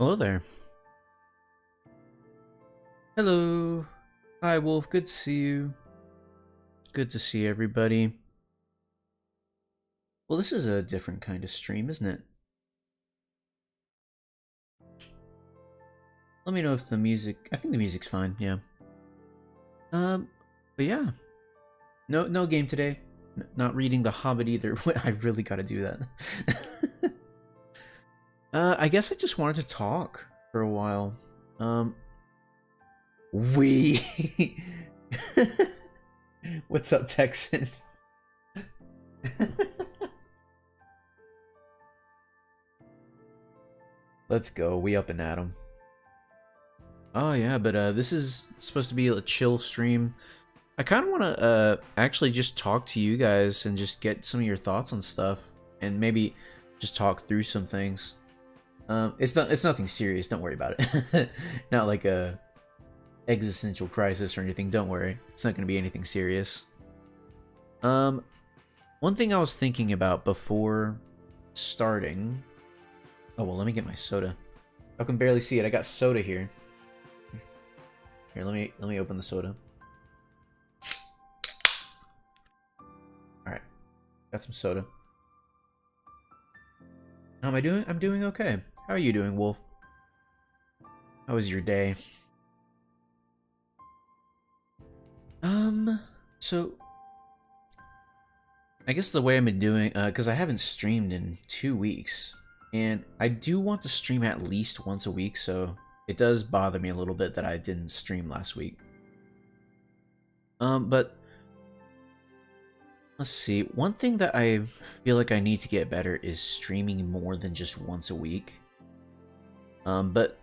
Hello there. Hello. Hi, Wolf. Good to see you. Good to see everybody. Well, this is a different kind of stream, isn't it? Let me know if the music... I think the music's fine, yeah. But yeah. No game today. Not reading The Hobbit either. I really gotta do that. I guess I just wanted to talk for a while. We... What's up, Texan? Let's go. We up and at 'em. Oh yeah, but this is supposed to be a chill stream. I kind of want to actually just talk to you guys and just get some of your thoughts on stuff, and maybe just talk through some things. It's nothing serious. Don't worry about it. Not like a existential crisis or anything. Don't worry. It's not going to be anything serious. One thing I was thinking about before starting. Oh well, let me get my soda. I can barely see it. I got soda here. Here, let me open the soda. Alright. Got some soda. How am I doing? I'm doing okay. How are you doing, Wolf? How was your day? So I guess the way I've been doing, because I haven't streamed in 2 weeks, and I do want to stream at least once a week, so it does bother me a little bit that I didn't stream last week. But let's see. One thing that I feel like I need to get better is streaming more than just once a week. But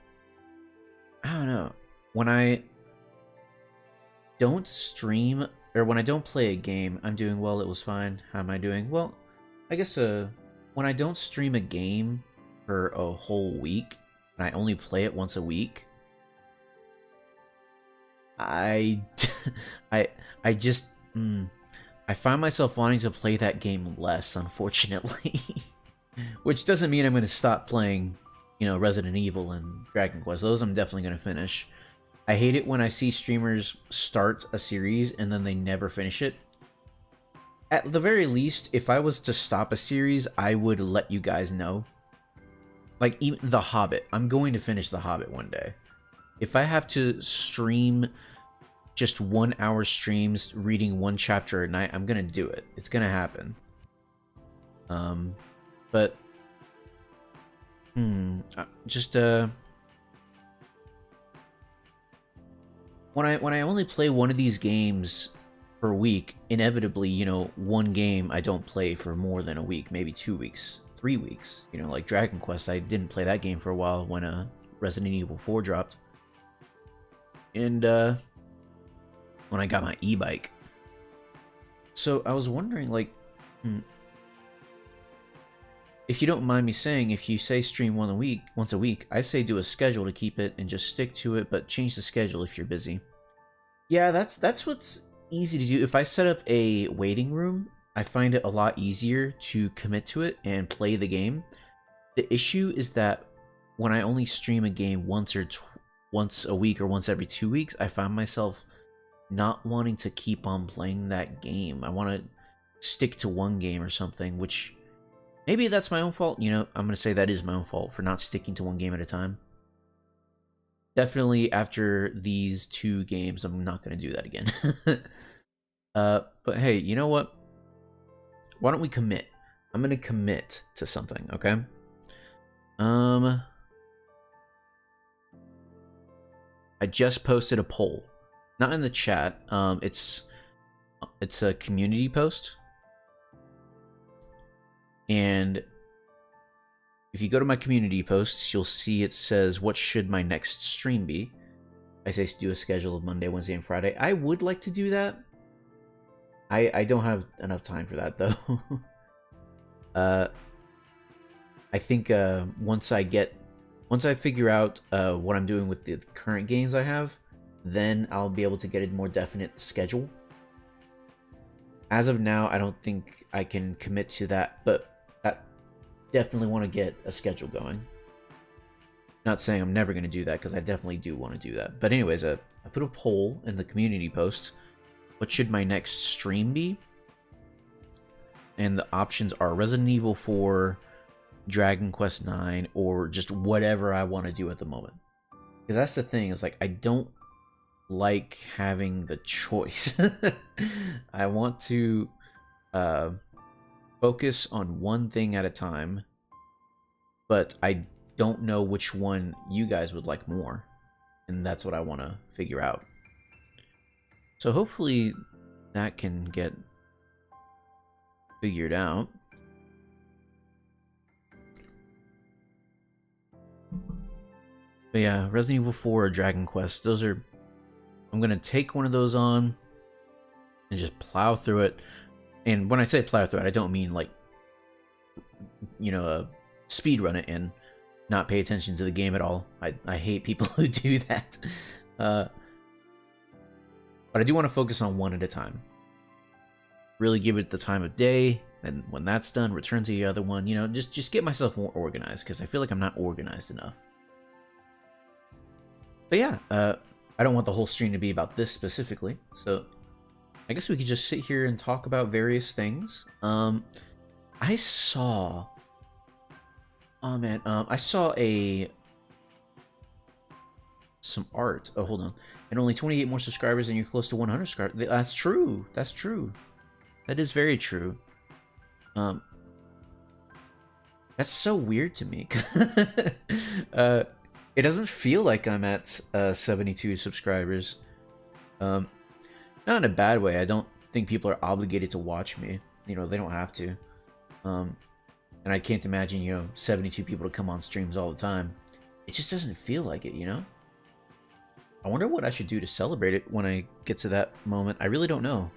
I don't know. When I don't stream, or when I don't play a game, I'm doing well, it was fine. How am I doing? Well, I guess when I don't stream a game for a whole week, and I only play it once a week, I just I find myself wanting to play that game less, unfortunately. Which doesn't mean I'm going to stop playing, you know, Resident Evil and Dragon Quest. Those I'm definitely going to finish. I hate it when I see streamers start a series and then they never finish it. At the very least, if I was to stop a series, I would let you guys know. Like, even The Hobbit. I'm going to finish The Hobbit one day. If I have to stream just 1 hour streams reading one chapter a night, I'm going to do it. It's going to happen. But... just, When I only play one of these games per week, inevitably, you know, one game I don't play for more than a week, maybe 2 weeks, 3 weeks. You know, like Dragon Quest, I didn't play that game for a while when Resident Evil 4 dropped. And when I got my e-bike. So I was wondering, like, if you don't mind me saying, if you say stream once a week, I say do a schedule to keep it and just stick to it, but change the schedule if you're busy. Yeah, that's what's easy to do. If I set up a waiting room, I find it a lot easier to commit to it and play the game. The issue is that when I only stream a game once a week or once every 2 weeks, I find myself not wanting to keep on playing that game. I want to stick to one game or something, which maybe that's my own fault. You know, I'm going to say that is my own fault for not sticking to one game at a time. Definitely after these 2 games, I'm not going to do that again. But hey, you know what? Why don't we commit? I'm going to commit to something, okay? I just posted a poll. Not in the chat. It's a community post. And if you go to my community posts, you'll see it says, what should my next stream be? I say do a schedule of Monday, Wednesday, and Friday. I would like to do that. I don't have enough time for that, though. I think once I figure out what I'm doing with the current games I have, then I'll be able to get a more definite schedule. As of now, I don't think I can commit to that, but I definitely want to get a schedule going. Not saying I'm never going to do that, because I definitely do want to do that. But anyways, I put a poll in the community post. What should my next stream be? And the options are Resident Evil 4, Dragon Quest 9, or just whatever I want to do at the moment. Because that's the thing, is like, I don't like having the choice. I want to focus on one thing at a time, but I don't know which one you guys would like more, and that's what I want to figure out. So hopefully that can get figured out. But yeah, Resident Evil 4 or Dragon Quest, those are... I'm gonna take one of those on and just plow through it. And when I say plow through it, I don't mean like, you know, speed run it and not pay attention to the game at all. I hate people who do that. But I do want to focus on one at a time. Really give it the time of day, and when that's done, return to the other one. You know, just get myself more organized, because I feel like I'm not organized enough. But yeah, I don't want the whole stream to be about this specifically, so I guess we could just sit here and talk about various things. I saw... Oh man, I saw some art. Oh, hold on. And only 28 more subscribers and you're close to 100 subscribers. That's true. That's true. That is very true. That's so weird to me. It doesn't feel like I'm at 72 subscribers. Not in a bad way. I don't think people are obligated to watch me. You know, they don't have to. And I can't imagine, you know, 72 people to come on streams all the time. It just doesn't feel like it, you know? I wonder what I should do to celebrate it when I get to that moment. I really don't know.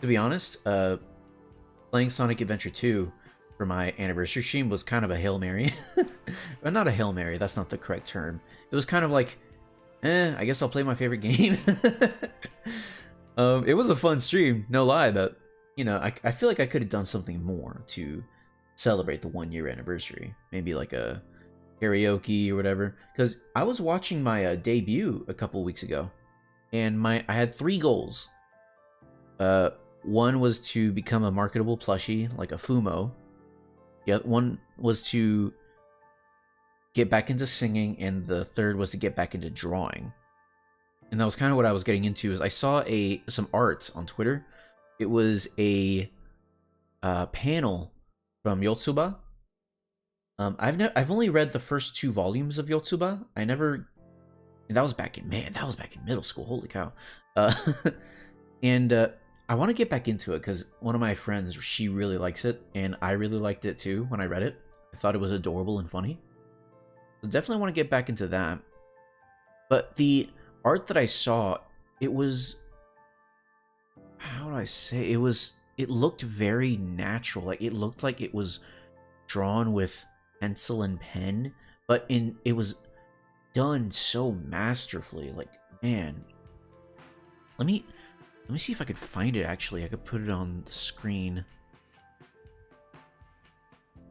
To be honest, playing Sonic Adventure 2 for my anniversary stream was kind of a Hail Mary. But not a Hail Mary, that's not the correct term. It was kind of like, I guess I'll play my favorite game. It was a fun stream, no lie, but, you know, I feel like I could have done something more to celebrate the 1-year anniversary. Maybe like a karaoke or whatever. Because I was watching my debut a couple weeks ago, and I had 3 goals. One was to become a marketable plushie, like a Fumo. The other one was to get back into singing, and the third was to get back into drawing. And that was kind of what I was getting into. Is I saw some art on Twitter. It was a panel from Yotsuba. I've only read the first 2 volumes of Yotsuba. That was back in middle school. Holy cow! And I want to get back into it because one of my friends, she really likes it, and I really liked it too when I read it. I thought it was adorable and funny. So definitely want to get back into that. But the art that I saw, it was, how do I say, it looked very natural. Like, it looked like it was drawn with pencil and pen, but it was done so masterfully. Like, man, let me see if I could find it. Actually, I could put it on the screen.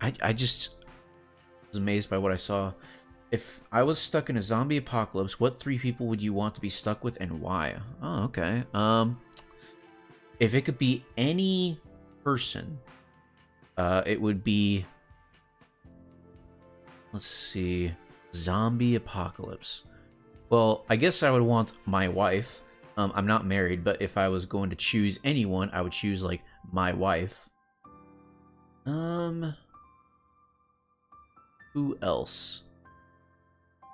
I just was amazed by what I saw. If I was stuck in a zombie apocalypse, what 3 people would you want to be stuck with and why? Oh, okay. If it could be any person, it would be, let's see, zombie apocalypse. Well, I guess I would want my wife. I'm not married, but if I was going to choose anyone, I would choose, like, my wife. Who else?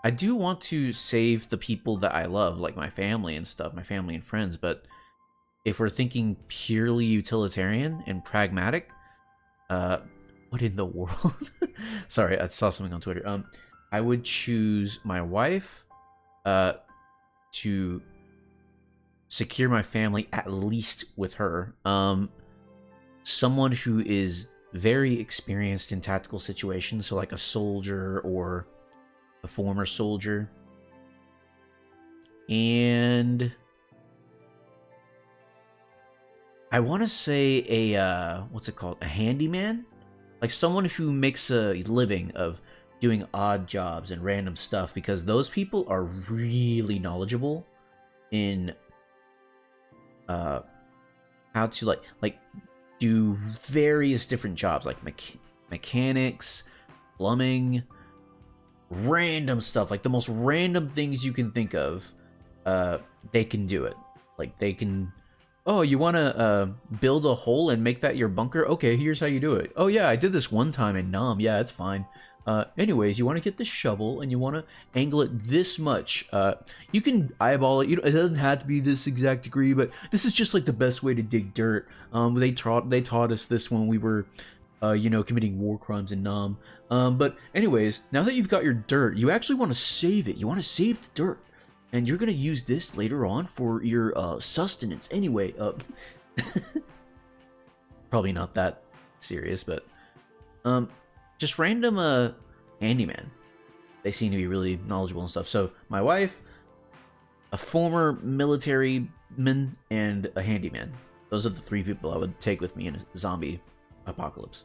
I do want to save the people that I love, like my family and stuff, my family and friends, but if we're thinking purely utilitarian and pragmatic, what in the world? Sorry, I saw something on Twitter. I would choose my wife, to secure my family, at least with her. Someone who is very experienced in tactical situations, so like a soldier or a former soldier. And I want to say what's it called? A handyman? Like someone who makes a living of doing odd jobs and random stuff, because those people are really knowledgeable in how to like do various different jobs, like mechanics, plumbing, random stuff, like the most random things you can think of. They can do it. Like they can, oh, you want to build a hole and make that your bunker? Okay, here's how you do it. Oh yeah, I did this one time in Nom. Yeah, it's fine. Anyways, you want to get the shovel and you want to angle it this much. You can eyeball it. It doesn't have to be this exact degree, but this is just like the best way to dig dirt. They taught us this when we were, committing war crimes in Nam. But anyways, now that you've got your dirt, you actually want to save it. You want to save the dirt, and you're gonna use this later on for your sustenance. Anyway, probably not that serious, but just random handyman. They seem to be really knowledgeable and stuff. So my wife, a former military man, and a handyman. Those are the 3 people I would take with me in a zombie apocalypse.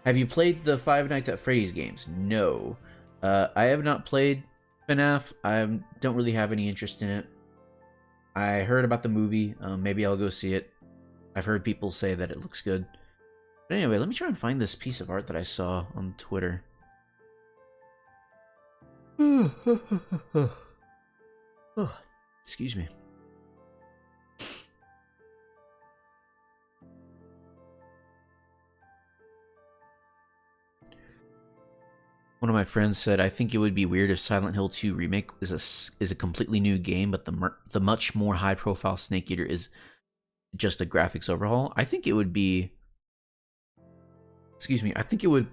Have you played the Five Nights at Freddy's games? No. I have not played FNAF. I don't really have any interest in it. I heard about the movie. Maybe I'll go see it. I've heard people say that it looks good. But anyway, let me try and find this piece of art that I saw on Twitter. Excuse me. One of my friends said, "I think it would be weird if Silent Hill 2 Remake is a completely new game, but the much more high-profile Snake Eater is just a graphics overhaul." I think it would be... Excuse me. I think it would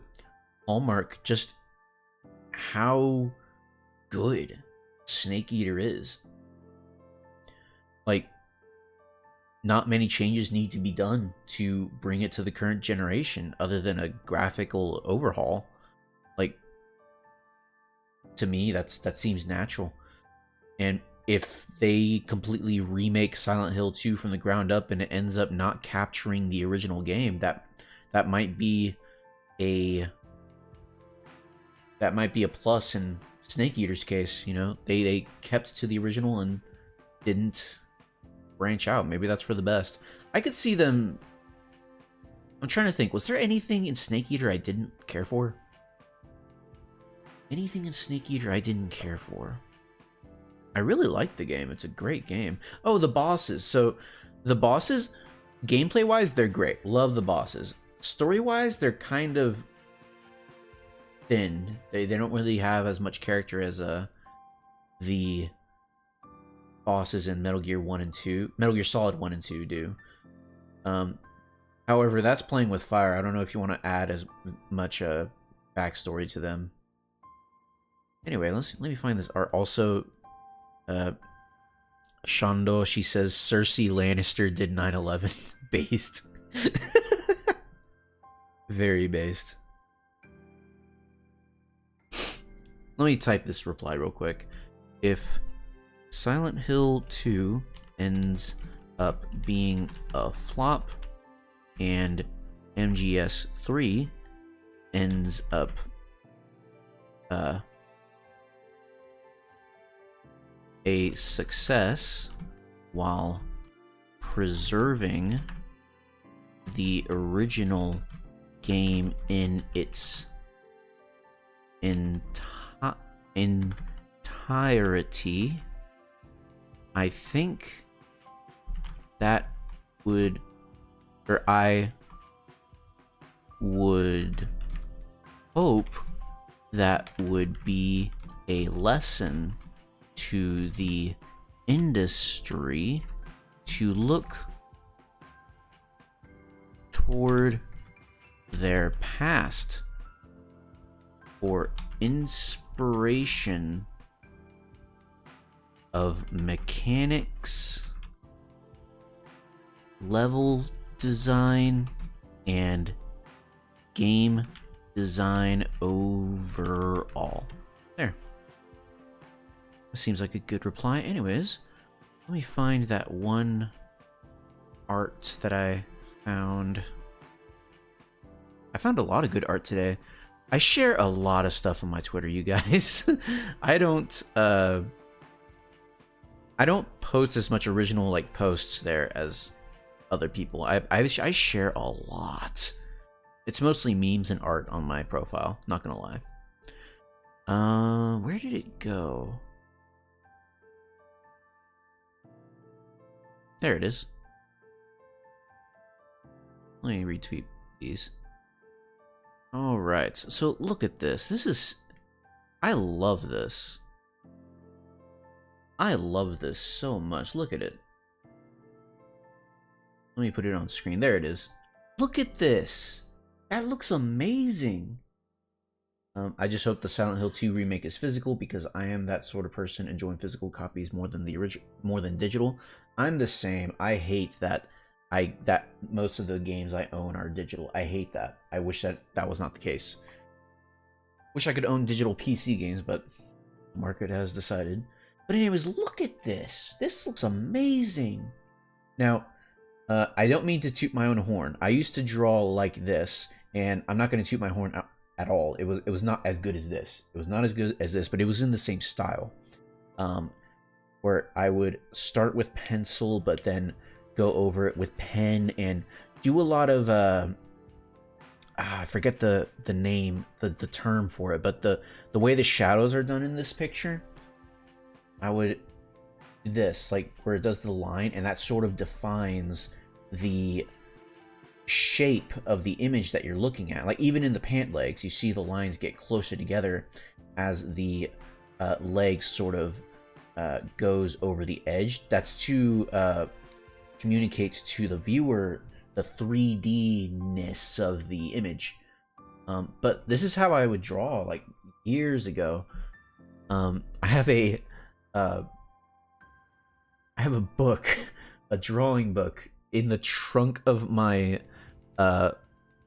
hallmark just how good Snake Eater is. Like, not many changes need to be done to bring it to the current generation other than a graphical overhaul. Like, to me, that seems natural. And if they completely remake Silent Hill 2 from the ground up and it ends up not capturing the original game, that might be a plus in Snake Eater's case. You know, they kept to the original and didn't branch out. Maybe that's for the best. I could see them... I'm trying to think, was there anything in Snake Eater I didn't care for? Anything in Snake Eater I didn't care for? I really like the game. It's a great game. Oh, the bosses. So, the bosses, gameplay-wise, they're great. Love the bosses. Story-wise, they're kind of thin. They don't really have as much character as the bosses in Metal Gear 1 and 2. Metal Gear Solid 1 and 2 do. However, that's playing with fire. I don't know if you want to add as much backstory to them. Anyway, let me find this art. Also, Shondo, she says Cersei Lannister did 9/11. Based. Very based. Let me type this reply real quick. If Silent Hill 2 ends up being a flop and MGS 3 ends up a success while preserving the original game in its entirety, I think that would, or I would hope that would be a lesson to the industry to look toward their past for inspiration of mechanics, level design, and game design overall. There. Seems like a good reply. Anyways, let me find that one art that I found. I found a lot of good art today. I share a lot of stuff on my Twitter, you guys. I don't post as much original like posts there as other people. I share a lot. It's mostly memes and art on my profile, not gonna lie. Where did it go? There it is. Let me retweet these. Alright, so look at this. This is... I love this. I love this so much. Look at it. Let me put it on screen. There it is. Look at this. That looks amazing. I just hope the Silent Hill 2 remake is physical, because I am that sort of person enjoying physical copies more than digital. I'm the same. I hate that most of the games I own are digital. I hate that. I wish that was not the case. Wish I could own digital PC games, but the market has decided. But anyways, look at this. This looks amazing. Now, I don't mean to toot my own horn. I used to draw like this, and I'm not going to toot my horn out at all. It was not as good as this. It was not as good as this, but it was in the same style. Where I would start with pencil, but then go over it with pen and do a lot of I forget the name, the term for it, but the way the shadows are done in this picture, I would do this, like where it does the line, and that sort of defines the shape of the image that you're looking at. Like even in the pant legs, you see the lines get closer together as the leg sort of goes over the edge. That's to communicate to the viewer the 3D-ness of the image. But this is how I would draw like years ago. I have a book, a drawing book, in the trunk of my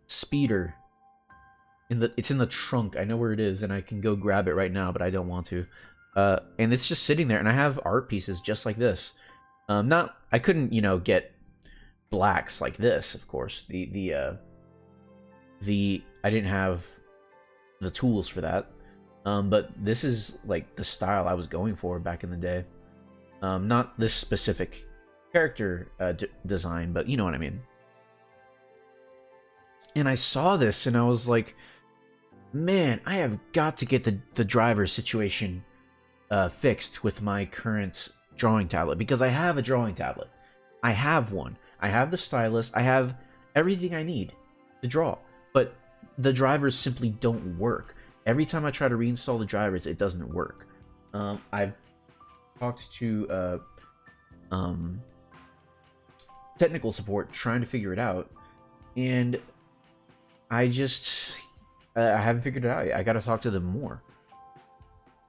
speeder. It's in the trunk. I know where it is, and I can go grab it right now, but I don't want to. And it's just sitting there, and I have art pieces just like this. I couldn't, get blacks like this, of course. I didn't have the tools for that. But this is like the style I was going for back in the day. Not this specific character design, but you know what I mean. And I saw this, and I was like, man, I have got to get the driver situation fixed with my current drawing tablet, because I have a drawing tablet. I have one. I have the stylus. I have everything I need to draw, but the drivers simply don't work. Every time I try to reinstall the drivers, it doesn't work. I've talked to technical support trying to figure it out, and I haven't figured it out yet. I gotta talk to them more.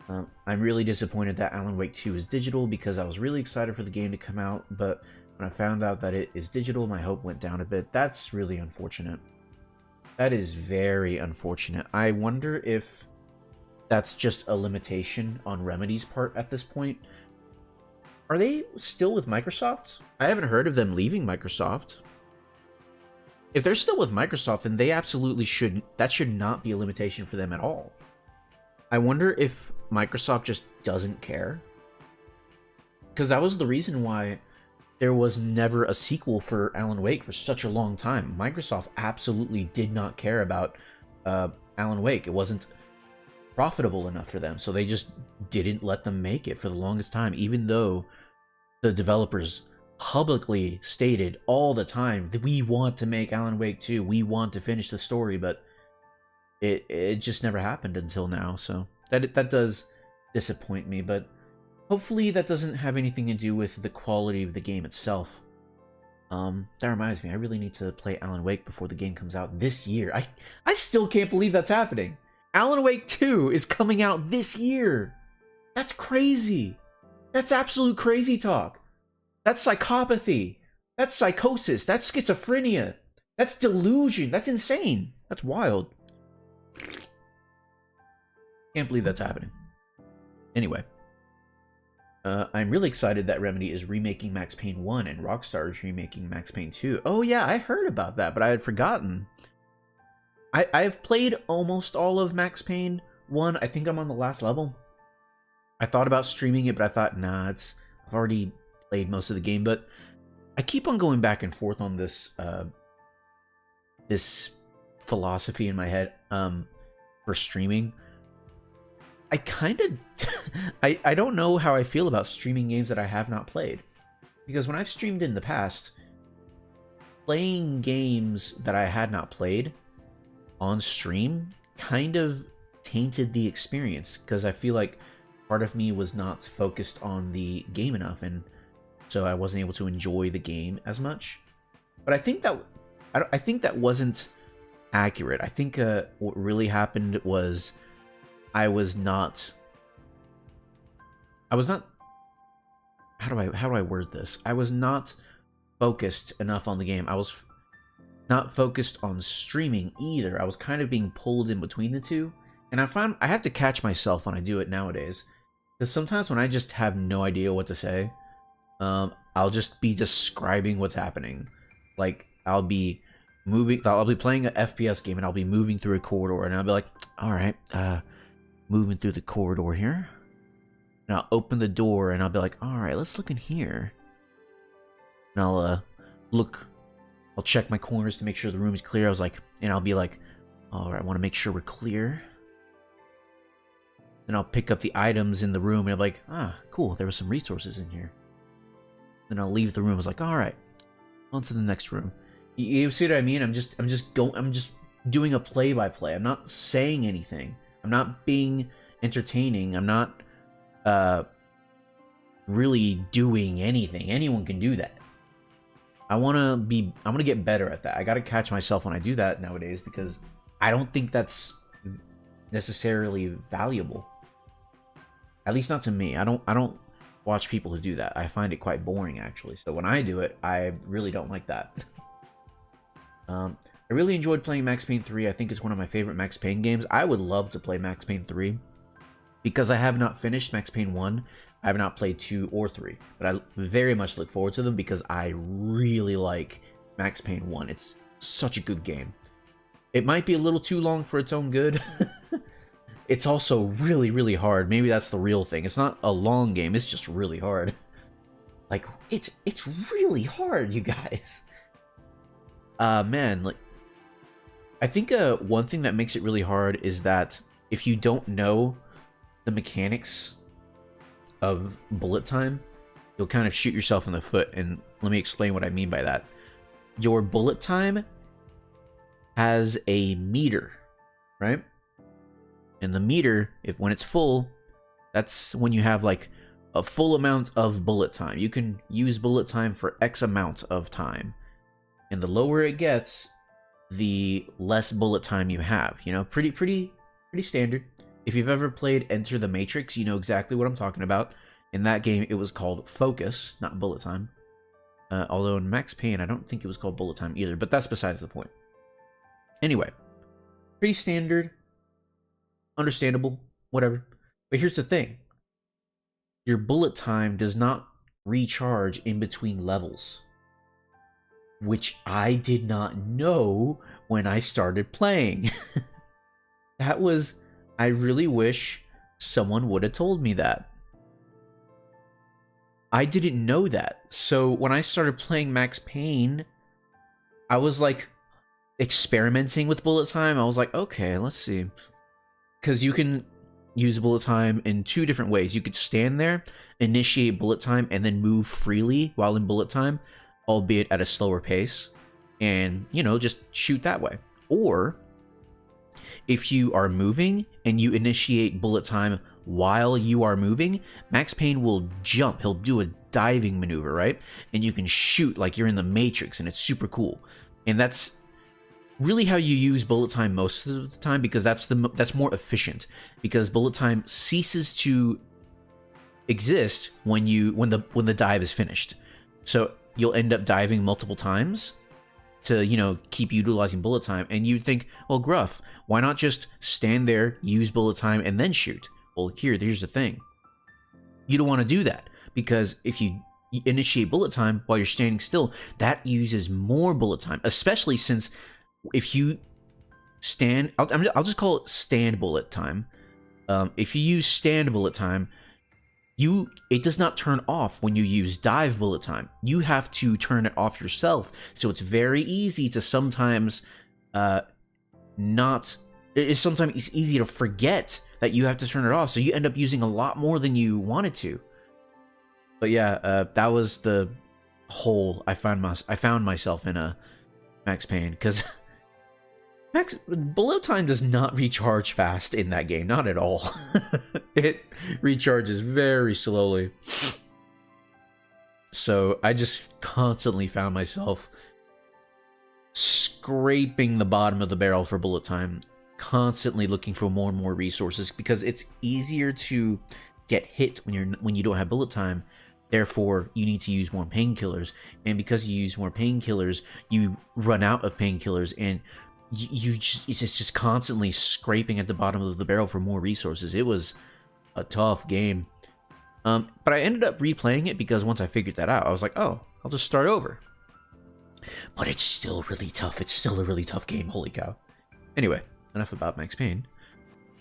I'm really disappointed that Alan Wake 2 is digital, because I was really excited for the game to come out, but when I found out that it is digital, my hope went down a bit. That's really unfortunate. That is very unfortunate. I wonder if that's just a limitation on Remedy's part at this point. Are they still with Microsoft? I haven't heard of them leaving Microsoft. If they're still with Microsoft, then they absolutely should. That should not be a limitation for them at all. I wonder if Microsoft just doesn't care. Because that was the reason why there was never a sequel for Alan Wake for such a long time. Microsoft absolutely did not care about Alan Wake. It wasn't profitable enough for them, so they just didn't let them make it for the longest time, even though the developers publicly stated all the time that we want to make Alan Wake 2, we want to finish the story, but it just never happened until now. So that does disappoint me, but hopefully that doesn't have anything to do with the quality of the game itself. That reminds me, I really need to play Alan Wake before the game comes out this year. I still can't believe that's happening. Alan Wake 2 is coming out this year. That's crazy. That's absolute crazy talk. That's psychopathy. That's psychosis. That's schizophrenia. That's delusion. That's insane. That's wild. Can't believe that's happening. Anyway. I'm really excited that Remedy is remaking Max Payne 1 and Rockstar is remaking Max Payne 2. Oh yeah, I heard about that, but I had forgotten. I've played almost all of Max Payne 1. I think I'm on the last level. I thought about streaming it, but I thought, nah, I've already played most of the game. But I keep on going back and forth on this this philosophy in my head for streaming. I kind of I don't know how I feel about streaming games that I have not played, because when I've streamed in the past, playing games that I had not played on stream kind of tainted the experience, because I feel like part of me was not focused on the game enough, and so I wasn't able to enjoy the game as much. But I think that wasn't accurate. I think what really happened was I was not how do I word this? I was not focused enough on the game. I was not focused on streaming either. I was kind of being pulled in between the two. And I find I have to catch myself when I do it nowadays, because sometimes when I just have no idea what to say, I'll just be describing what's happening. Like, I'll be playing an FPS game, and I'll be moving through a corridor, and I'll be like, alright, moving through the corridor here. And I'll open the door, and I'll be like, alright, let's look in here. And I'll I'll check my corners to make sure the room is clear. And I'll be like, alright, I want to make sure we're clear. Then I'll pick up the items in the room, and I'll be like, ah, cool, there were some resources in here. Then I'll leave the room. I was like, alright, on to the next room. You see what I mean? I'm just doing a play-by-play. I'm not saying anything. I'm not being entertaining. I'm not really doing anything. Anyone can do that. I want to get better at that. I got to catch myself when I do that nowadays, because I don't think that's necessarily valuable. At least not to me. I don't watch people who do that. I find it quite boring, actually. So when I do it, I really don't like that. I really enjoyed playing Max Payne 3. I think it's one of my favorite Max Payne games. I would love to play Max Payne 3, because I have not finished Max Payne 1. I have not played 2 or 3, but I very much look forward to them, because I really like Max Payne 1. It's such a good game. It might be a little too long for its own good. It's also really, really hard. Maybe that's the real thing. It's not a long game, it's just really hard. Like, it's really hard, you guys. Man, like, I think one thing that makes it really hard is that if you don't know the mechanics of bullet time, you'll kind of shoot yourself in the foot. And let me explain what I mean by that. Your bullet time has a meter, right? And the meter, when it's full, that's when you have like a full amount of bullet time. You can use bullet time for X amount of time. And the lower it gets, the less bullet time you have. You know, pretty standard. If you've ever played Enter the Matrix, you know exactly what I'm talking about. In that game, it was called Focus, not bullet time. Although in Max Payne, I don't think it was called bullet time either, but that's besides the point. Anyway, pretty standard, understandable, whatever. But here's the thing. Your bullet time does not recharge in between levels, which I did not know when I started playing. I really wish someone would have told me that. I didn't know that. So when I started playing Max Payne, I was like experimenting with bullet time. I was like, okay, let's see. Because you can use bullet time in 2 different ways. You could stand there, initiate bullet time, and then move freely while in bullet time, albeit at a slower pace, and, you know, just shoot that way. Or if you are moving and you initiate bullet time while you are moving, Max Payne will jump. He'll do a diving maneuver, right? And you can shoot like you're in the Matrix, and it's super cool. And that's really how you use bullet time most of the time, because that's more efficient. Because bullet time ceases to exist when the dive is finished. So you'll end up diving multiple times to, you know, keep utilizing bullet time. And you think, well, Gruff, why not just stand there, use bullet time, and then shoot? Well, here's the thing. You don't want to do that, because if you initiate bullet time while you're standing still, that uses more bullet time, especially since if you stand, I'll just call it stand bullet time. If you use stand bullet time, it does not turn off when you use dive bullet time. You have to turn it off yourself. So it's very easy to sometimes sometimes it's easy to forget that you have to turn it off. So you end up using a lot more than you wanted to. But yeah, that was the hole I found myself in a Max Payne, because bullet time does not recharge fast in that game, not at all. It recharges very slowly. So I just constantly found myself scraping the bottom of the barrel for bullet time, constantly looking for more and more resources, because it's easier to get hit when you don't have bullet time. Therefore, you need to use more painkillers, and because you use more painkillers, you run out of painkillers, and it's just constantly scraping at the bottom of the barrel for more resources. It was a tough game, but I ended up replaying it because once I figured that out, I was like, oh, I'll just start over. But it's still really tough. It's still a really tough game. Holy cow. Anyway, enough about Max Payne.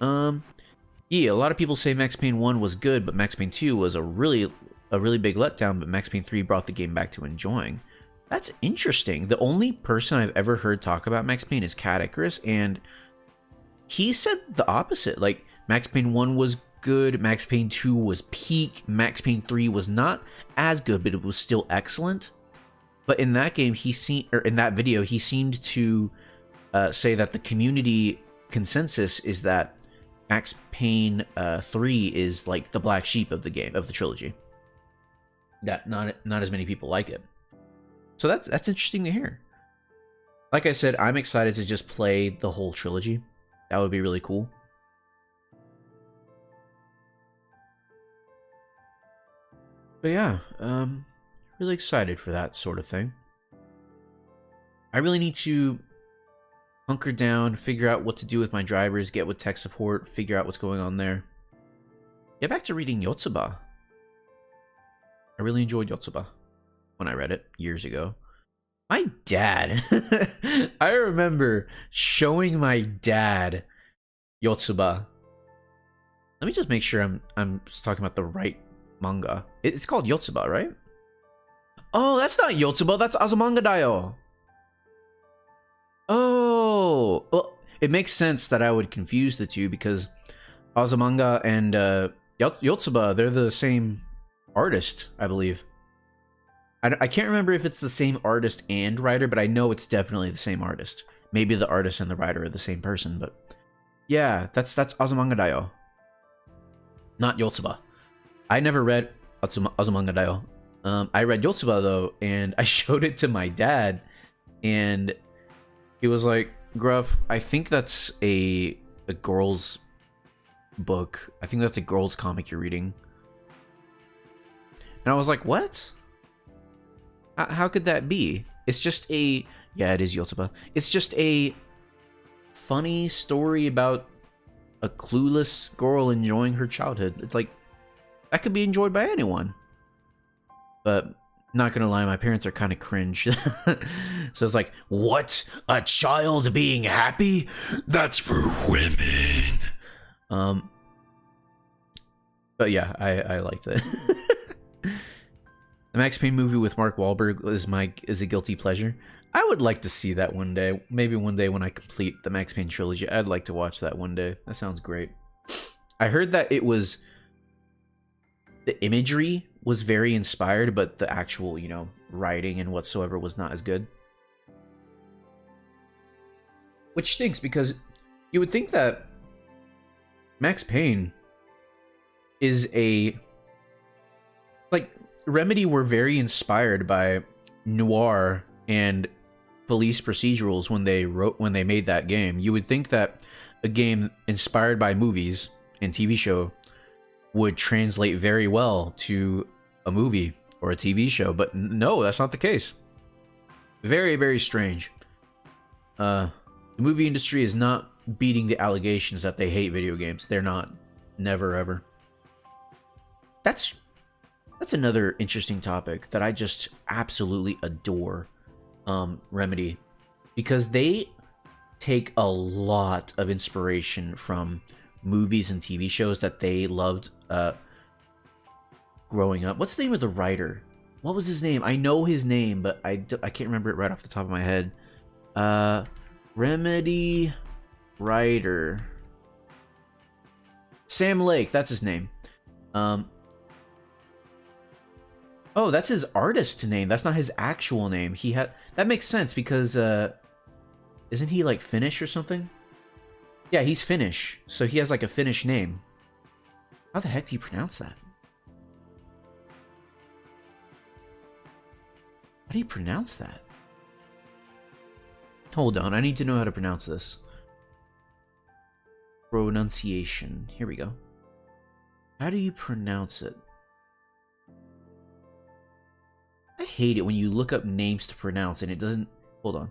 Yeah, a lot of people say Max Payne 1 was good, but Max Payne 2 was a really big letdown, but Max Payne 3 brought the game back to enjoying. That's interesting. The only person I've ever heard talk about Max Payne is Cat Icarus, and he said the opposite. Like, Max Payne 1 was good, Max Payne 2 was peak, Max Payne 3 was not as good, but it was still excellent. But in that game, in that video, he seemed to say that the community consensus is that Max Payne 3 is like the black sheep of the game, of the trilogy. That not as many people like it. So that's interesting to hear. Like I said, I'm excited to just play the whole trilogy. That would be really cool. But yeah, really excited for that sort of thing. I really need to hunker down, figure out what to do with my drivers, get with tech support, figure out what's going on there. Get back to reading Yotsuba. I really enjoyed Yotsuba when I read it years ago. My dad, I remember showing my dad Yotsuba. Let me just make sure I'm just talking about the right manga. It's called Yotsuba, right? Oh, that's not Yotsuba, that's Azumanga Daioh. Oh, well, it makes sense that I would confuse the two, because Azumanga and Yotsuba, they're the same artist, I believe. I can't remember if it's the same artist and writer, but I know it's definitely the same artist. Maybe the artist and the writer are the same person, but yeah, that's Azumanga Daioh, not Yotsuba. I never read Azumanga Daioh. I read Yotsuba though, and I showed it to my dad, and he was like, "Gruff, I think that's a girl's book. I think that's a girl's comic you're reading." And I was like, "What? How could that be? It's just a..." Yeah, it is Yotsuba. It's just a funny story about a clueless girl enjoying her childhood. It's like, that could be enjoyed by anyone. But, not gonna lie, my parents are kind of cringe. So it's like, what? A child being happy? That's for women. But yeah, I liked it. The Max Payne movie with Mark Wahlberg is a guilty pleasure. I would like to see that one day. Maybe one day when I complete the Max Payne trilogy, I'd like to watch that one day. That sounds great. I heard that the imagery was very inspired, but the actual, writing and whatsoever was not as good. Which stinks, because you would think that Max Payne is Remedy were very inspired by noir and police procedurals when they made that game. You would think that a game inspired by movies and TV show would translate very well to a movie or a TV show, but no, that's not the case. Very, very strange. The movie industry is not beating the allegations that they hate video games. They're not. Never, ever. That's another interesting topic that I just absolutely adore, Remedy, because they take a lot of inspiration from movies and TV shows that they loved growing up. What's the name of the writer? What was his name? I know his name, but I can't remember it right off the top of my head. Remedy writer. Sam Lake, that's his name. Oh, that's his artist name. That's not his actual name. That makes sense because isn't he like Finnish or something? Yeah, he's Finnish, so he has like a Finnish name. How the heck do you pronounce that? How do you pronounce that? Hold on, I need to know how to pronounce this. Pronunciation. Here we go. How do you pronounce it? I hate it when you look up names to pronounce and it doesn't... Hold on.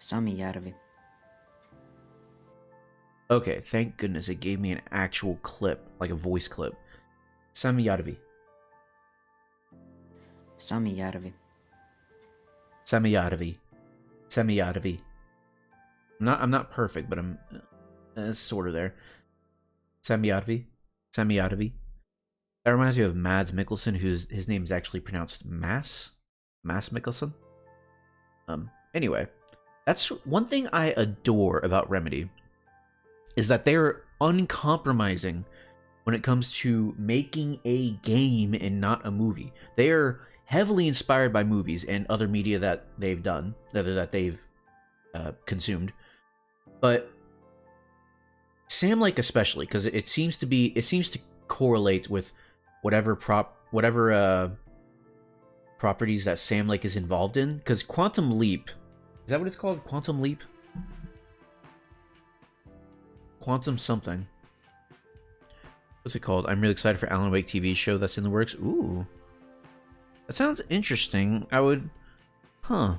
Samijärvi. Okay, thank goodness it gave me an actual clip, like a voice clip. Samijärvi. Samijärvi. Samijärvi. Samijärvi. I'm not perfect, but I'm sort of there. Samijärvi. Samijärvi. That reminds me of Mads Mikkelsen, his name is actually pronounced Mads Mikkelsen. Anyway, that's one thing I adore about Remedy, is that they're uncompromising when it comes to making a game and not a movie. They are heavily inspired by movies and other media that they've done, that they've consumed, but Sam Lake especially, because it seems to correlate with whatever properties that Sam Lake is involved in. Because Quantum Leap, is that what it's called? Quantum Leap? Quantum something. What's it called? I'm really excited for Alan Wake TV show that's in the works. Ooh. That sounds interesting. I would... Huh.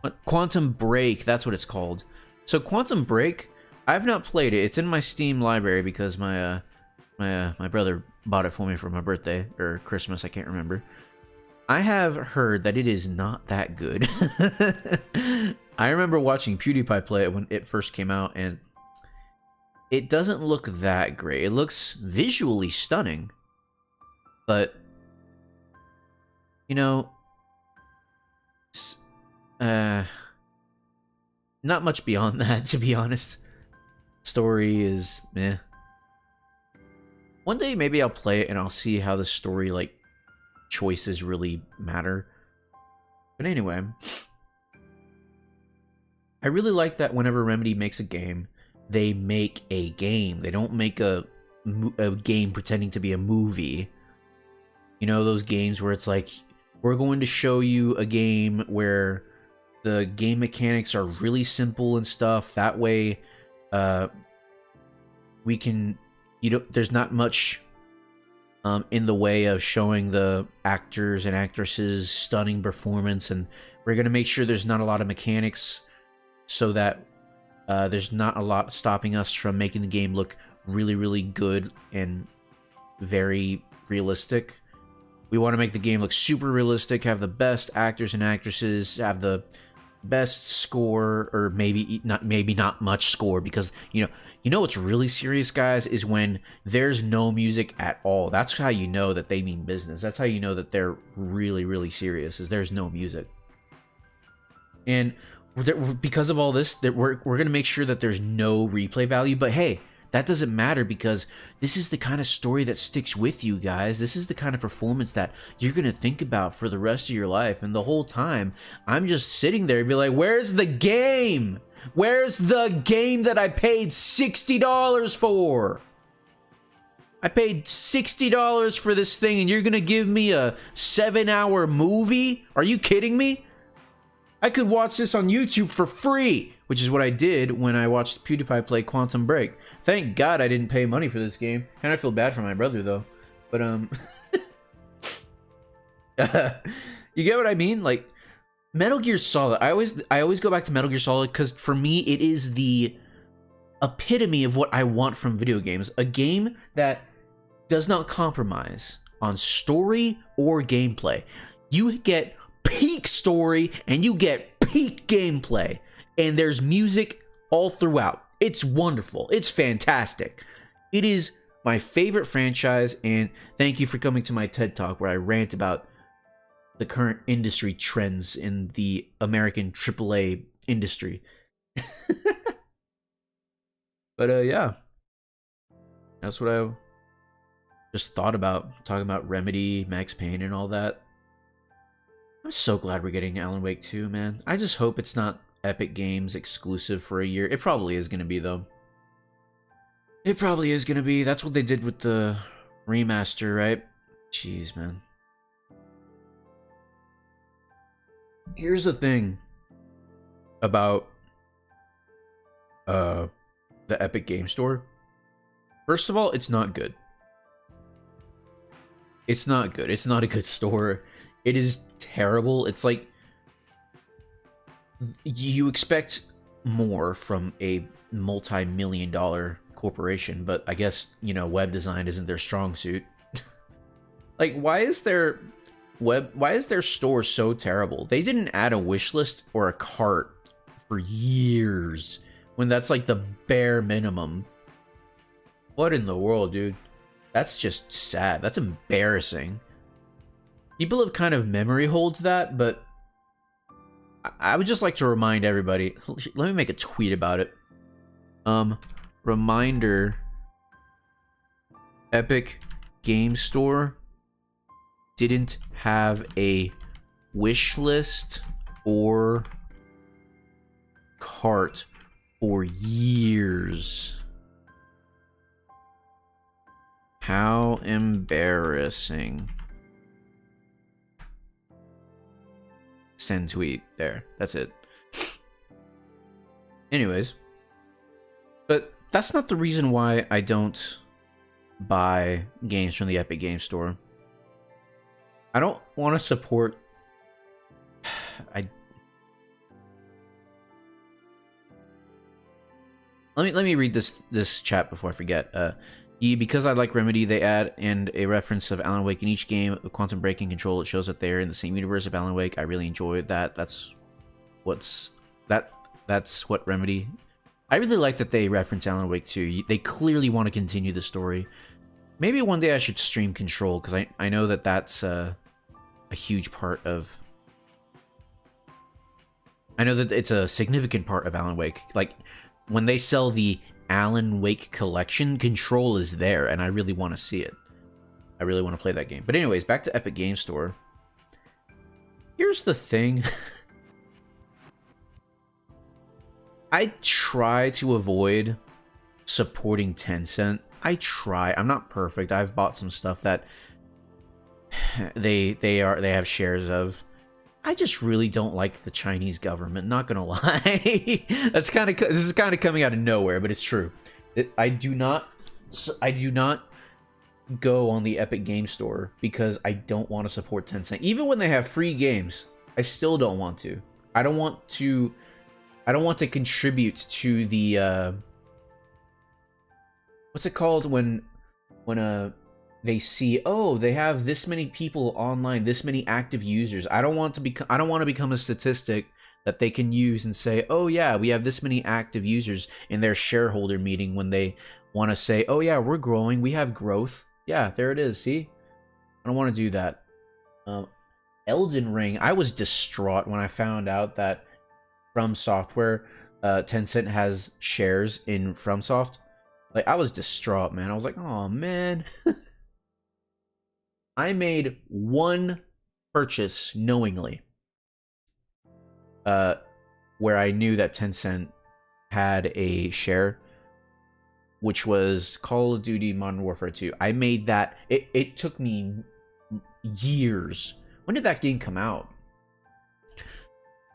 What? Quantum Break, that's what it's called. So Quantum Break, I've not played it. It's in my Steam library because my brother bought it for me for my birthday, or Christmas, I can't remember. I have heard that it is not that good. I remember watching PewDiePie play it when it first came out, and it doesn't look that great. It looks visually stunning, but, you know, not much beyond that, to be honest. Story is meh. One day maybe I'll play it and I'll see how the story, like, choices really matter. But anyway, I really like that whenever Remedy makes a game, they make a game. They don't make a game pretending to be a movie. You know, those games where it's like, we're going to show you a game where the game mechanics are really simple and stuff. That way, we can... there's not much in the way of showing the actors and actresses stunning performance, and we're going to make sure there's not a lot of mechanics so that there's not a lot stopping us from making the game look really, really good and very realistic. We want to make the game look super realistic, have the best actors and actresses, have the best score, or maybe not much score, because you know what's really serious, guys, is when there's no music at all. That's how you know that they mean business. That's how you know that they're really, really serious, is there's no music. And because of all this, that we're gonna make sure that there's no replay value. But hey, that doesn't matter, because this is the kind of story that sticks with you, guys. This is the kind of performance that you're going to think about for the rest of your life. And the whole time, I'm just sitting there and be like, where's the game? Where's the game that I paid $60 for? I paid $60 for this thing, and you're going to give me a 7-hour movie? Are you kidding me? I could watch this on YouTube for free, which is what I did when I watched PewDiePie play Quantum Break. Thank God I didn't pay money for this game. And I feel bad for my brother, though. But, you get what I mean? Like, Metal Gear Solid. I always go back to Metal Gear Solid because, for me, it is the epitome of what I want from video games. A game that does not compromise on story or gameplay. You get peak story and you get peak gameplay. and there's music all throughout. It's wonderful. It's fantastic. It is my favorite franchise, and thank you for coming to my TED Talk where I rant about the current industry trends in the American AAA industry. But yeah, that's what I just thought about, talking about Remedy, Max Payne, and all that. I'm so glad we're getting Alan Wake 2, man. I just hope it's not Epic Games exclusive for a year. It probably is going to be, though. It probably is going to be. That's what they did with the remaster, right? Jeez, man. Here's the thing about the Epic Game Store. First of all, it's not good. It's not good. It's not a good store. It is terrible. It's like you expect more from a multi-million-dollar corporation, but I guess, you know, web design isn't their strong suit. Like, why is their store so terrible? They didn't add a wish list or a cart for years, when that's like the bare minimum. What in the world, dude? That's just sad. That's embarrassing. People have kind of memory holed that, but I would just like to remind everybody. Let me make a tweet about it. Reminder. Epic Game Store didn't have a wish list or cart for years. How embarrassing. Send tweet. There. That's it. Anyways. But that's not the reason why I don't buy games from the Epic Game Store. I don't want to support... Let me read this chat before I forget. Because I like Remedy, they add and a reference of Alan Wake in each game. Quantum Break and Control, it shows that they're in the same universe of Alan Wake. I really enjoy that. That's what Remedy. I really like that they reference Alan Wake 2. They clearly want to continue the story. Maybe one day I should stream Control, because I know that that's a huge part of... I know that it's a significant part of Alan Wake. Like, when they sell the Alan Wake collection, Control is there, and I really want to see it. I really want to play that game. But anyways, back to Epic Game Store. Here's the thing. I try to avoid supporting Tencent. I try. I'm not perfect. I've bought some stuff that they have shares of. I just really don't like the Chinese government, not gonna lie. This is kind of coming out of nowhere, but it's true. I do not go on the Epic Game Store because I don't want to support Tencent. Even when they have free games, I still don't want to. I don't want to contribute to the what's it called when they see, oh, they have this many people online, this many active users. I don't want to become a statistic that they can use and say, oh yeah, we have this many active users in their shareholder meeting when they want to say, oh yeah, we're growing, we have growth. Yeah, there it is, see? I don't want to do that. Elden Ring, I was distraught when I found out that From Software, Tencent has shares in FromSoft. Like, I was distraught, man. I was like, oh man. I made one purchase knowingly, where I knew that Tencent had a share, which was Call of Duty Modern Warfare 2. I made that. It took me years. When did that game come out?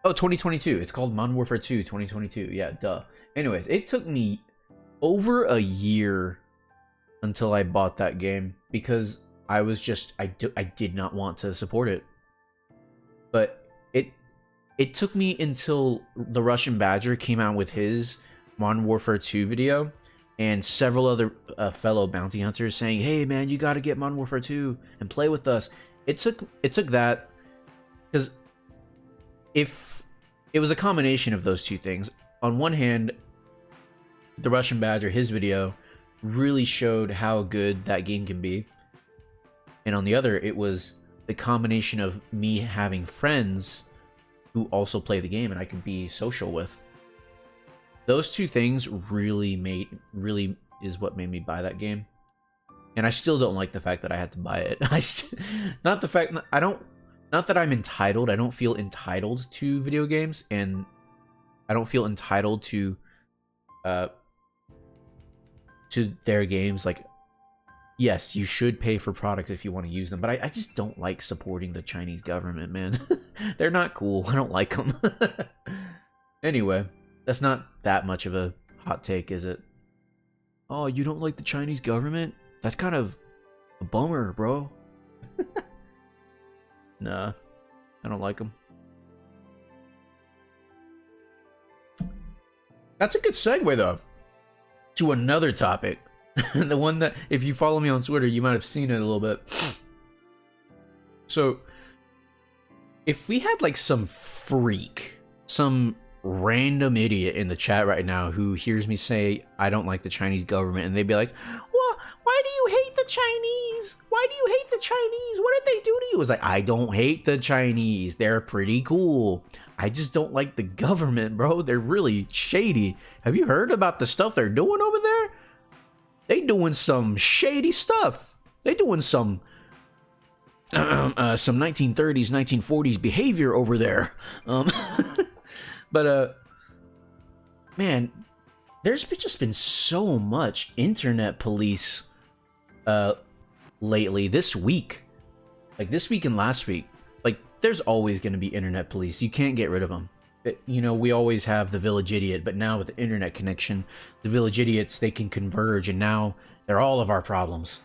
Oh, 2022. It's called Modern Warfare 2 2022. Yeah, duh. Anyways, it took me over a year until I bought that game because I was just I did not want to support it. But it took me until the Russian Badger came out with his Modern Warfare 2 video and several other fellow bounty hunters saying, "Hey man, you got to get Modern Warfare 2 and play with us." It took that, because if it was a combination of those two things. On one hand, the Russian Badger, his video, really showed how good that game can be. And on the other, it was the combination of me having friends who also play the game and I could be social with. Those two things really is what made me buy that game. And I still don't like the fact that I had to buy it. Not that I'm entitled. I don't feel entitled to video games, and I don't feel entitled to their games. Like, yes, you should pay for products if you want to use them, but I just don't like supporting the Chinese government, man. They're not cool. I don't like them. Anyway, that's not that much of a hot take, is it? Oh, you don't like the Chinese government? That's kind of a bummer, bro. Nah, I don't like them. That's a good segue, though, to another topic. The one that, if you follow me on Twitter, you might have seen it a little bit. So, if we had like some freak, some random idiot in the chat right now who hears me say I don't like the Chinese government, and they'd be like, "Well, why do you hate the Chinese? Why do you hate the Chinese? What did they do to you?" It's like, I don't hate the Chinese. They're pretty cool. I just don't like the government, bro. They're really shady. Have you heard about the stuff they're doing over there? They doing some shady stuff. They doing some 1930s, 1940s behavior over there. But man, there's just been so much internet police lately. This week, like this week and last week, like there's always going to be internet police. You can't get rid of them. You know, we always have the village idiot, but now with the internet connection, the village idiots, they can converge, and now they're all of our problems.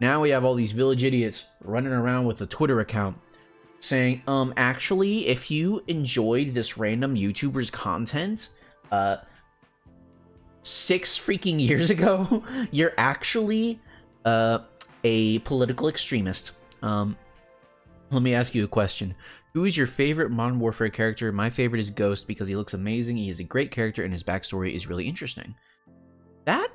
Now we have all these village idiots running around with a Twitter account saying, actually, if you enjoyed this random YouTuber's content, 6 freaking years ago, you're actually, a political extremist. Let me ask you a question. Who is your favorite Modern Warfare character? My favorite is Ghost because he looks amazing, he is a great character, and his backstory is really interesting. That,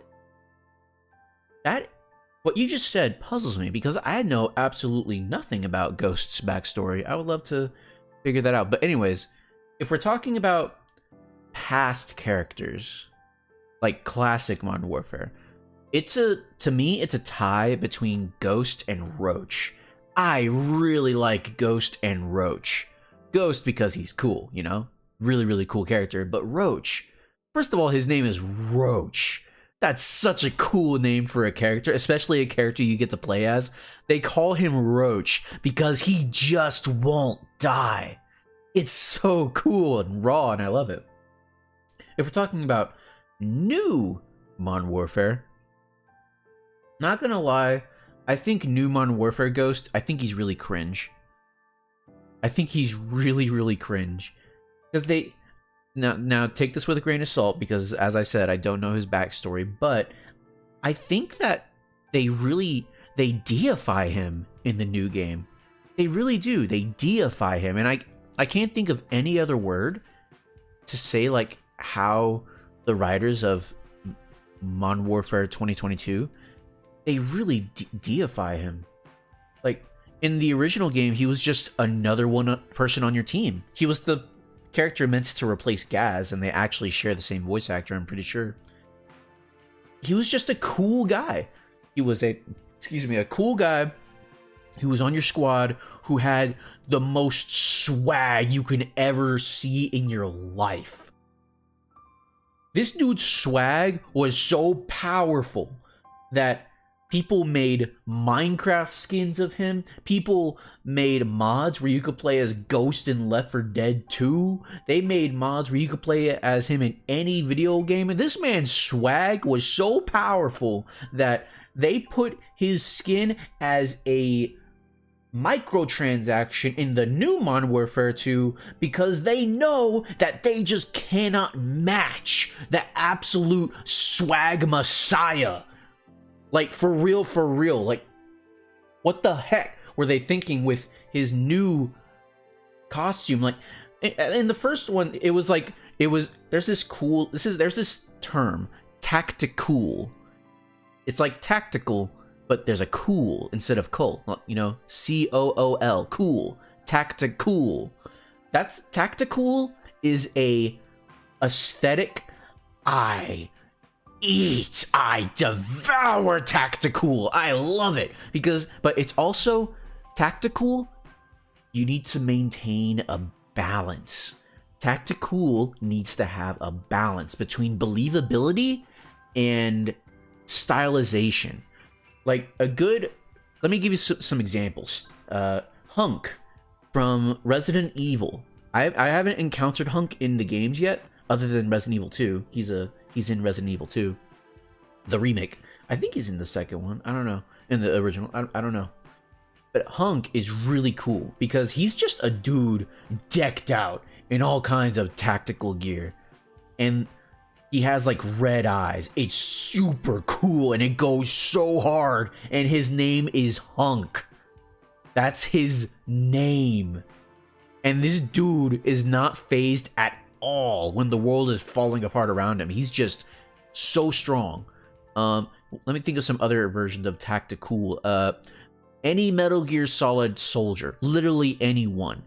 what you just said puzzles me because I know absolutely nothing about Ghost's backstory. I would love to figure that out. But anyways, if we're talking about past characters, like classic Modern Warfare, to me, it's a tie between Ghost and Roach. I really like Ghost and Roach. Ghost because he's cool, you know? Really, really cool character. But Roach, first of all, his name is Roach. That's such a cool name for a character, especially a character you get to play as. They call him Roach because he just won't die. It's so cool and raw, and I love it. If we're talking about new Modern Warfare, not gonna lie, I think new Modern Warfare Ghost, I think he's really cringe. I think he's really, really cringe. Because they... Now take this with a grain of salt, because as I said, I don't know his backstory, but I think that they deify him in the new game. They really do. They deify him, and I can't think of any other word to say like how the writers of Modern Warfare 2022, they really deify him. Like, in the original game, he was just another person on your team. He was the character meant to replace Gaz, and they actually share the same voice actor, I'm pretty sure. He was just a cool guy. He was a cool guy who was on your squad, who had the most swag you can ever see in your life. This dude's swag was so powerful that people made Minecraft skins of him. People made mods where you could play as Ghost in Left 4 Dead 2. They made mods where you could play as him in any video game. And this man's swag was so powerful that they put his skin as a microtransaction in the new Modern Warfare 2 because they know that they just cannot match the absolute swag messiah. Like, for real, like, what the heck were they thinking with his new costume? Like, in the first one, it was like there's this term, tactical. It's like tactical, but there's a cool instead of cool. You know, COOL, cool, tactical. That's tactical is a aesthetic. I devour tactical. I love it but it's also tactical. You need to maintain a balance. Tactical needs to have a balance between believability and stylization. Like let me give you some examples. Hunk from Resident Evil. I haven't encountered Hunk in the games yet, other than Resident Evil 2. He's in Resident Evil 2, the remake. I think he's in the second one. I don't know. In the original, I don't know. But Hunk is really cool because he's just a dude decked out in all kinds of tactical gear, and he has like red eyes. It's super cool and it goes so hard. And his name is Hunk. That's his name. And this dude is not phased at all when the world is falling apart around him. He's just so strong. Let me think of some other versions of tactical. Any Metal Gear Solid soldier, literally anyone,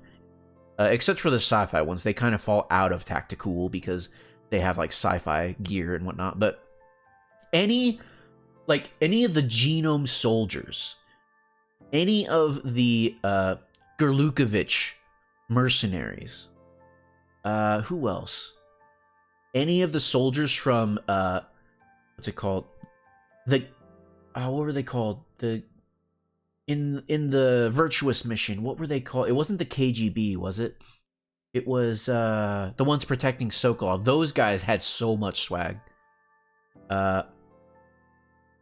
except for the sci-fi ones. They kind of fall out of tactical because they have like sci-fi gear and whatnot. But any of the Genome soldiers, any of the Gerlukovich mercenaries, who else? Any of the soldiers from what's it called? What were they called? In the Virtuous mission, what were they called? It wasn't the KGB, was it? It was the ones protecting Sokolov. Those guys had so much swag.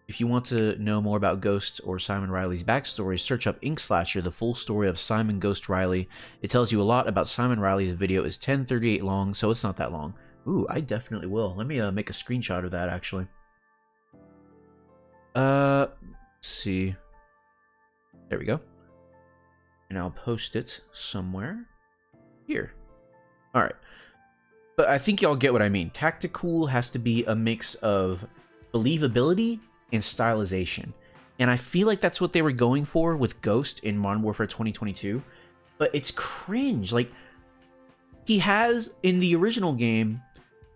If you want to know more about Ghost or Simon Riley's backstory, search up Ink Slasher, the full story of Simon Ghost Riley. It tells you a lot about Simon Riley. The video is 10:38 long, so it's not that long. Ooh, I definitely will. Let me make a screenshot of that, actually. Let's see. There we go. And I'll post it somewhere here. Alright. But I think y'all get what I mean. Tactical has to be a mix of believability and stylization. And I feel like that's what they were going for with Ghost in Modern Warfare 2022. But it's cringe. Like, he has, in the original game,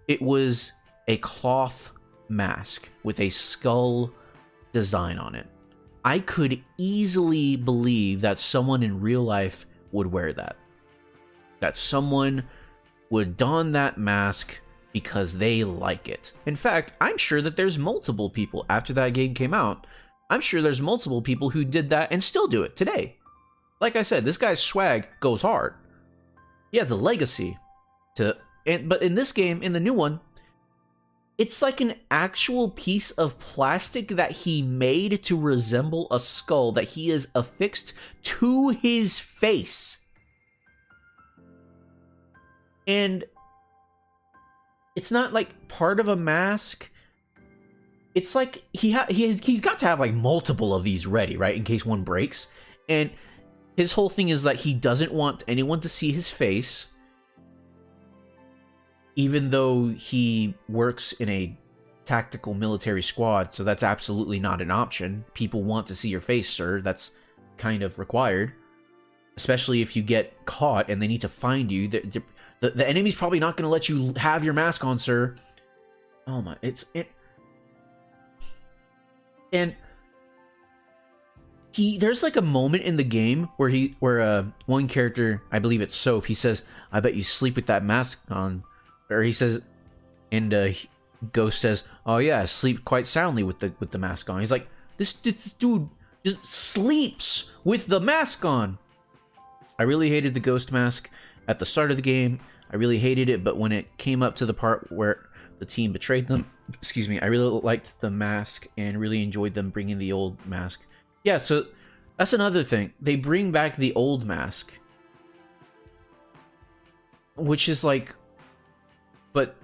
it was a cloth mask with a skull design on it. I could easily believe that someone in real life would wear that. That someone would don that mask because they like it. In fact, I'm sure that there's multiple people after that game came out. I'm sure there's multiple people who did that and still do it today. Like I said, this guy's swag goes hard. He has a legacy but in this game, in the new one, it's like an actual piece of plastic that he made to resemble a skull that he is affixed to his face. And it's not like part of a mask. It's like he's got to have like multiple of these ready, right? In case one breaks. And his whole thing is that he doesn't want anyone to see his face. Even though he works in a tactical military squad, so that's absolutely not an option. People want to see your face, sir. That's kind of required. Especially if you get caught and they need to find you. The enemy's probably not going to let you have your mask on, sir. Oh my, and there's like a moment in the game where one character, I believe it's Soap, he says, "I bet you sleep with that mask on." Or he says, and Ghost says, "Oh yeah, I sleep quite soundly with the mask on." He's like, this dude just sleeps with the mask on. I really hated the Ghost mask at the start of the game. I really hated it, but when it came up to the part where the team betrayed them, excuse me, I really liked the mask and really enjoyed them bringing the old mask. Yeah, so that's another thing. They bring back the old mask, which is like, but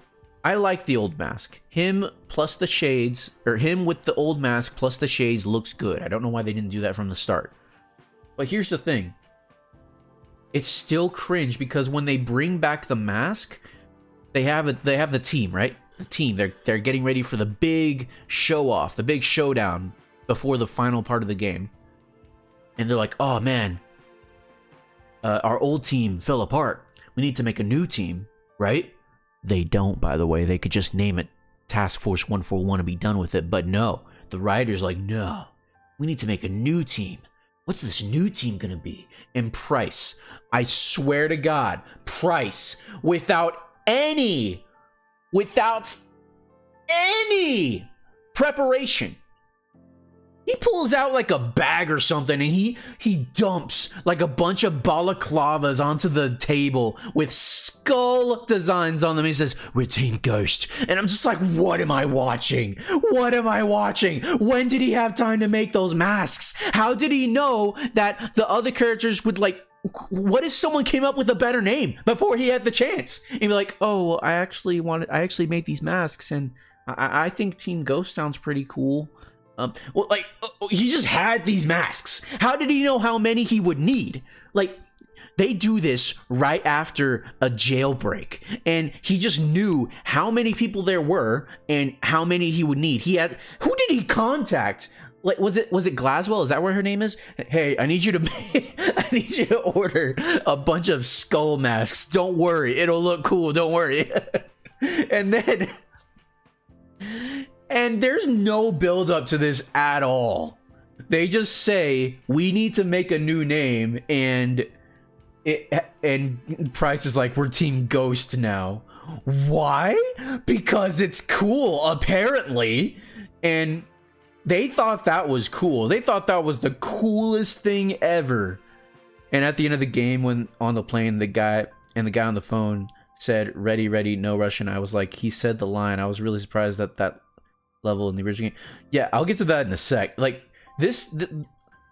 I like the old mask. Him plus the shades, or him with the old mask plus the shades looks good. I don't know why they didn't do that from the start. But here's the thing. it's still cringe because when they bring back the mask, they have the team, right? The team, they're getting ready for the big show off, the big showdown before the final part of the game. And they're like, "Oh man, our old team fell apart. We need to make a new team," right? They don't, by the way. They could just name it Task Force 141 and be done with it. But no, the writer's like, "No, we need to make a new team. What's this new team gonna be?" And Price, I swear to God, Price, without any preparation, he pulls out like a bag or something, and he dumps like a bunch of balaclavas onto the table with skull designs on them. He says, "We're Team Ghost." And I'm just like, what am I watching? What am I watching? When did he have time to make those masks? How did he know that the other characters would like... What if someone came up with a better name before he had the chance? And be like, "Oh, well, I actually made these masks, and I think Team Ghost sounds pretty cool." Well, like, he just had these masks. How did he know how many he would need? Like, they do this right after a jailbreak, and he just knew how many people there were and how many he would need. Who did he contact? Like, was it Glaswell? Is that where her name is? "Hey, I need you to order a bunch of skull masks. Don't worry, it'll look cool. Don't worry." And there's no build up to this at all. They just say, "We need to make a new name," and Price is like, "We're Team Ghost now." Why? Because it's cool, apparently. And they thought that was cool. They thought that was the coolest thing ever. And at the end of the game, when on the plane, the guy on the phone said, "Ready, ready, no rush," and I was like, he said the line. I was really surprised that level in the original game. Yeah, I'll get to that in a sec. Like,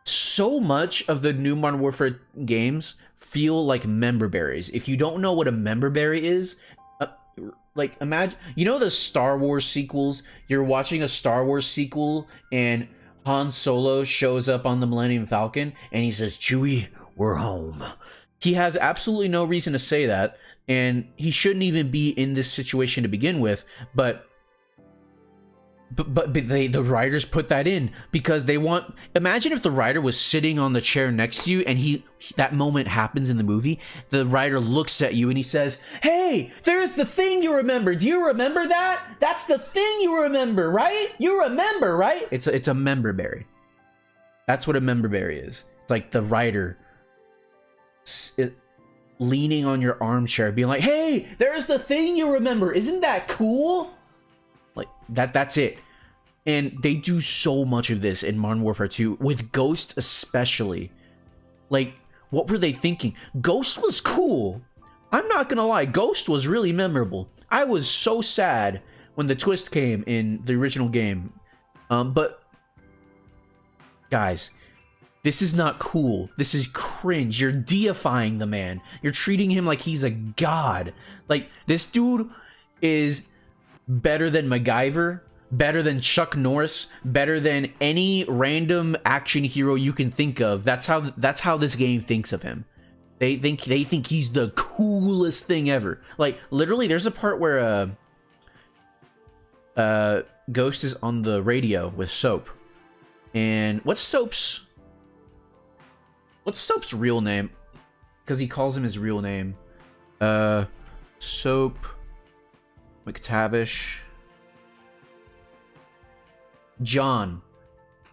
so much of the new Modern Warfare games feel like member berries. If you don't know what a member berry is, like, imagine, you know, the Star Wars sequels. You're watching a Star Wars sequel and Han Solo shows up on the Millennium Falcon and he says, "Chewie, we're home." He has absolutely no reason to say that, and he shouldn't even be in this situation to begin with, but the writers put that in because they want... Imagine if the writer was sitting on the chair next to you and that moment happens in the movie. The writer looks at you and he says, "Hey, there's the thing you remember. Do you remember that? That's the thing you remember, right? You remember, right?" It's a member berry. That's what a member berry is. It's like the writer leaning on your armchair being like, "Hey, there's the thing you remember. Isn't that cool?" Like, that's it. And they do so much of this in Modern Warfare 2, with Ghost especially. Like, what were they thinking? Ghost was cool. I'm not gonna lie, Ghost was really memorable. I was so sad when the twist came in the original game. But, guys, this is not cool. This is cringe. You're deifying the man. You're treating him like he's a god. Like, this dude is better than MacGyver, better than Chuck Norris, better than any random action hero you can think of. That's how this game thinks of him. They think he's the coolest thing ever. Like, literally, there's a part where Ghost is on the radio with Soap. And what's Soap's real name? Because he calls him his real name. Soap McTavish. John.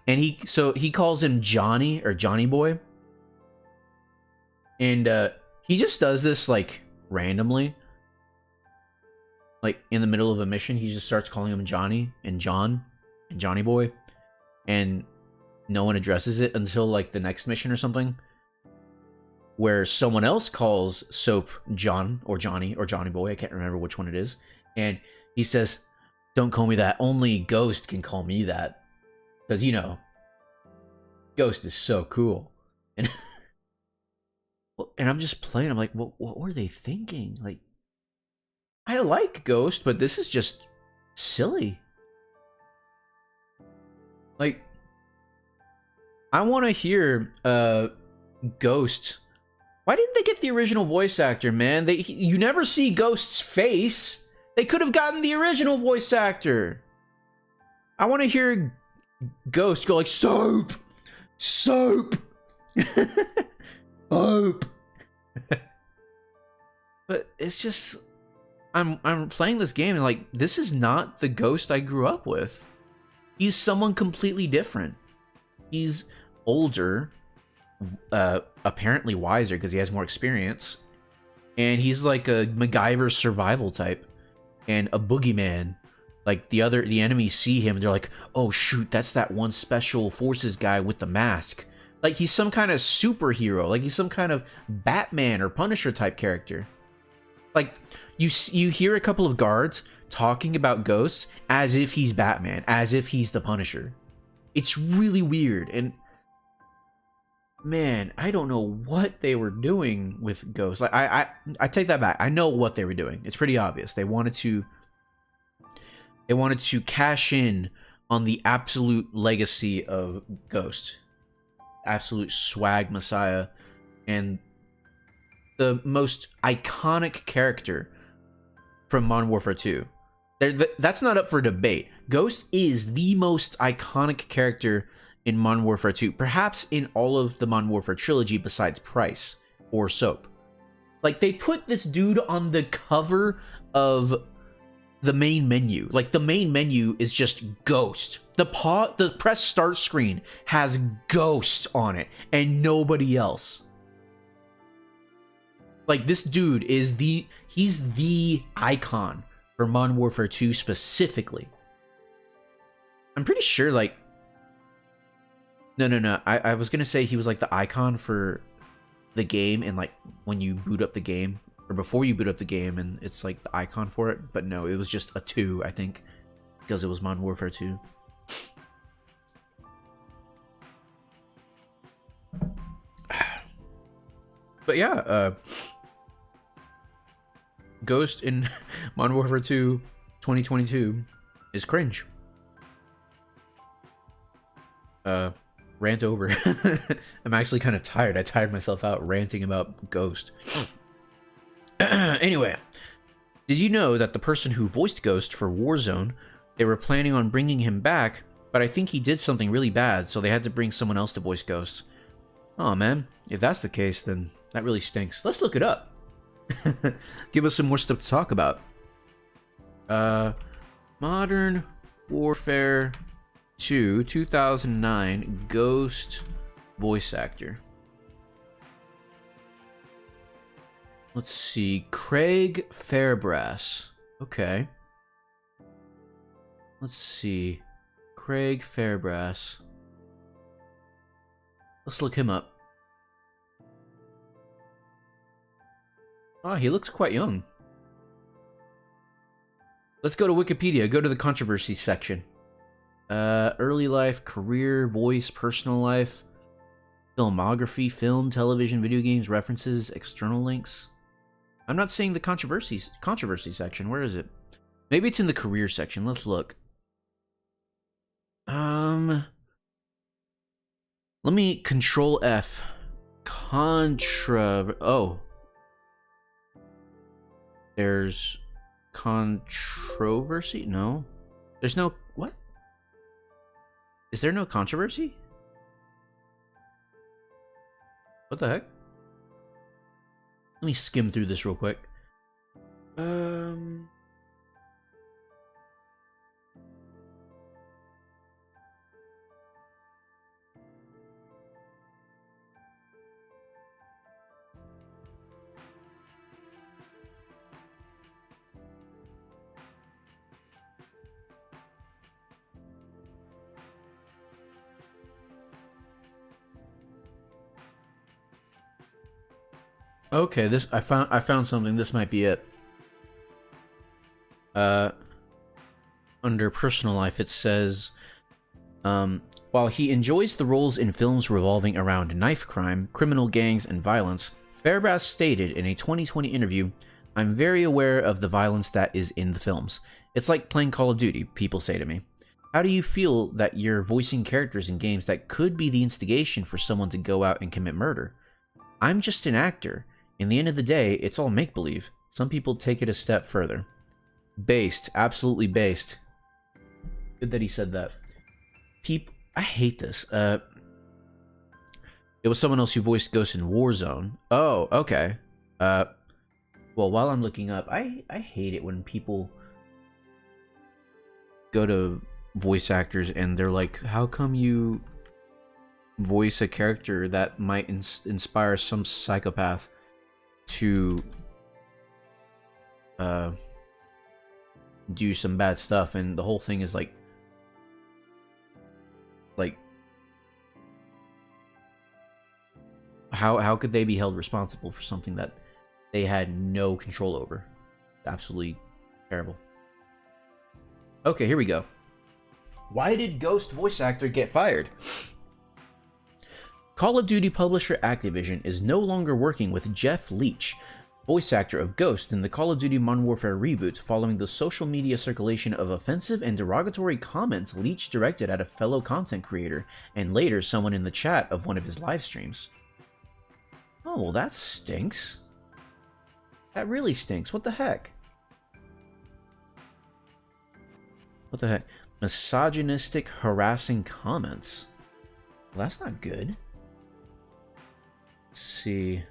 And he calls him Johnny, or Johnny Boy. And he just does this like randomly. Like in the middle of a mission, he just starts calling him Johnny and John and Johnny Boy. And no one addresses it until like the next mission or something, where someone else calls Soap John or Johnny or Johnny Boy. I can't remember which one it is. And he says, "Don't call me that. Only Ghost can call me that." Because, you know, Ghost is so cool. And and I'm just playing. I'm like, what were they thinking? Like, I like Ghost, but this is just silly. Like, I want to hear Ghost Why didn't they get the original voice actor, man? You never see Ghost's face. They could have gotten the original voice actor. I want to hear Ghost go like, soap, soap, soap. But it's just, I'm playing this game and like, this is not the Ghost I grew up with. He's someone completely different. He's older, apparently wiser because he has more experience, and he's like a MacGyver survival type and a boogeyman. Like the enemies see him, they're like, oh shoot, that's that one special forces guy with the mask. Like he's some kind of superhero, like he's some kind of Batman or Punisher type character. Like you hear a couple of guards talking about Ghosts as if he's Batman, as if he's the Punisher. It's really weird, and man, I don't know what they were doing with Ghost. Like I take that back. I know what they were doing. It's pretty obvious. They wanted to cash in on the absolute legacy of Ghost, absolute swag messiah, and the most iconic character from Modern Warfare 2. That's not up for debate. Ghost is the most iconic character in Modern Warfare 2, perhaps in all of the Modern Warfare trilogy besides Price or Soap. Like, they put this dude on the cover of the main menu. Like, the main menu is just Ghost. The press start screen has Ghost on it and nobody else. Like, this dude is he's the icon for Modern Warfare 2 specifically. I'm pretty sure, like, no. I was gonna say he was like the icon for the game, and like when you boot up the game, or before you boot up the game, and it's like the icon for it. But no, it was just a 2, I think, because it was Modern Warfare 2. But yeah, Ghost in Modern Warfare 2 2022 is cringe. Rant over. I'm actually kind of tired. I tired myself out ranting about Ghost. Anyway, did you know that the person who voiced Ghost for Warzone, they were planning on bringing him back, but I think he did something really bad, so they had to bring someone else to voice Ghost. Oh man, if that's the case, then that really stinks. Let's look it up. Give us some more stuff to talk about. Modern Warfare 2 2009 Ghost voice actor. Let's see, Craig Fairbrass. Okay. Let's see, Craig Fairbrass. Let's look him up. Ah, he looks quite young. Let's go to Wikipedia. Go to the controversy section. Early life, career, voice, personal life, filmography, film, television, video games, references, external links. I'm not seeing the controversy section. Where is it? Maybe it's in the career section. Let's look. Let me Control F. Oh. There's controversy? No. There's no... What? Is there no controversy? What the heck? Let me skim through this real quick. Okay, this I found something. This might be it. Under personal life, it says, while he enjoys the roles in films revolving around knife crime, criminal gangs, and violence, Fairbrass stated in a 2020 interview, "I'm very aware of the violence that is in the films. It's like playing Call of Duty," people say to me. "How do you feel that you're voicing characters in games that could be the instigation for someone to go out and commit murder?" I'm just an actor. In the end of the day, it's all make-believe. Some people take it a step further. Based. Absolutely based. Good that he said that. I hate this. It was someone else who voiced Ghost in Warzone. Oh, okay. Well, while I'm looking up, I hate it when people go to voice actors and they're like, how come you voice a character that might inspire some psychopath to do some bad stuff? And the whole thing is like how could they be held responsible for something that they had no control over? Absolutely terrible. Okay, here we go. Why did Ghost voice actor get fired? Call of Duty publisher Activision is no longer working with Jeff Leach, voice actor of Ghost in the Call of Duty Modern Warfare reboot, following the social media circulation of offensive and derogatory comments Leach directed at a fellow content creator, and later someone in the chat of one of his live streams. Oh, well, that stinks. That really stinks. What the heck? What the heck? Misogynistic, harassing comments. Well, that's not good. Let's see.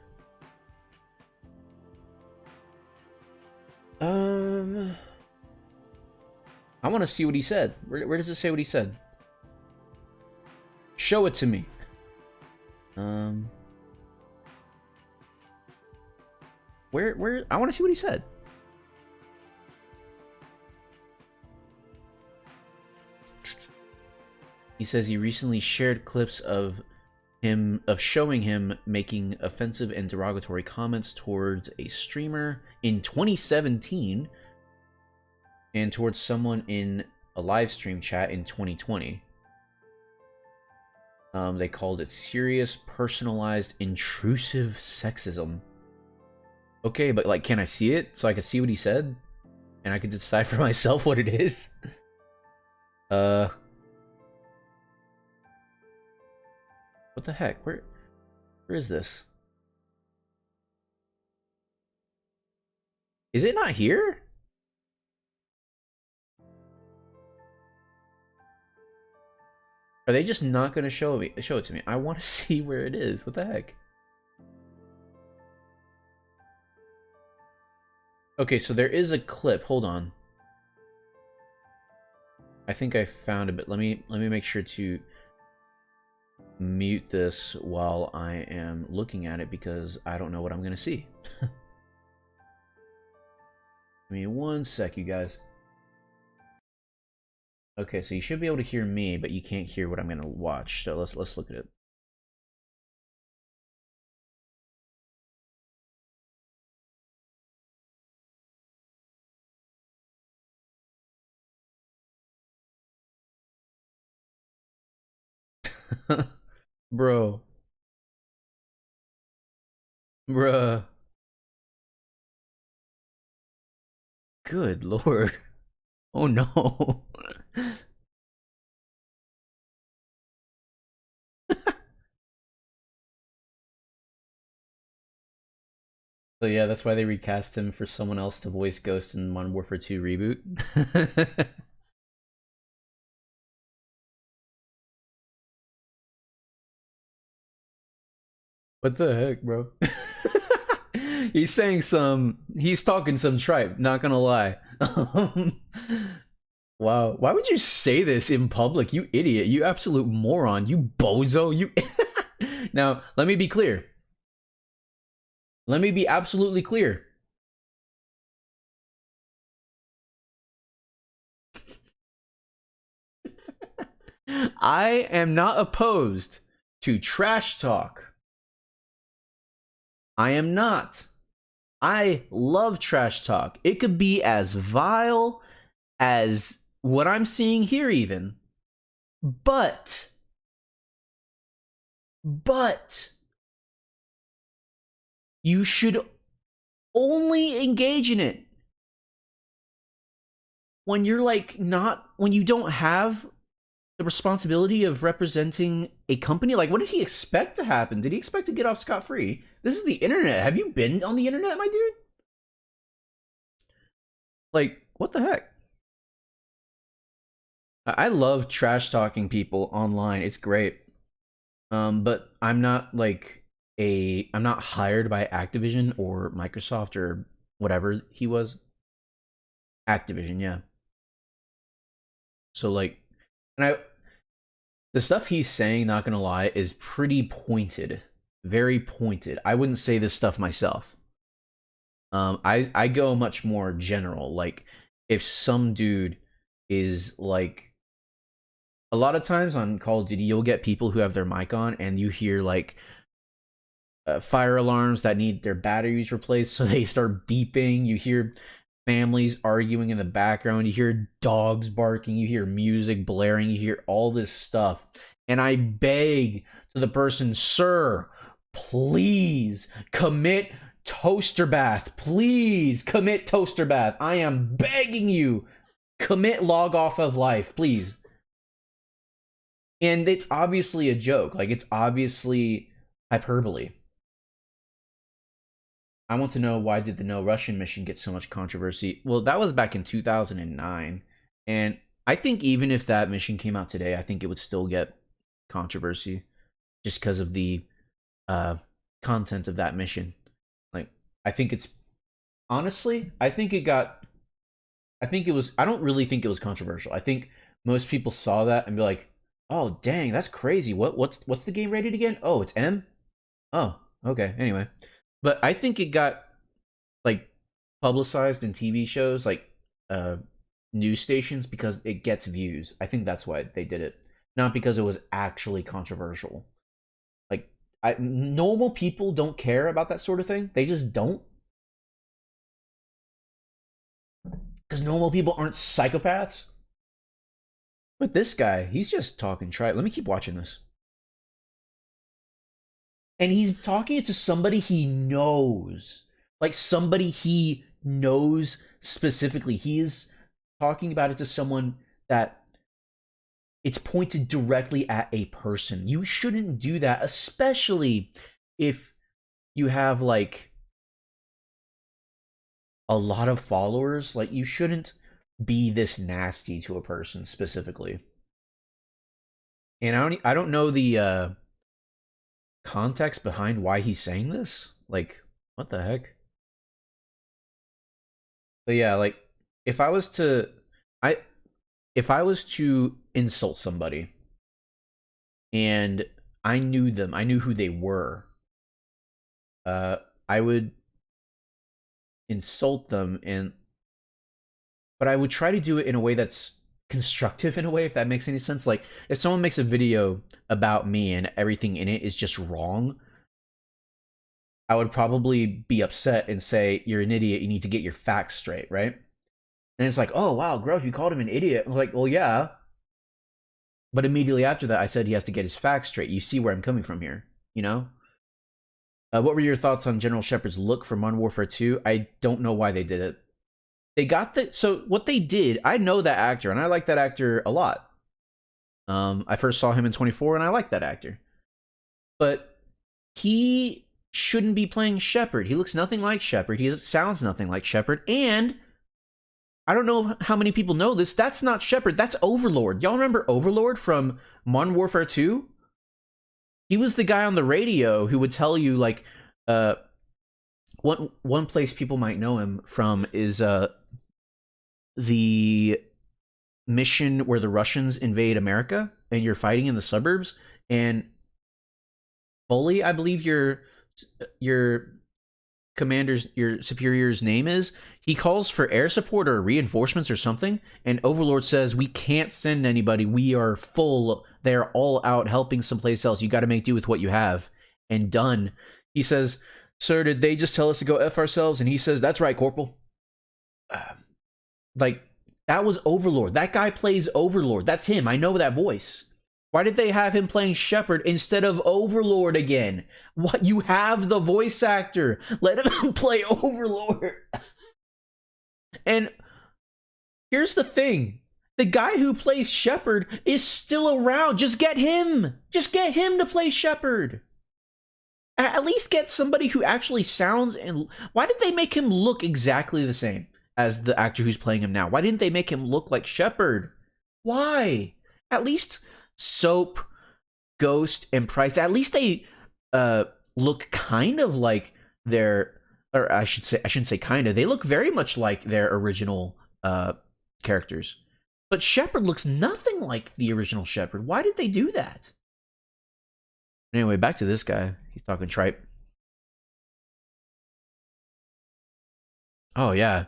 I want to see what he said. Where does it say what he said? Show it to me. Where? I want to see what he said. He says he recently shared clips of showing him making offensive and derogatory comments towards a streamer in 2017 and towards someone in a live stream chat in 2020. They called it serious, personalized, intrusive sexism. Okay, but like, can I see it so I can see what he said? And I can decide for myself what it is? What the heck? Where is this? Is it not here? Are they just not gonna show it to me? I want to see where it is. What the heck? Okay, so there is a clip. Hold on. I think I found it, but let me make sure to mute this while I am looking at it because I don't know what I'm gonna see. Give me one sec, you guys. Okay, so you should be able to hear me, but you can't hear what I'm gonna watch. So let's look at it. Bro. Bruh. Good lord. Oh no. So yeah, that's why they recast him for someone else to voice Ghost in Modern Warfare 2 reboot. What the heck, bro? He's talking some tripe, not gonna lie. Wow, why would you say this in public, you idiot, you absolute moron, you bozo, you... Now, let me be clear. Let me be absolutely clear. I am not opposed to trash talk. I am not. I love trash talk. It could be as vile as what I'm seeing here even. But you should only engage in it when you're like not, when you don't have the responsibility of representing a company? Like, what did he expect to happen? Did he expect to get off scot-free? This is the internet. Have you been on the internet, my dude? Like, what the heck? I love trash talking people online. It's great. But I'm not like I'm not hired by Activision or Microsoft or whatever he was. Activision, yeah. So like, and the stuff he's saying, not gonna lie, is pretty pointed, very pointed. I wouldn't say this stuff myself. I go much more general. Like, if some dude is like, a lot of times on Call of Duty, you'll get people who have their mic on, and you hear like fire alarms that need their batteries replaced, so they start beeping. You hear families arguing in the background. You hear dogs barking. You hear music blaring. You hear all this stuff. And I beg to the person, sir, please commit toaster bath. Please commit toaster bath. I am begging you. Commit log off of life, please. And it's obviously a joke. Like, it's obviously hyperbole. I want to know, why did the No Russian mission get so much controversy? Well, that was back in 2009. And I think even if that mission came out today, I think it would still get controversy. Just because of the content of that mission. Like, I think it's... Honestly, I think it got... I don't really think it was controversial. I think most people saw that and be like, oh, dang, that's crazy. What's the game rated again? Oh, it's M? Oh, okay, anyway. But I think it got, like, publicized in TV shows, like, news stations, because it gets views. I think that's why they did it. Not because it was actually controversial. Like, normal people don't care about that sort of thing. They just don't. Because normal people aren't psychopaths. But this guy, he's just talking tripe. Let me keep watching this. And he's talking it to somebody he knows. Like, somebody he knows specifically. He's talking about it to someone that it's pointed directly at a person. You shouldn't do that, especially if you have, like, a lot of followers. Like, you shouldn't be this nasty to a person specifically. And I don't know the context behind why he's saying this. Like, what the heck? But yeah, like, if I was to insult somebody and I knew them, I knew who they were, I would insult them, but I would try to do it in a way that's constructive, in a way, if that makes any sense. Like, if someone makes a video about me and everything in it is just wrong, I would probably be upset and say, you're an idiot, you need to get your facts straight, right? And it's like, oh wow, Grove, you called him an idiot. I'm like, well, yeah. But immediately after that, I said he has to get his facts straight. You see where I'm coming from here, you know? What were your thoughts on General Shepard's look for Modern Warfare 2? I don't know why they did it. They got so what they did, I know that actor, and I like that actor a lot. I first saw him in 24, and I like that actor. But he shouldn't be playing Shepard. He looks nothing like Shepard. He sounds nothing like Shepard. And I don't know how many people know this. That's not Shepard. That's Overlord. Y'all remember Overlord from Modern Warfare 2? He was the guy on the radio who would tell you, like, one place people might know him from is the mission where the Russians invade America and you're fighting in the suburbs, and Bully, I believe your commander's, your superior's name is, he calls for air support or reinforcements or something, and Overlord says, we can't send anybody, we are full, they're all out helping someplace else, you got to make do with what you have. And done. He says, sir, did they just tell us to go F ourselves? And he says, that's right, Corporal. Like, that was Overlord. That guy plays Overlord. That's him. I know that voice. Why did they have him playing Shepard instead of Overlord again? What? You have the voice actor. Let him play Overlord. And here's the thing. The guy who plays Shepard is still around. Just get him. Just get him to play Shepard. At least get somebody who actually sounds and... Why did they make him look exactly the same as the actor who's playing him now? Why didn't they make him look like Shepard? Why? At least Soap, Ghost, and Price, at least they look kind of like their... Or I shouldn't say kind of. They look very much like their original characters. But Shepard looks nothing like the original Shepard. Why did they do that? Anyway, back to this guy. He's talking tripe. Oh, yeah.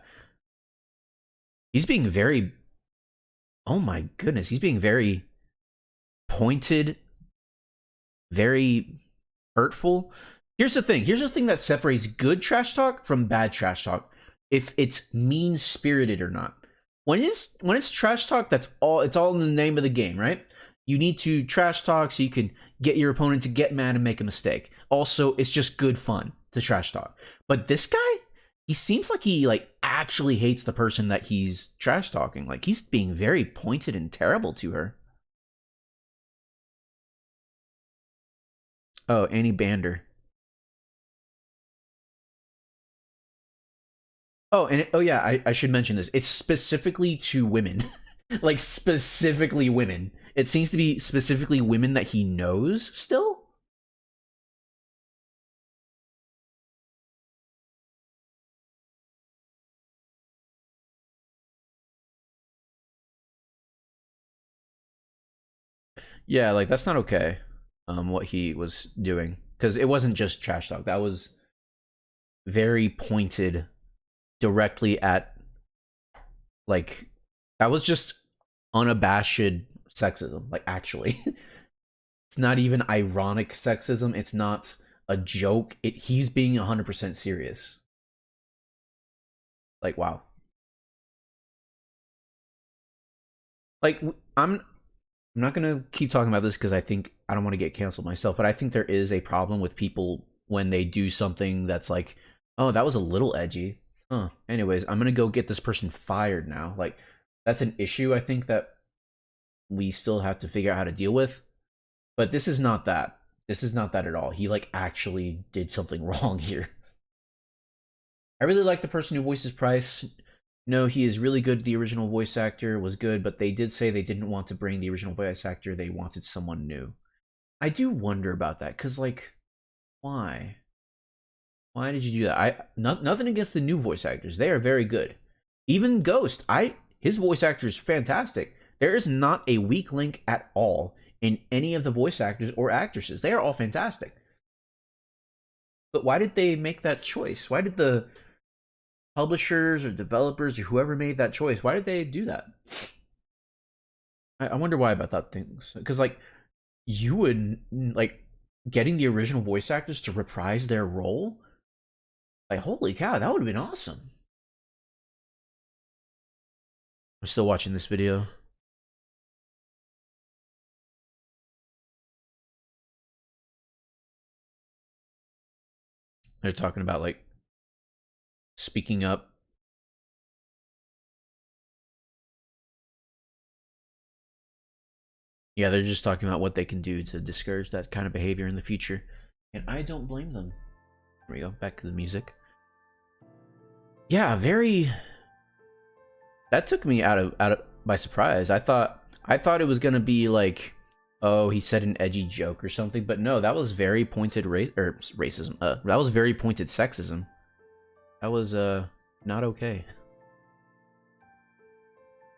He's being very... Oh my goodness. He's being very pointed. Very hurtful. Here's the thing. Here's the thing that separates good trash talk from bad trash talk. If it's mean-spirited or not. When it's trash talk, it's all in the name of the game, right? You need to trash talk so you can get your opponent to get mad and make a mistake. Also, it's just good fun to trash talk. But this guy, he seems like he actually hates the person that he's trash talking. Like he's being very pointed and terrible to her. Oh, Annie Bander. Oh, and oh yeah, I should mention this. It's specifically to women. Like, specifically women. It seems to be specifically women that he knows still? Yeah, like, that's not okay, what he was doing. Because it wasn't just trash talk. That was very pointed directly at, like, that was just unabashed sexism, like, actually. It's not even ironic sexism, it's not a joke, he's being 100% serious. Like, wow. Like, I'm not gonna keep talking about this because I don't want to get canceled myself, but I think there is a problem with people when they do something that's like, oh, that was a little edgy. Huh. Anyways, I'm gonna go get this person fired now. Like, that's an issue I think that we still have to figure out how to deal with. But this is not that. This is not that at all. He, like, actually did something wrong here. I really like the person who voices Price. No, he is really good. The original voice actor was good, but they did say they didn't want to bring the original voice actor. They wanted someone new. I do wonder about that, because, like, why? Why did you do that? Nothing against the new voice actors. They are very good. Even Ghost, his voice actor is fantastic. There is not a weak link at all in any of the voice actors or actresses. They are all fantastic. But why did they make that choice? Why did the publishers or developers or whoever made that choice, why did they do that? I wonder why about that things. Because, like, you would, like, getting the original voice actors to reprise their role, like, holy cow, that would have been awesome. I'm still watching this video. They're talking about, like, speaking up. Yeah, they're just talking about what they can do to discourage that kind of behavior in the future. And I don't blame them. Here we go, back to the music. Yeah, very... That took me out of by surprise. I thought it was gonna be like, oh, he said an edgy joke or something, but no, that was very pointed racism. That was very pointed sexism. That was not okay.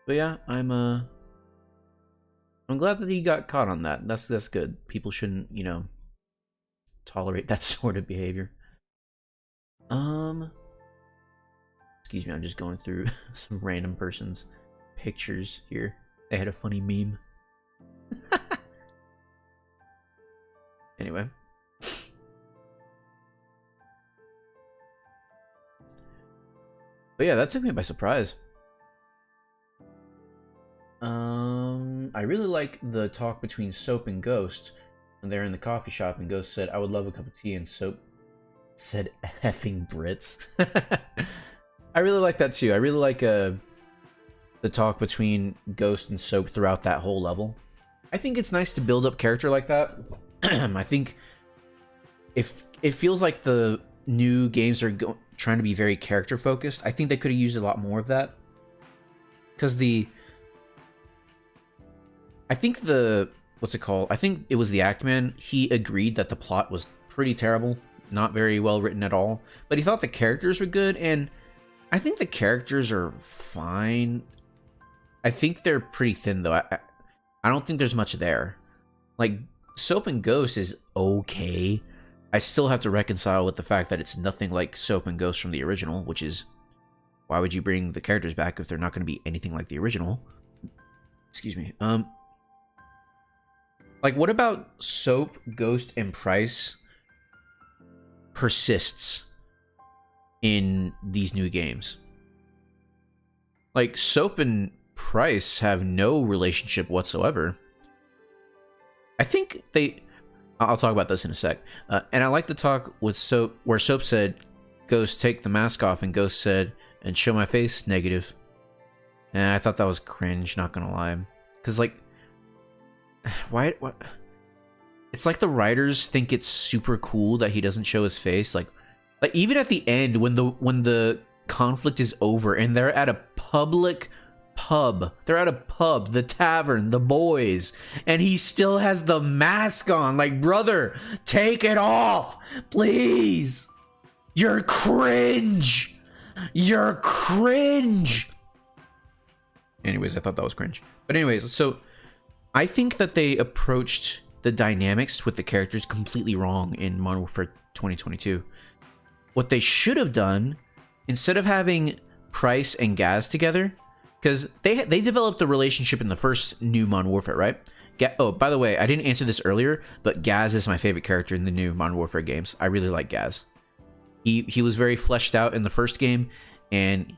But yeah, I'm glad that he got caught on that. That's good. People shouldn't, you know, tolerate that sort of behavior. Excuse me, I'm just going through some random person's pictures here. They had a funny meme. Anyway. But yeah, that took me by surprise. I really like the talk between Soap and Ghost when they're in the coffee shop, and Ghost said, "I would love a cup of tea," and Soap said, "Effing Brits." I really like that too. I really like the the talk between Ghost and Soap throughout that whole level. I think it's nice to build up character like that. I think if it feels like the new games are trying to be very character focused, I think they could have used a lot more of that. Because I think what's it called? I think it was the Actman. He agreed that the plot was pretty terrible, not very well written at all. But he thought the characters were good, and I think the characters are fine. I think they're pretty thin though. I don't think there's much there. Like Soap and Ghost is okay. I still have to reconcile with the fact that it's nothing like Soap and Ghost from the original, which is why would you bring the characters back if they're not going to be anything like the original? Excuse me. Like, what about Soap, Ghost, and Price persists in these new games? Like, Soap and Price have no relationship whatsoever. I think I'll talk about this in a sec. And I like the talk with Soap, where Soap said, Ghost, take the mask off, and Ghost said, and show my face, negative. And I thought that was cringe, not gonna lie. Because, like, why? What? It's like the writers think it's super cool that he doesn't show his face. Like even at the end, when the conflict is over and they're at a public pub, the tavern, the boys, and he still has the mask on. Like, brother, take it off, please. You're cringe. You're cringe. Anyways, I thought that was cringe. But anyways, so I think that they approached the dynamics with the characters completely wrong in Modern Warfare 2022. What they should have done, instead of having Price and Gaz together, because they developed the relationship in the first new Modern Warfare, right? Oh, by the way, I didn't answer this earlier, but Gaz is my favorite character in the new Modern Warfare games. I really like Gaz. He was very fleshed out in the first game, and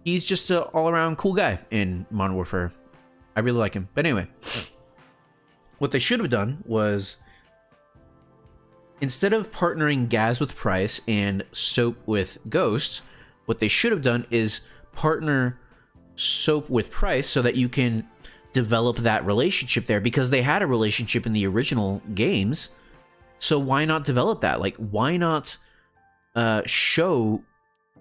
he's just an all-around cool guy in Modern Warfare. I really like him. But anyway, what they should have done was, instead of partnering Gaz with Price and Soap with Ghost, what they should have done is partner Soap with Price so that you can develop that relationship there, because they had a relationship in the original games. So why not develop that? Like, why not show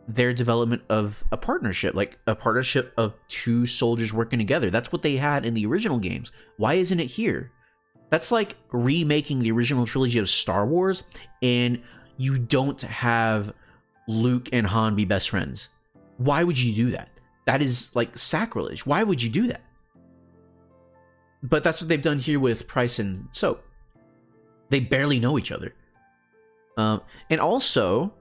their development of a partnership, like a partnership of two soldiers working together? That's what they had in the original games. Why isn't it here? That's like remaking the original trilogy of Star Wars, and you don't have Luke and Han be best friends. Why would you do that? That is like sacrilege. Why would you do that? But that's what they've done here with Price and Soap. They barely know each other. And also,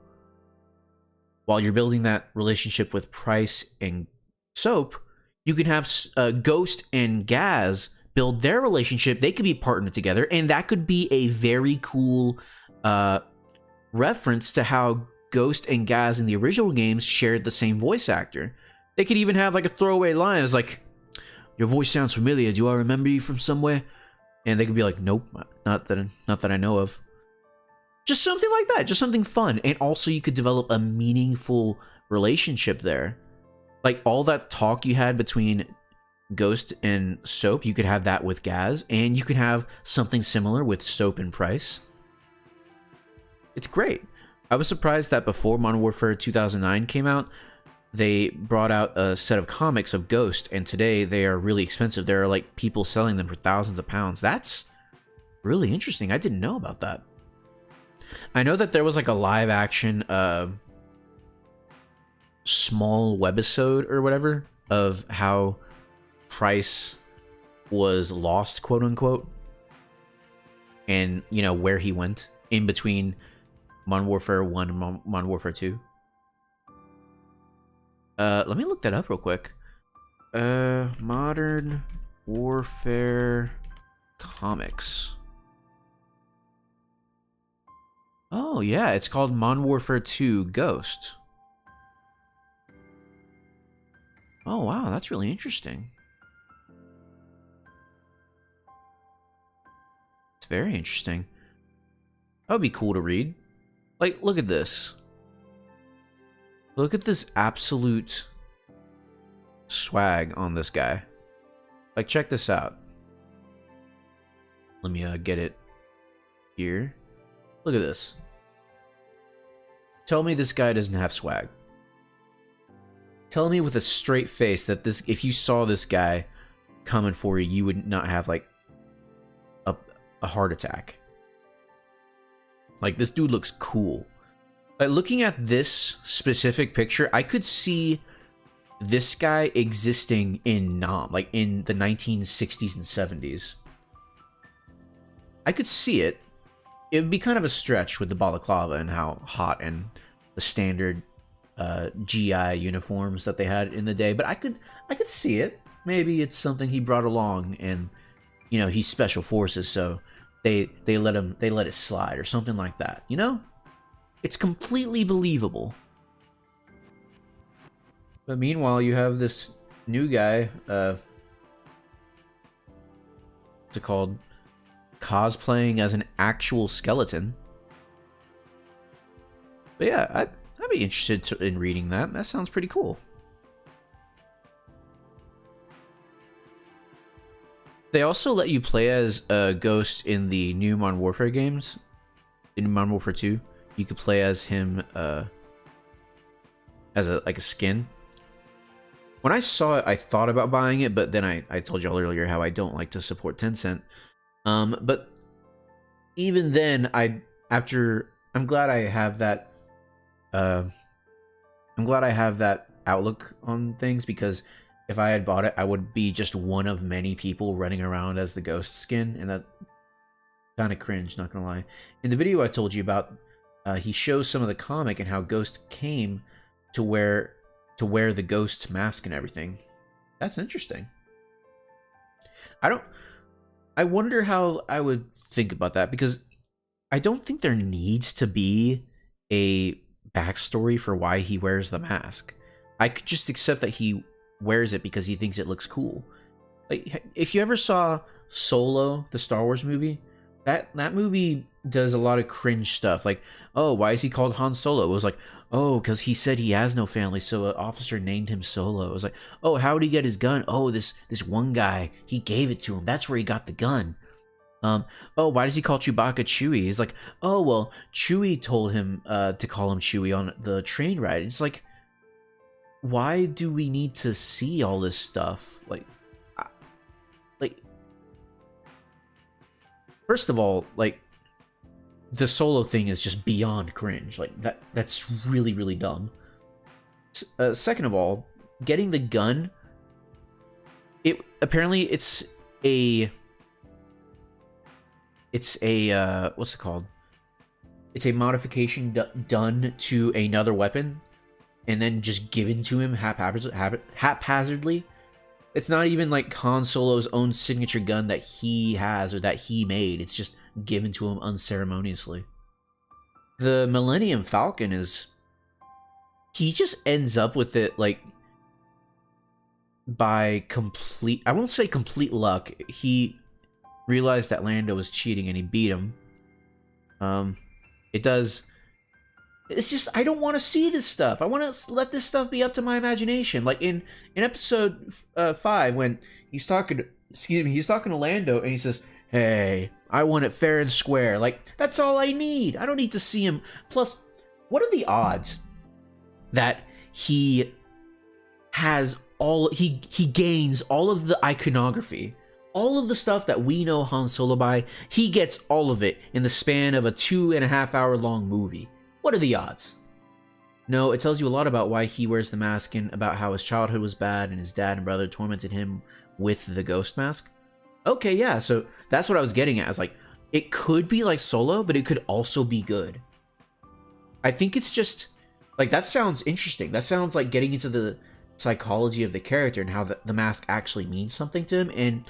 while you're building that relationship with Price and Soap, you can have Ghost and Gaz build their relationship. They could be partnered together, and that could be a very cool reference to how Ghost and Gaz in the original games shared the same voice actor. They could even have like a throwaway line. It's like, your voice sounds familiar. Do I remember you from somewhere? And they could be like, nope, not that I know of. Just something like that. Just something fun. And also you could develop a meaningful relationship there. Like all that talk you had between Ghost and Soap, you could have that with Gaz. And you could have something similar with Soap and Price. It's great. I was surprised that before Modern Warfare 2009 came out, they brought out a set of comics of Ghost, and today they are really expensive. There are like people selling them for thousands of pounds. That's really interesting. I didn't know about that. I know that there was like a live action small webisode or whatever of how Price was lost, quote unquote, and you know where he went in between Modern Warfare 1 and Modern Warfare 2. Let me look that up real quick. Modern Warfare comics. Oh, yeah, it's called Modern Warfare 2 Ghost. Oh, wow, that's really interesting. It's very interesting. That would be cool to read. Like, look at this. Look at this absolute swag on this guy. Like, check this out. Let me get it here. Look at this. Tell me this guy doesn't have swag. Tell me with a straight face that this, if you saw this guy coming for you, you would not have like a heart attack. Like, this dude looks cool. Like, looking at this specific picture, I could see this guy existing in Nam, like in the 1960s and 70s. I could see it. It would be kind of a stretch with the balaclava and how hot and the standard GI uniforms that they had in the day, but I could see it. Maybe it's something he brought along, and you know, he's special forces, so they let it slide or something like that. You know, it's completely believable. But meanwhile, you have this new guy. What's it called? Cosplaying as an actual skeleton. But yeah, I'd be interested in reading that. That sounds pretty cool. They also let you play as a ghost in the new Modern Warfare games. In Modern Warfare 2, you could play as him as a skin. When I saw it, I thought about buying it, but then I told y'all earlier how I don't like to support Tencent. But even then, I'm glad I have that. I'm glad I have that outlook on things, because if I had bought it, I would be just one of many people running around as the ghost skin, and that kind of cringe, not gonna lie. In the video I told you about, he shows some of the comic and how Ghost came to wear the ghost mask and everything. That's interesting. I wonder how I would think about that, because I don't think there needs to be a backstory for why he wears the mask. I could just accept that he wears it because he thinks it looks cool. Like, if you ever saw Solo, the Star Wars movie, that movie does a lot of cringe stuff. Like, oh, why is he called Han Solo? It was like, oh, because he said he has no family, so an officer named him Solo. It was like, oh, how did he get his gun? Oh, this one guy, he gave it to him. That's where he got the gun. Oh, why does he call Chewbacca Chewie? He's like, oh, well, Chewie told him to call him Chewie on the train ride. It's like, why do we need to see all this stuff? Like, first of all, like, the Solo thing is just beyond cringe. Like, that's really, really dumb. Second of all, getting the gun, apparently it's a what's it called? It's a modification done to another weapon and then just given to him haphazardly. It's not even like Han Solo's own signature gun that he has or that he made. It's just given to him unceremoniously. The Millennium Falcon he just ends up with it like by I won't say complete luck. He realized that Lando was cheating and he beat him. It's just, I don't want to see this stuff. I want to let this stuff be up to my imagination. Like in episode 5, when he's talking to Lando and he says, hey, I want it fair and square. Like, that's all I need. I don't need to see him. Plus, what are the odds that he gains all of the iconography, all of the stuff that we know Han Solo by? He gets all of it in the span of a 2.5 hour long movie. What are the odds? No, it tells you a lot about why he wears the mask and about how his childhood was bad and his dad and brother tormented him with the ghost mask. Okay, yeah, so that's what I was getting at. I was like, it could be like Solo, but it could also be good. I think it's just, like, that sounds interesting. That sounds like getting into the psychology of the character and how the mask actually means something to him, and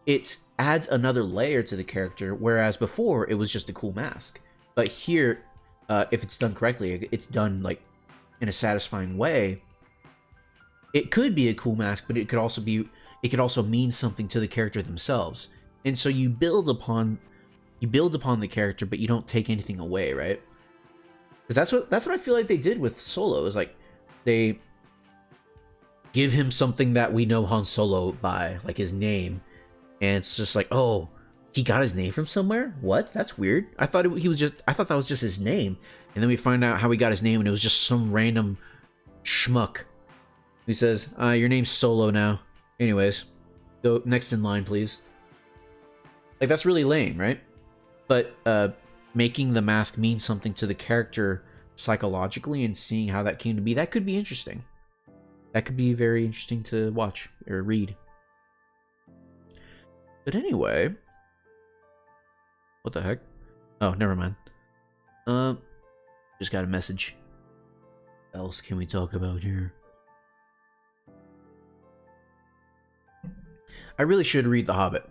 it adds another layer to the character, whereas before, it was just a cool mask. But here, if it's done correctly, it's done, like, in a satisfying way, it could be a cool mask, but it could also mean something to the character themselves. And so you build upon the character, but you don't take anything away, right? Because that's what I feel like they did with Solo. Is like they give him something that we know Han Solo by, like his name, and it's just like, oh, he got his name from somewhere. What? That's weird. I thought I thought that was just his name, and then we find out how he got his name, and it was just some random schmuck. He says, "Your name's Solo now." Anyways, go next in line, please. Like, that's really lame, right? But making the mask mean something to the character psychologically and seeing how that came to be, that could be interesting. That could be very interesting to watch or read. But anyway, what the heck? Oh, never mind. Just got a message. What else can we talk about here? I really should read The Hobbit.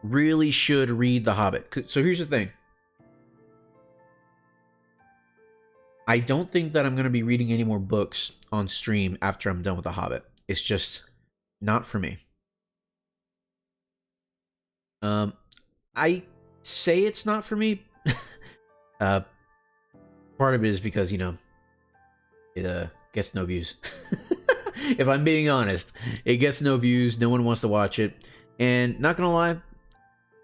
Really should read The Hobbit. So here's the thing. I don't think that I'm going to be reading any more books on stream after I'm done with The Hobbit. It's just not for me. I say it's not for me. Part of it is because, you know, it gets no views. If I'm being honest, it gets no views. No one wants to watch it. And not gonna lie,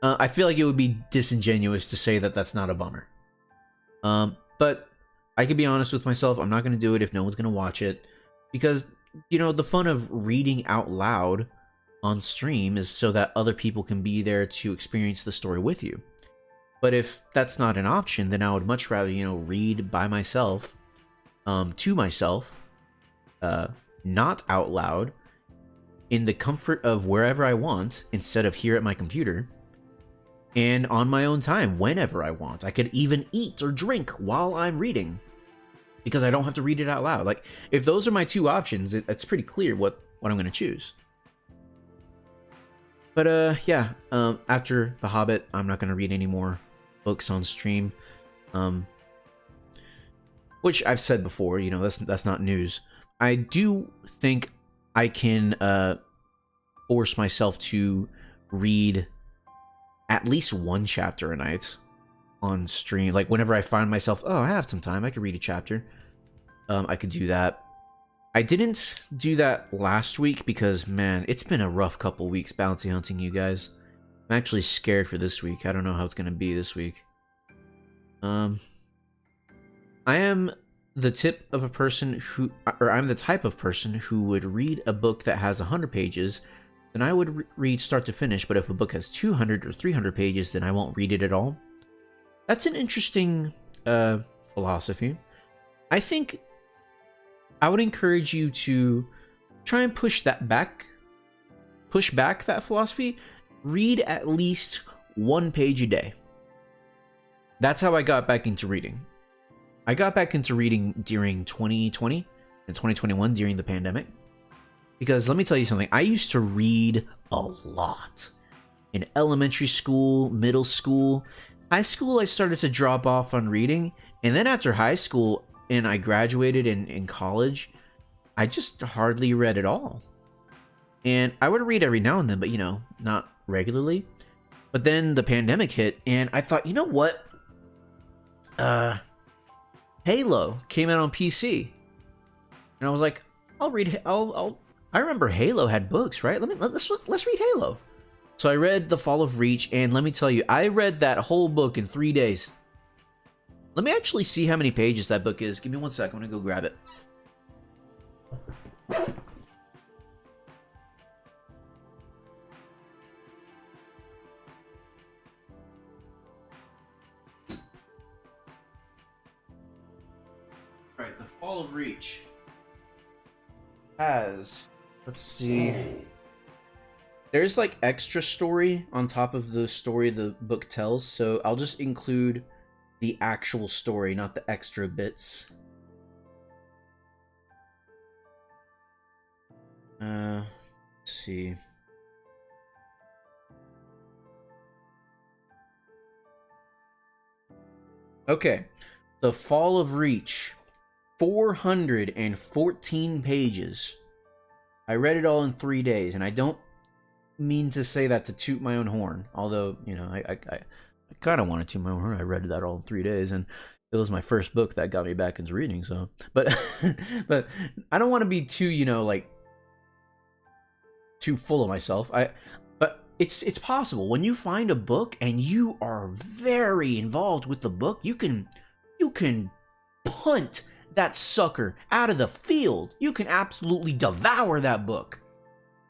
I feel like it would be disingenuous to say that that's not a bummer. But I can be honest with myself. I'm not gonna do it if no one's gonna watch it, because, you know, the fun of reading out loud on stream is so that other people can be there to experience the story with you. But if that's not an option, then I would much rather, you know, read by myself, to myself, not out loud, in the comfort of wherever I want, instead of here at my computer, and on my own time, whenever I want. I could even eat or drink while I'm reading, because I don't have to read it out loud. Like, if those are my two options, it's pretty clear what I'm going to choose. But yeah, after The Hobbit, I'm not going to read any more books on stream. Which I've said before, you know, that's not news. I do think I can force myself to read at least one chapter a night on stream. Like, whenever I find myself, oh, I have some time, I could read a chapter. I could do that. I didn't do that last week because, man, it's been a rough couple weeks bounty hunting, you guys. I'm actually scared for this week. I don't know how it's going to be this week. I am the type of person who would read a book that has 100 pages, then I would read start to finish, but if a book has 200 or 300 pages, then I won't read it at all. That's an interesting philosophy. I think I would encourage you to try and push back that philosophy. Read at least one page a day. That's how I got back into reading. I got back into reading during 2020 and 2021 during the pandemic. Because let me tell you something, I used to read a lot. In elementary school, middle school, high school, I started to drop off on reading. And then after high school, and I graduated in college, I just hardly read at all. And I would read every now and then, but, you know, not regularly. But then the pandemic hit, and I thought, you know what? Halo came out on PC. And I was like, I'll read, I remember Halo had books, right? Let's read Halo. So I read The Fall of Reach, and let me tell you, I read that whole book in 3 days. Let me actually see how many pages that book is. Give me 1 second. I'm gonna go grab it. Alright, The Fall of Reach has, let's see, there's like extra story on top of the story the book tells, so I'll just include the actual story, not the extra bits. Let's see. Okay, The Fall of Reach, 414 pages. I read it all in 3 days, and I don't mean to say that to toot my own horn, although, you know, I kind of wanted to my own horn. I read that all in 3 days, and it was my first book that got me back into reading, so. But but I don't want to be too, you know, like, too full of myself. But it's possible when you find a book and you are very involved with the book, you can punt that sucker out of the field. You can absolutely devour that book.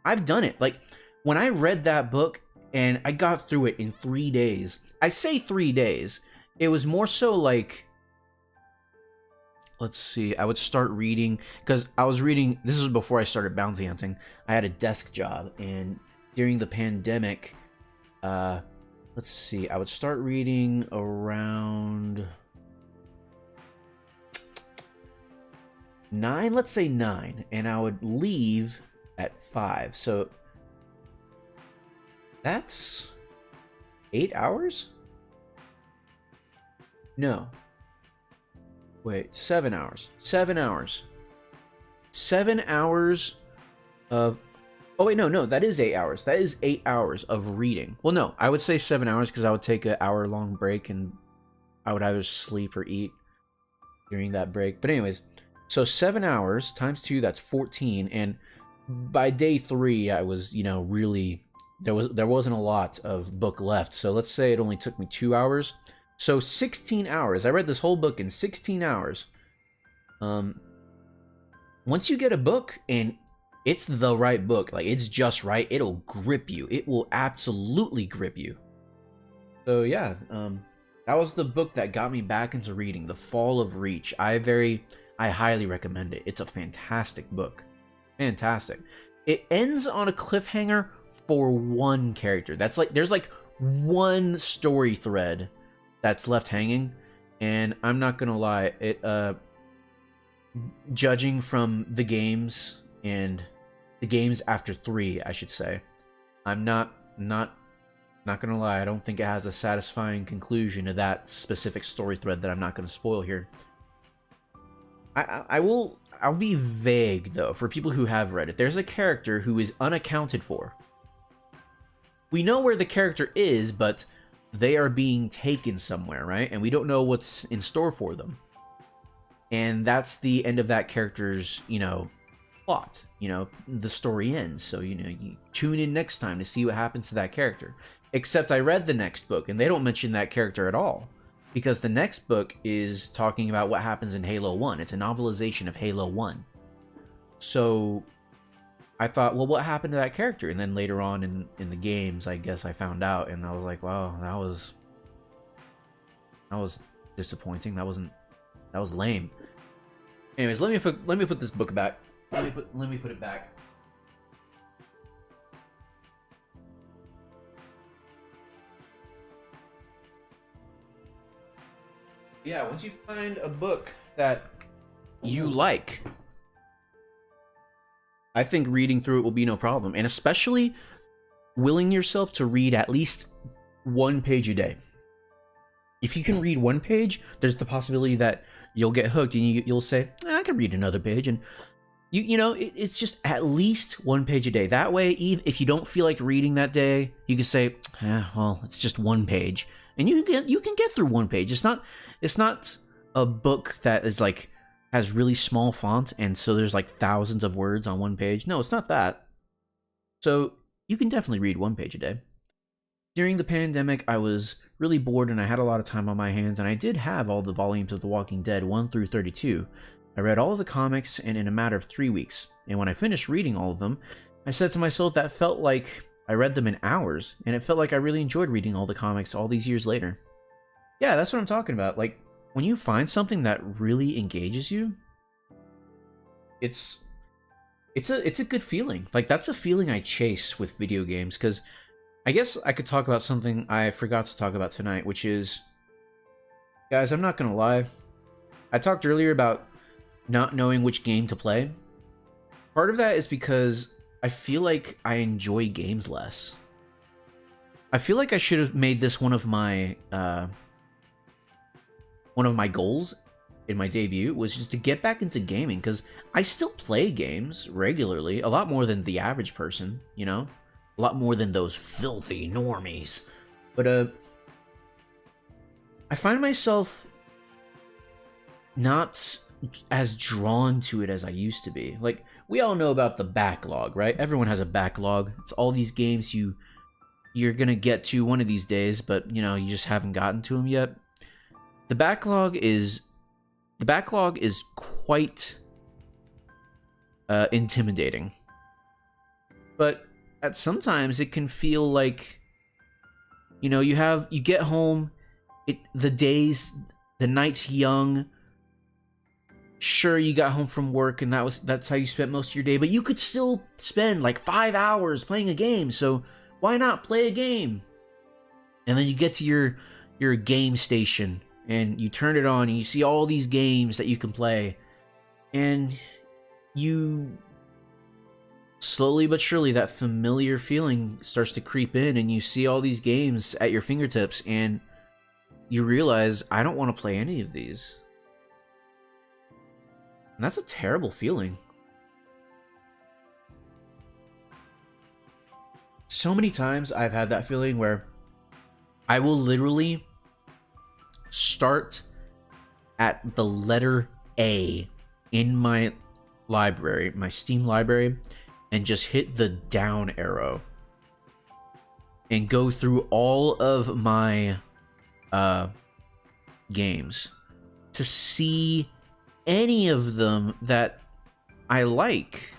I've done it. Like when I read that book and I got through it in 3 days. I say 3 days. It was more so like, let's see, I would start reading, because I was reading, this was before I started bounty hunting. I had a desk job, and during the pandemic, let's see, I would start reading around 9, let's say 9, and I would leave at 5. So that's 8 hours? No. Wait, 7 hours. 7 hours. 7 hours of... Oh, wait, no, that is 8 hours. That is 8 hours of reading. Well, no, I would say 7 hours because I would take an hour-long break and I would either sleep or eat during that break. But anyways, so 7 hours times 2, that's 14. And by day 3, I was, really... There wasn't a lot of book left. So let's say it only took me 2 hours. So 16 hours. I read this whole book in 16 hours. Once you get a book and it's the right book, like it's just right, it'll grip you. It will absolutely grip you. So yeah, that was the book that got me back into reading, The Fall of Reach. I highly recommend it. It's a fantastic book. Fantastic. It ends on a cliffhanger for one character. There's like one story thread that's left hanging, and I'm not gonna lie, it judging from the games and the games after 3, I should say, I'm not gonna lie, I don't think it has a satisfying conclusion to that specific story thread that I'm not gonna spoil here. I'll be vague though for people who have read it. There's a character who is unaccounted for. We know where the character is, but they are being taken somewhere, right? And we don't know what's in store for them. And that's the end of that character's, plot. The story ends. So, you tune in next time to see what happens to that character. Except I read the next book, and they don't mention that character at all. Because the next book is talking about what happens in Halo 1. It's a novelization of Halo 1. So I thought, well, what happened to that character? And then later on in the games, I guess I found out, and I was like, wow, that was disappointing. That was lame. Anyways, let me put this book back. Let me put it back. Yeah, once you find a book that you like, I think reading through it will be no problem, and especially willing yourself to read at least 1 page a day. If you can read 1 page, there's the possibility that you'll get hooked and you'll say, I can read another page, and it's just at least 1 page a day. That way, if you don't feel like reading that day, you can say, well, it's just 1 page, and you can get through 1 page. It's not a book that is like has really small font, and so there's like thousands of words on 1 page. No, it's not that. So you can definitely read 1 page a day. During the pandemic, I was really bored and I had a lot of time on my hands, and I did have all the volumes of The Walking Dead 1 through 32. I read all of the comics and in a matter of 3 weeks, and when I finished reading all of them, I said to myself that felt like I read them in hours, and it felt like I really enjoyed reading all the comics all these years later. Yeah, that's what I'm talking about. Like, when you find something that really engages you, it's a good feeling. Like, that's a feeling I chase with video games, because I guess I could talk about something I forgot to talk about tonight, which is, guys, I'm not gonna lie, I talked earlier about not knowing which game to play. Part of that is because I feel like I enjoy games less. I feel like I should have made this one of my goals in my debut, was just to get back into gaming, because I still play games regularly, a lot more than the average person, a lot more than those filthy normies. But I find myself not as drawn to it as I used to be. Like, we all know about the backlog, right? Everyone has a backlog. It's all these games you're gonna get to one of these days, but you know, you just haven't gotten to them yet. The backlog is quite intimidating, but at sometimes it can feel like, you know, you get home, the night's young. Sure, you got home from work and that's how you spent most of your day, but you could still spend like 5 hours playing a game, so why not play a game? And then you get to your game station and you turn it on and you see all these games that you can play, and you slowly but surely, that familiar feeling starts to creep in, and you see all these games at your fingertips and you realize, I don't want to play any of these. And that's a terrible feeling. So many times I've had that feeling where I will literally start at the letter A in my library, my Steam library, and just hit the down arrow and go through all of my games to see any of them that I like.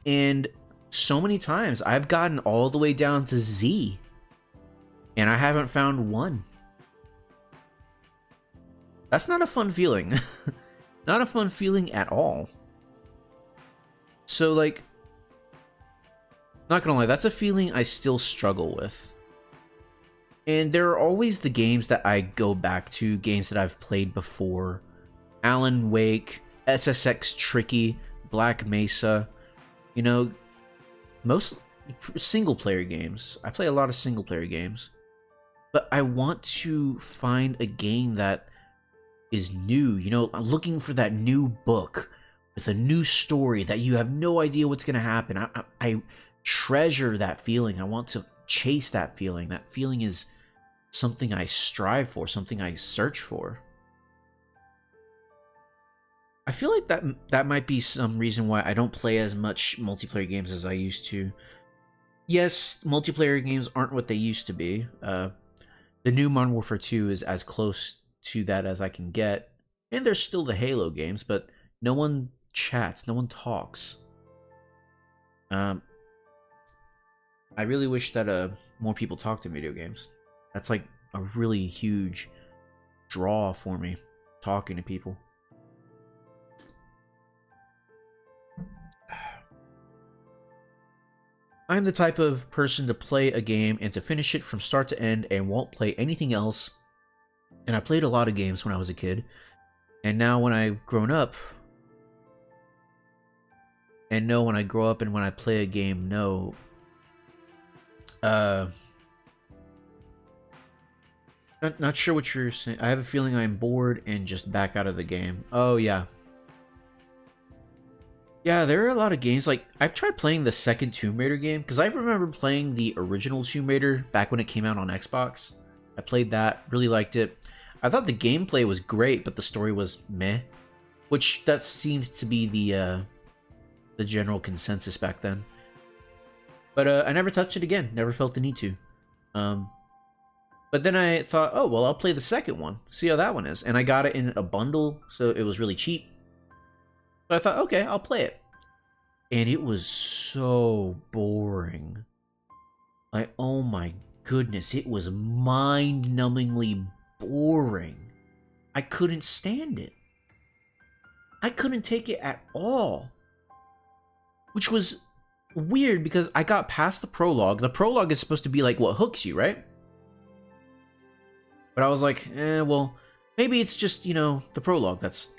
And so many times I've gotten all the way down to Z and I haven't found one. That's not a fun feeling. Not a fun feeling at all. So, like, not gonna lie, that's a feeling I still struggle with. And there are always the games that I go back to, games that I've played before. Alan Wake, SSX Tricky, Black Mesa. You know, most single-player games. I play a lot of single-player games. But I want to find a game that is new. You know, I'm looking for that new book with a new story that you have no idea what's going to happen. I treasure that feeling. I want to chase that feeling. That feeling is something I strive for, something I search for. I feel like that might be some reason why I don't play as much multiplayer games as I used to. Yes, multiplayer games aren't what they used to be. The new Modern Warfare 2 is as close to that as I can get. And there's still the Halo games, but no one chats, no one talks. I really wish that more people talked in video games. That's like a really huge draw for me, talking to people. I'm the type of person to play a game and to finish it from start to end and won't play anything else. And I played a lot of games when I was a kid. And now when I've grown up, and know when I grow up and when I play a game, no. Not sure what you're saying. I have a feeling I'm bored and just back out of the game. Oh, yeah. Yeah, there are a lot of games. Like, I've tried playing the second Tomb Raider game, because I remember playing the original Tomb Raider back when it came out on Xbox. I played that, really liked it. I thought the gameplay was great, but the story was meh. Which, that seems to be the general consensus back then. But I never touched it again. Never felt the need to. But then I thought, oh, well, I'll play the second one. See how that one is. And I got it in a bundle, so it was really cheap. So I thought, okay, I'll play it. And it was so boring. Like, oh my goodness, it was mind-numbingly boring. I couldn't stand it. I couldn't take it at all. Which was weird because I got past the prologue. The prologue is supposed to be like what hooks you, right? But I was like, well, maybe it's just, you know, the prologue that's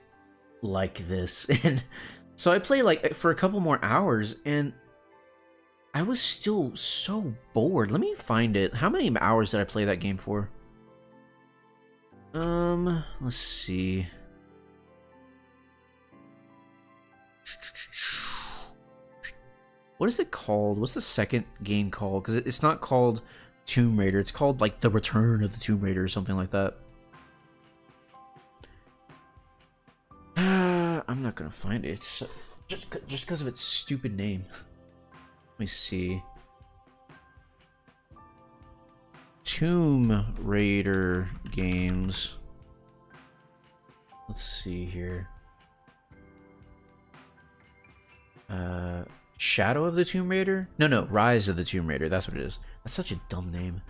like this. And so I played like for a couple more hours and I was still so bored. Let me find it. How many hours did I play that game for? Let's see. What is it called? What's the second game called? Because it's not called Tomb Raider. It's called like The Return of the Tomb Raider or something like that. I'm not gonna find it. It's just because of its stupid name. Let me see. Tomb Raider games. Let's see here. Shadow of the Tomb Raider? No, Rise of the Tomb Raider. That's what it is. That's such a dumb name.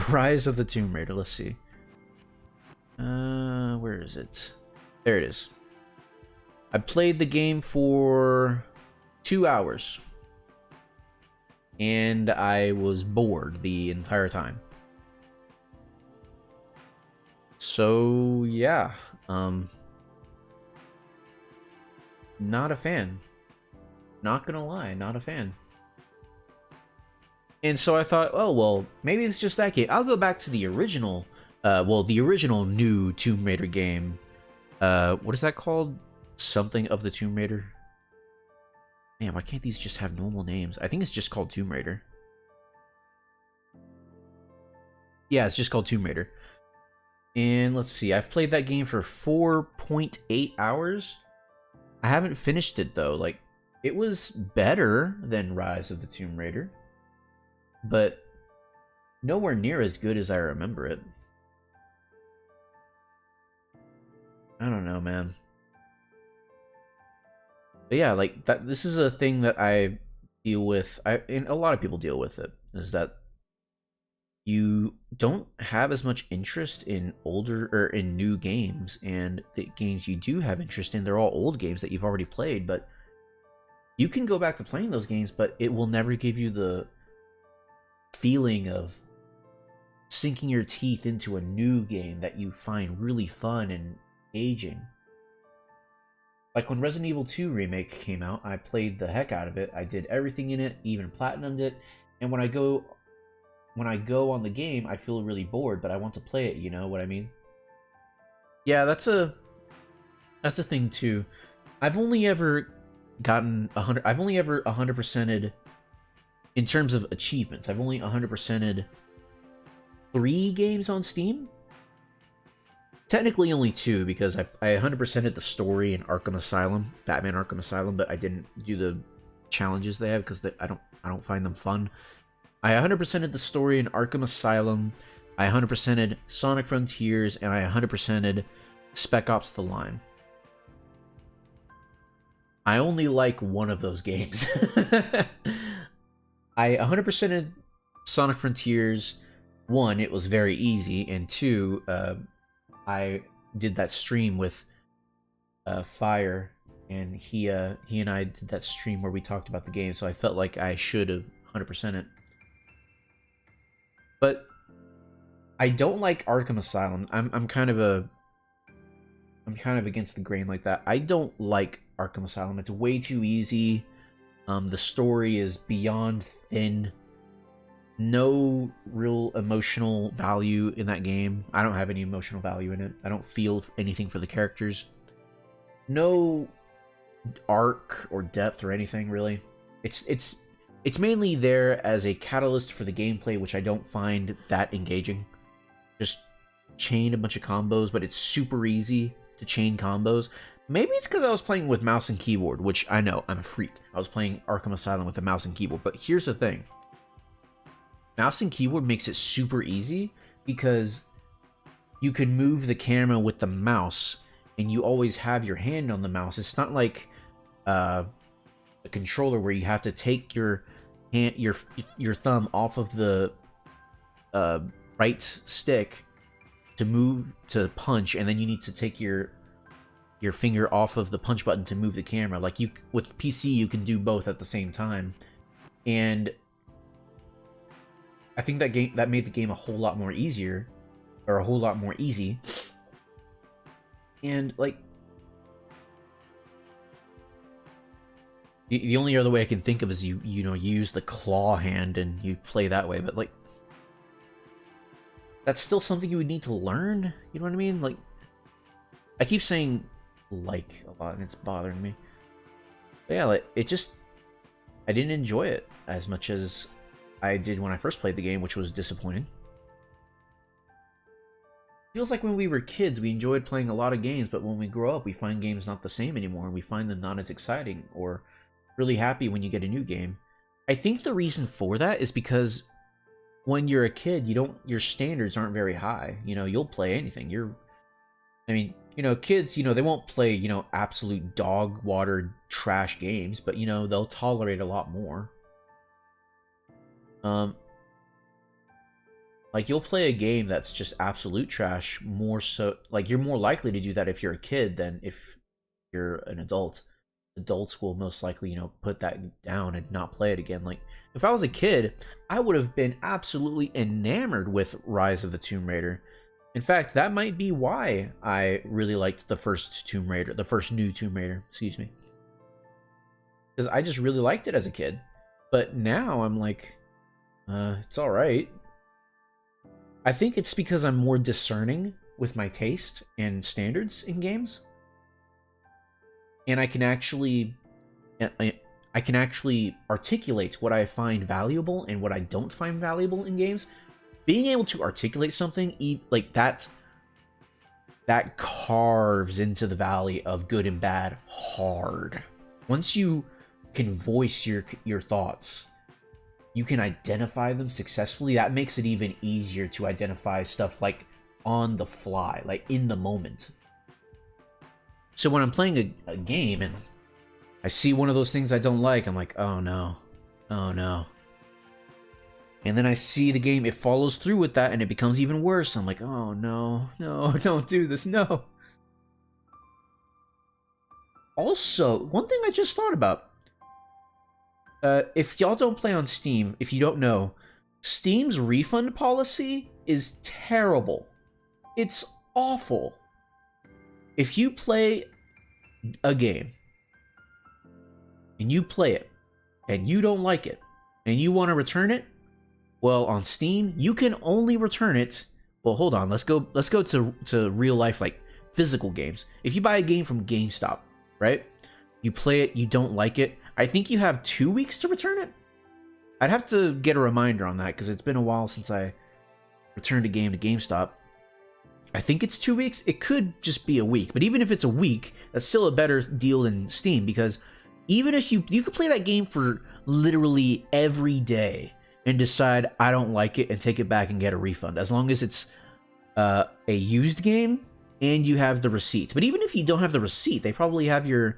Rise of the Tomb Raider. Let's see. Where is it? There it is. I played the game for 2 hours. And I was bored the entire time. So, yeah. Not a fan. Not gonna lie, not a fan. And so I thought, oh, well, maybe it's just that game. I'll go back to the original, the original new Tomb Raider game. What is that called? Something of the Tomb Raider? Man, why can't these just have normal names? I think it's just called Tomb Raider. Yeah, it's just called Tomb Raider. And let's see, I've played that game for 4.8 hours. I haven't finished it, though. Like, it was better than Rise of the Tomb Raider, but nowhere near as good as I remember it. I don't know, man. But yeah, like that. This is a thing that I deal with. And a lot of people deal with it. Is that you don't have as much interest in older or in new games, and the games you do have interest in, they're all old games that you've already played, but you can go back to playing those games, but it will never give you the feeling of sinking your teeth into a new game that you find really fun and engaging. Like when Resident Evil 2 Remake came out, I played the heck out of it. I did everything in it, even platinumed it, and when I go on the game, I feel really bored, but I want to play it, you know what I mean? Yeah, that's a thing too. I've only ever gotten 100. I've only ever 100%ed in terms of achievements. I've only 100%ed 3 games on Steam. Technically only 2, because I 100%ed the story in Arkham Asylum, Batman Arkham Asylum, but I didn't do the challenges they have because I don't find them fun. I 100%ed the story in Arkham Asylum. I 100%ed Sonic Frontiers, and I 100%ed Spec Ops: The Line. I only like one of those games. I 100%ed Sonic Frontiers. 1, it was very easy, and 2, I did that stream with Fire, and he and I did that stream where we talked about the game, so I felt like I should have 100% it. But I don't like Arkham Asylum. I'm kind of against the grain like that. I don't like Arkham Asylum. It's way too easy. The story is beyond thin. No real emotional value in that game. I don't have any emotional value in it. I don't feel anything for the characters. No arc or depth or anything, really. It's mainly there as a catalyst for the gameplay, which I don't find that engaging. Just chain a bunch of combos, but it's super easy to chain combos. Maybe it's because I was playing with mouse and keyboard, which I know, I'm a freak. I was playing Arkham Asylum with a mouse and keyboard, but here's the thing. Mouse and keyboard makes it super easy because you can move the camera with the mouse and you always have your hand on the mouse. It's not like a controller where you have to take your hand, your thumb off of the right stick to move to punch, and then you need to take your finger off of the punch button to move the camera. Like with PC, you can do both at the same time, and I think that made the game a whole lot more easier, or a whole lot more easy. And like, the only other way I can think of is you use the claw hand and you play that way, but like, that's still something you would need to learn. You know what I mean? Like, I keep saying like a lot and it's bothering me. But yeah, like, I didn't enjoy it as much as I did when I first played the game, which was disappointing. feels like when we were kids, we enjoyed playing a lot of games, but when we grow up, we find games not the same anymore, and we find them not as exciting or really happy when you get a new game. I think the reason for that is because when you're a kid, your standards aren't very high. You know, you'll play anything. Kids, they won't play, absolute dog water trash games, but they'll tolerate a lot more. Like, you'll play a game that's just absolute trash more so, like, you're more likely to do that if you're a kid than if you're an adult. Adults will most likely, put that down and not play it again. Like, if I was a kid, I would have been absolutely enamored with Rise of the Tomb Raider. In fact, that might be why I really liked the first new Tomb Raider, excuse me. Because I just really liked it as a kid. But now I'm like, it's alright. I think it's because I'm more discerning with my taste and standards in games. And I can actually articulate what I find valuable and what I don't find valuable in games. Being able to articulate something like that carves into the valley of good and bad hard. Once you can voice your thoughts, you can identify them successfully. That makes it even easier to identify stuff like on the fly, like in the moment. So when I'm playing a game and I see one of those things I don't like, I'm like, oh no. And then I see the game, it follows through with that and it becomes even worse. I'm like, oh no, don't do this, no. Also, one thing I just thought about. If y'all don't play on Steam, if you don't know, Steam's refund policy is terrible. It's awful. If you play a game, and you play it, and you don't like it, and you want to return it, well, on Steam, you can only return it. Well, hold on, let's go to real life, like physical games. If you buy a game from GameStop, right? You play it, you don't like it, I think you have 2 weeks to return it. I'd have to get a reminder on that because it's been a while since I returned a game to GameStop. I think it's 2 weeks. It could just be a week, but even if it's a week, that's still a better deal than Steam, because even if you could play that game for literally every day and decide I don't like it and take it back and get a refund, as long as it's a used game and you have the receipt. But even if you don't have the receipt, they probably have your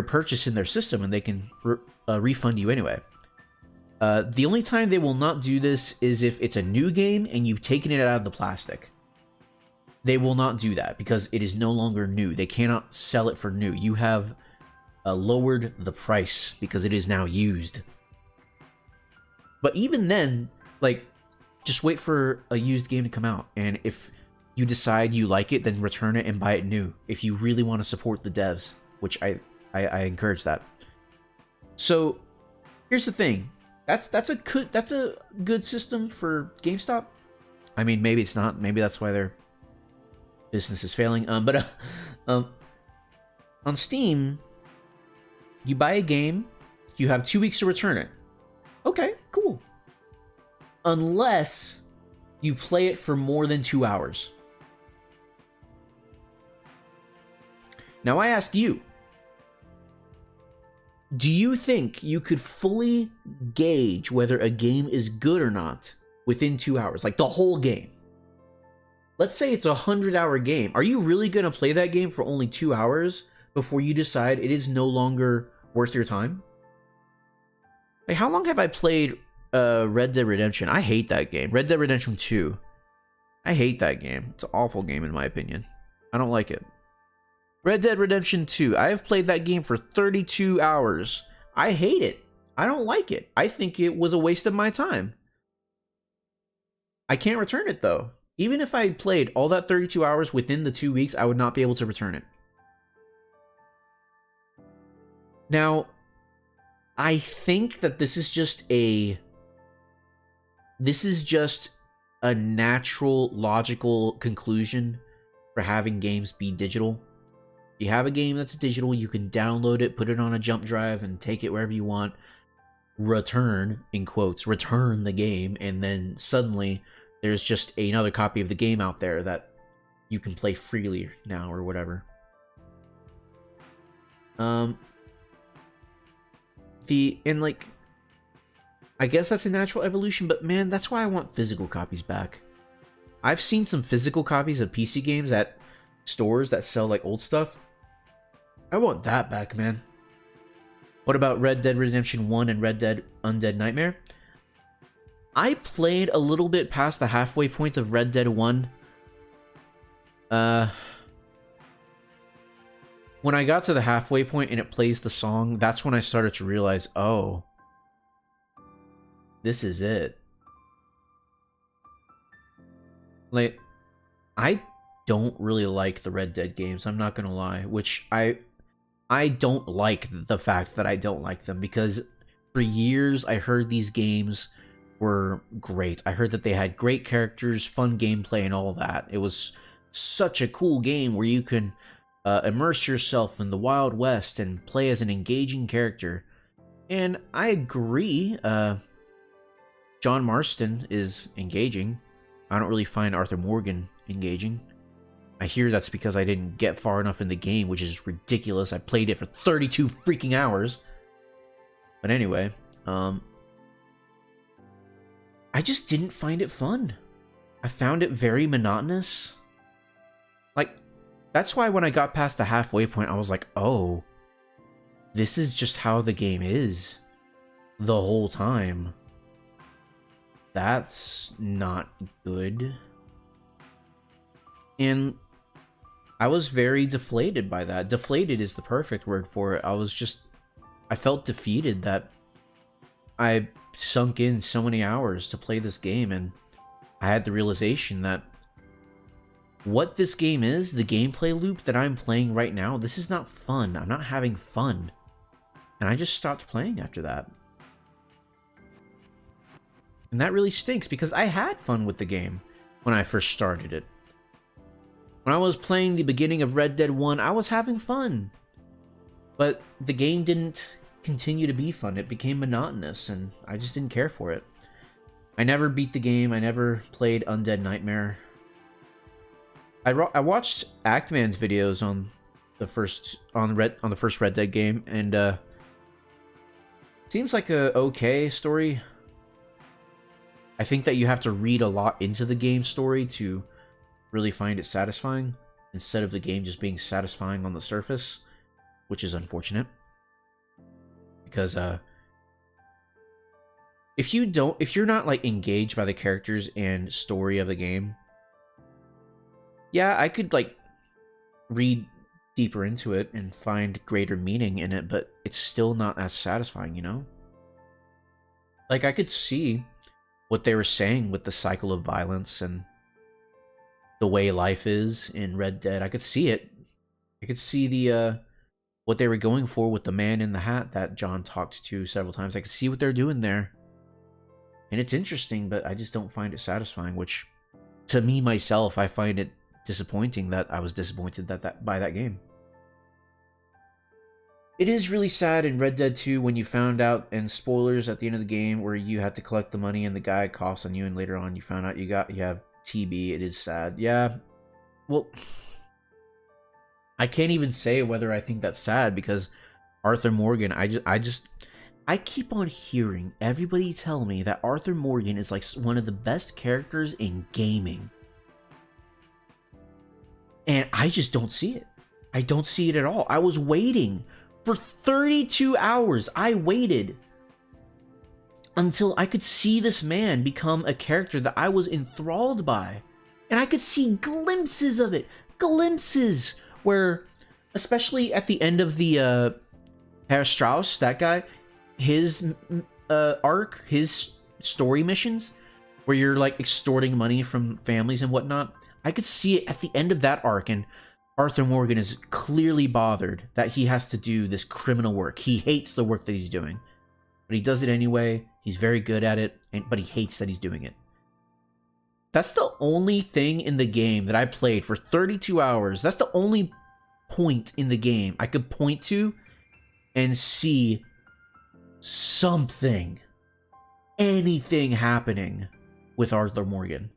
purchase in their system and they can refund you anyway. The only time they will not do this is if it's a new game and you've taken it out of the plastic. They will not do that because it is no longer new. They cannot sell it for new. You have lowered the price because it is now used. But even then, like, just wait for a used game to come out, and if you decide you like it, then return it and buy it new if you really want to support the devs, which I encourage that. So here's the thing. That's a good system for GameStop. I mean, maybe it's not. Maybe that's why their business is failing. But on Steam, you buy a game, you have 2 weeks to return it. Okay, cool. Unless you play it for more than 2 hours. Now I ask you, do you think you could fully gauge whether a game is good or not within 2 hours? Like the whole game. Let's say it's a 100-hour game. Are you really going to play that game for only 2 hours before you decide it is no longer worth your time? Like, how long have I played Red Dead Redemption? I hate that game. Red Dead Redemption 2. I hate that game. It's an awful game in my opinion. I don't like it. Red Dead Redemption 2. I have played that game for 32 hours. I hate it. I don't like it. I think it was a waste of my time. I can't return it though. Even if I played all that 32 hours within the 2 weeks, I would not be able to return it. Now, I think that this is just a natural, logical conclusion for having games be digital. If you have a game that's digital, you can download it, put it on a jump drive, and take it wherever you want. Return, in quotes, return the game, and then suddenly there's just another copy of the game out there that you can play freely now or whatever. Like, I guess that's a natural evolution, but man, that's why I want physical copies back. I've seen some physical copies of PC games at stores that sell like old stuff. I want that back, man. What about Red Dead Redemption 1 and Red Dead Undead Nightmare? I played a little bit past the halfway point of Red Dead 1. When I got to the halfway point and it plays the song, that's when I started to realize, oh, this is it. Like, I don't really like the Red Dead games, I'm not gonna lie, which I don't like the fact that I don't like them, because for years I heard these games were great. I heard that they had great characters, fun gameplay, and all that. It was such a cool game where you can immerse yourself in the Wild West and play as an engaging character. And I agree, John Marston is engaging. I don't really find Arthur Morgan engaging. I hear that's because I didn't get far enough in the game, which is ridiculous. I played it for 32 freaking hours. But anyway, I just didn't find it fun. I found it very monotonous. Like, that's why when I got past the halfway point, I was like, oh, this is just how the game is the whole time. That's not good. And I was very deflated by that. Deflated is the perfect word for it. I felt defeated that I sunk in so many hours to play this game, and I had the realization that what this game is, the gameplay loop that I'm playing right now, this is not fun. I'm not having fun. And I just stopped playing after that. And that really stinks, because I had fun with the game when I first started it. When I was playing the beginning of Red Dead 1, I was having fun. But the game didn't continue to be fun. It became monotonous, and I just didn't care for it. I never beat the game. I never played Undead Nightmare. I watched Actman's videos on the first Red Dead game, and seems like a okay story. I think that you have to read a lot into the game story to really find it satisfying, instead of the game just being satisfying on the surface, which is unfortunate. Because if you're not like engaged by the characters and story of the game, yeah, I could like read deeper into it and find greater meaning in it, but it's still not as satisfying, you know? Like, I could see what they were saying with the cycle of violence and the way life is in Red Dead. I could see it. I could see the what they were going for with the man in the hat that John talked to several times. I could see what they're doing there. And it's interesting, but I just don't find it satisfying, which to me myself, I find it disappointing that I was disappointed by that game. It is really sad in Red Dead 2 when you found out, and spoilers at the end of the game, where you had to collect the money and the guy coughs on you, and later on you found out you have TB. It is sad. Yeah. Well, I can't even say whether I think that's sad, because Arthur Morgan, I keep on hearing everybody tell me that Arthur Morgan is like one of the best characters in gaming. And I just don't see it. I don't see it at all. I was waiting for 32 hours. I waited until I could see this man become a character that I was enthralled by. And I could see glimpses of it. Glimpses where, especially at the end of the Herr Strauss, that guy, his arc, his story missions, where you're like extorting money from families and whatnot, I could see it at the end of that arc, and Arthur Morgan is clearly bothered that he has to do this criminal work. He hates the work that he's doing, but he does it anyway. He's very good at it, but he hates that he's doing it. That's the only thing in the game that I played for 32 hours. That's the only point in the game I could point to and see something, anything happening with Arthur Morgan.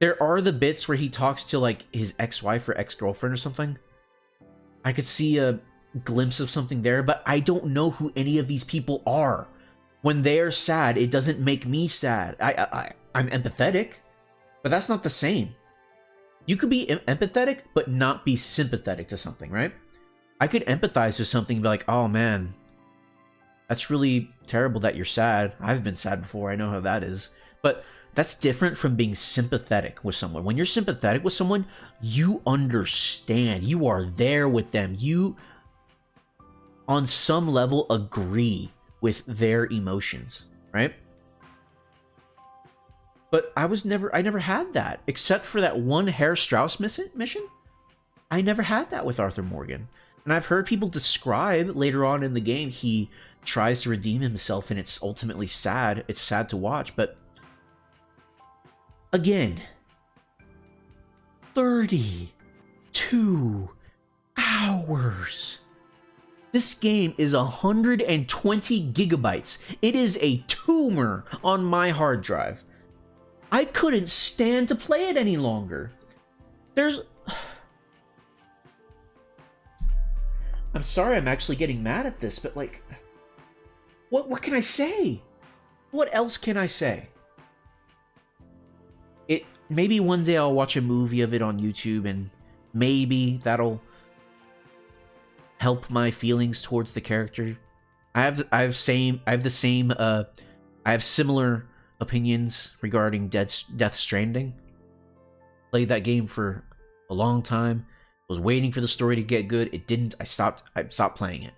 There are the bits where he talks to like his ex-wife or ex-girlfriend or something. I could see a glimpse of something there, but I don't know who any of these people are. When they're sad, it doesn't make me sad. I'm empathetic, but that's not the same. You could be empathetic, but not be sympathetic to something, right? I could empathize with something and be like, oh man, that's really terrible that you're sad. I've been sad before. I know how that is. But that's different from being sympathetic with someone. When you're sympathetic with someone, you understand. You are there with them. You, on some level, agree with their emotions, right? But I never had that, except for that one Herr Strauss mission. I never had that with Arthur Morgan. And I've heard people describe later on in the game, he tries to redeem himself and it's ultimately sad. It's sad to watch, but again, 32 hours. This game is 120 gigabytes. It is a tumor on my hard drive. I couldn't stand to play it any longer. I'm sorry I'm actually getting mad at this, but like, what can I say? What else can I say? Maybe one day I'll watch a movie of it on YouTube and maybe that'll help my feelings towards the character. I have similar opinions regarding Death Stranding. Played that game for a long time. Was waiting for the story to get good. It didn't. I stopped playing it.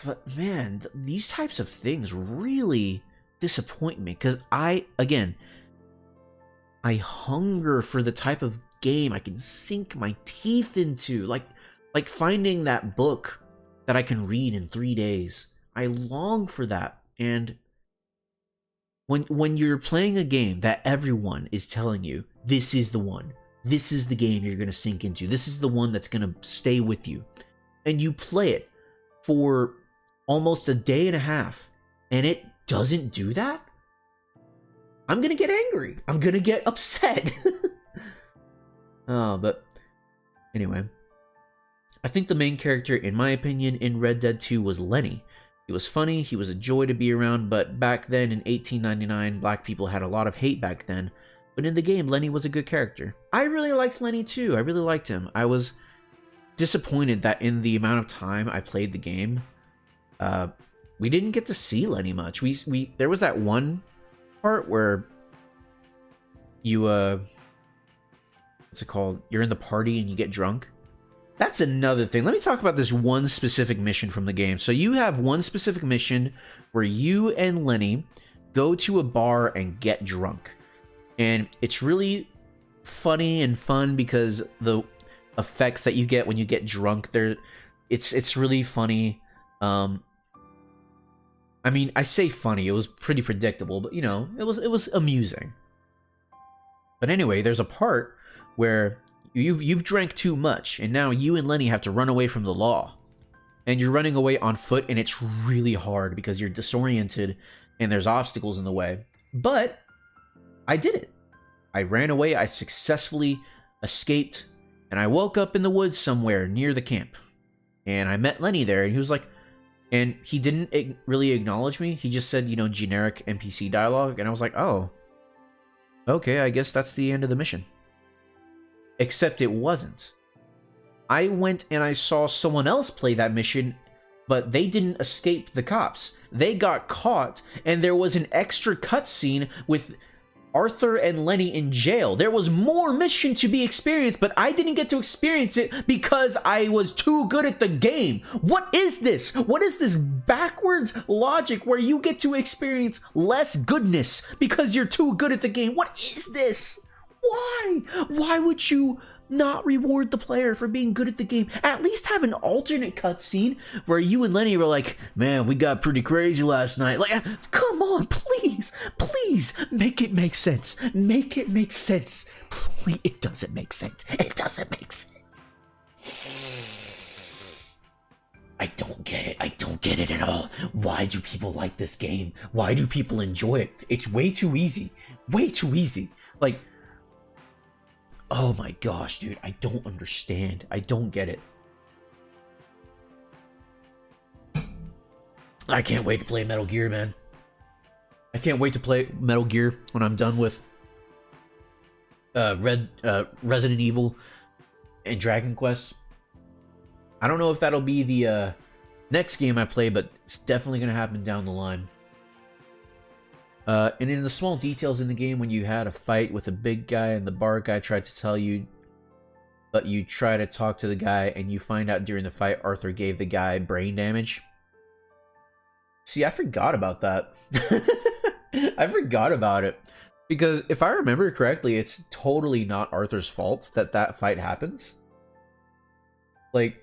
But man, these types of things really disappoint me because I hunger for the type of game I can sink my teeth into, like finding that book that I can read in 3 days. I long for that. And when you're playing a game that everyone is telling you, this is the one, this is the game you're going to sink into, this is the one that's going to stay with you, and you play it for almost a day and a half, and it doesn't do that, I'm going to get angry. I'm going to get upset. But anyway, I think the main character, in my opinion, in Red Dead 2 was Lenny. He was funny, he was a joy to be around, but back then in 1899, black people had a lot of hate back then. But in the game, Lenny was a good character. I really liked Lenny too. I really liked him. I was disappointed that in the amount of time I played the game, we didn't get to see Lenny much. There was that one part where you what's it called? You're in the party and you get drunk. That's another thing. Let me talk about this one specific mission from the game. So you have one specific mission where you and Lenny go to a bar and get drunk. And it's really funny and fun because the effects that you get when you get drunk, it's really funny. I mean, I say funny, it was pretty predictable, but you know, it was amusing. But anyway, there's a part where you've drank too much, and now you and Lenny have to run away from the law. And you're running away on foot, and it's really hard because you're disoriented and there's obstacles in the way. But I did it. I ran away, I successfully escaped, and I woke up in the woods somewhere near the camp. And I met Lenny there, and he was like, and he didn't really acknowledge me. He just said, you know, generic NPC dialogue, and I was like, oh, okay, I guess that's the end of the mission. Except it wasn't. I went and I saw someone else play that mission, but they didn't escape the cops. They got caught, and there was an extra cutscene with Arthur and Lenny in jail. There was more mission to be experienced, but I didn't get to experience it because I was too good at the game. What is this? What is this backwards logic where you get to experience less goodness because you're too good at the game? What is this? Why? Why would you not reward the player for being good at the game? At least have an alternate cutscene where you and Lenny were like, man, we got pretty crazy last night. Like, come on, please, please, make it make sense. Make it make sense. Please, it doesn't make sense. It doesn't make sense. I don't get it. I don't get it at all. Why do people like this game? Why do people enjoy it? It's way too easy. Way too easy. Like, oh my gosh, dude. I don't understand. I don't get it. I can't wait to play Metal Gear, man. I can't wait to play Metal Gear when I'm done with Resident Evil and Dragon Quest. I don't know if that'll be the next game I play, but it's definitely going to happen down the line. And in the small details in the game, when you had a fight with a big guy and the bar guy tried to tell you, but you try to talk to the guy and you find out during the fight Arthur gave the guy brain damage. See, I forgot about that. I forgot about it. Because if I remember correctly, it's totally not Arthur's fault that that fight happens. Like,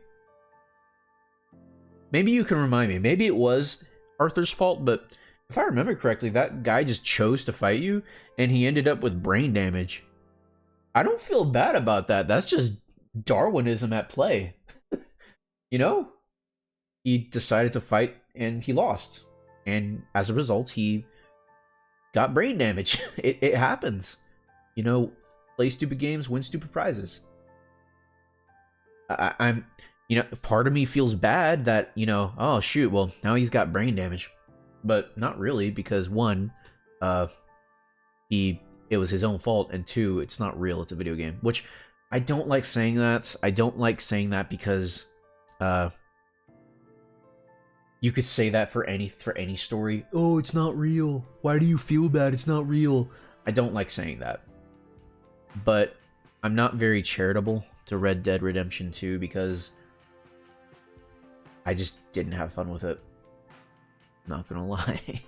maybe you can remind me. Maybe it was Arthur's fault, but if I remember correctly, that guy just chose to fight you, and he ended up with brain damage. I don't feel bad about that. That's just Darwinism at play. You know? He decided to fight, and he lost. And as a result, he got brain damage. It happens. You know, play stupid games, win stupid prizes. I'm, you know, part of me feels bad that, you know, oh shoot, well, now he's got brain damage. But not really, because one, it was his own fault, and two, it's not real, it's a video game. Which, I don't like saying that. I don't like saying that because, you could say that for any story. Oh, it's not real. Why do you feel bad? It's not real. I don't like saying that. But I'm not very charitable to Red Dead Redemption 2 because I just didn't have fun with it. Not gonna lie.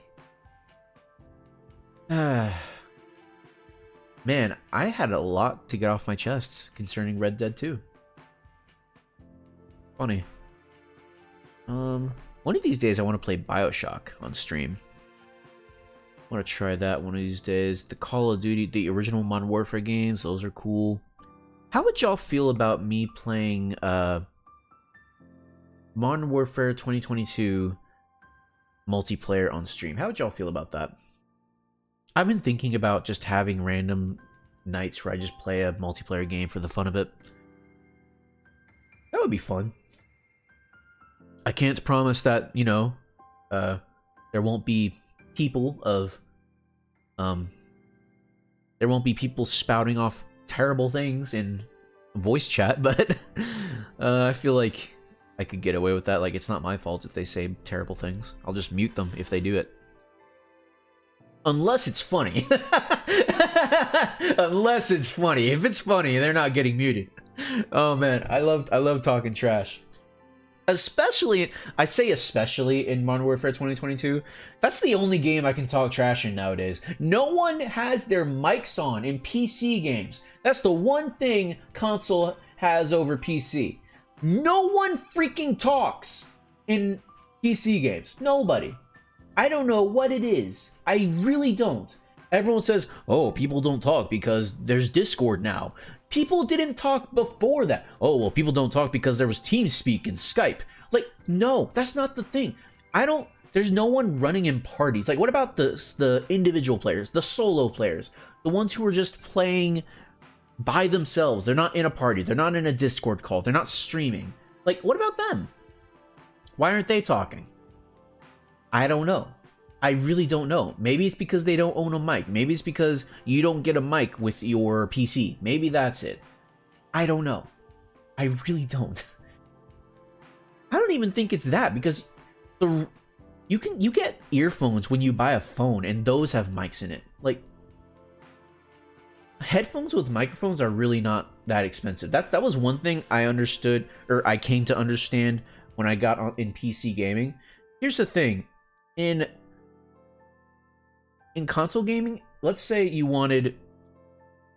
Man, I had a lot to get off my chest concerning Red Dead 2. Funny. One of these days I want to play BioShock on stream. I want to try that one of these days. The Call of Duty, the original Modern Warfare games, those are cool. How would y'all feel about me playing Modern Warfare 2022 multiplayer on stream? How would y'all feel about that? I've been thinking about just having random nights where I just play a multiplayer game for the fun of it. That would be fun. I can't promise that, you know, there won't be people of, there won't be people spouting off terrible things in voice chat, but I feel like I could get away with that. Like, it's not my fault if they say terrible things. I'll just mute them if they do it. Unless it's funny. Unless it's funny. If it's funny, they're not getting muted. Oh man, I love talking trash. Especially, I say especially in Modern Warfare 2022, that's the only game I can talk trash in nowadays. No one has their mics on in PC games. That's the one thing console has over PC. No one freaking talks in PC games. Nobody. I don't know what it is. I really don't. Everyone says, oh, people don't talk because there's Discord now. People didn't talk before that. Oh, well, people don't talk because there was TeamSpeak and Skype. Like, no, that's not the thing. There's no one running in parties. Like, what about the individual players, the solo players, the ones who are just playing by themselves? They're not in a party. They're not in a Discord call. They're not streaming. Like, what about them? Why aren't they talking? I don't know. I really don't know. Maybe it's because they don't own a mic. Maybe it's because you don't get a mic with your PC. Maybe that's it. I don't know. I really don't. I don't even think it's that, because you get earphones when you buy a phone, and those have mics in it. Like, headphones with microphones are really not that expensive. That was one thing I understood, or I came to understand when I got in PC gaming. Here's the thing. In console gaming, let's say you wanted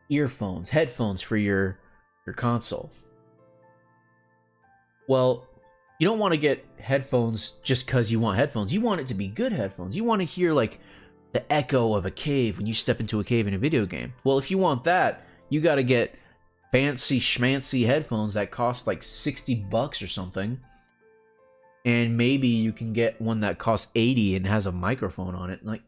earphones, headphones for your console. Well, you don't want to get headphones just because you want headphones. You want it to be good headphones. You want to hear, like, the echo of a cave when you step into a cave in a video game. Well, if you want that, you got to get fancy schmancy headphones that cost like $60 or something. and maybe you can get one that costs 80 and has a microphone on it. Like,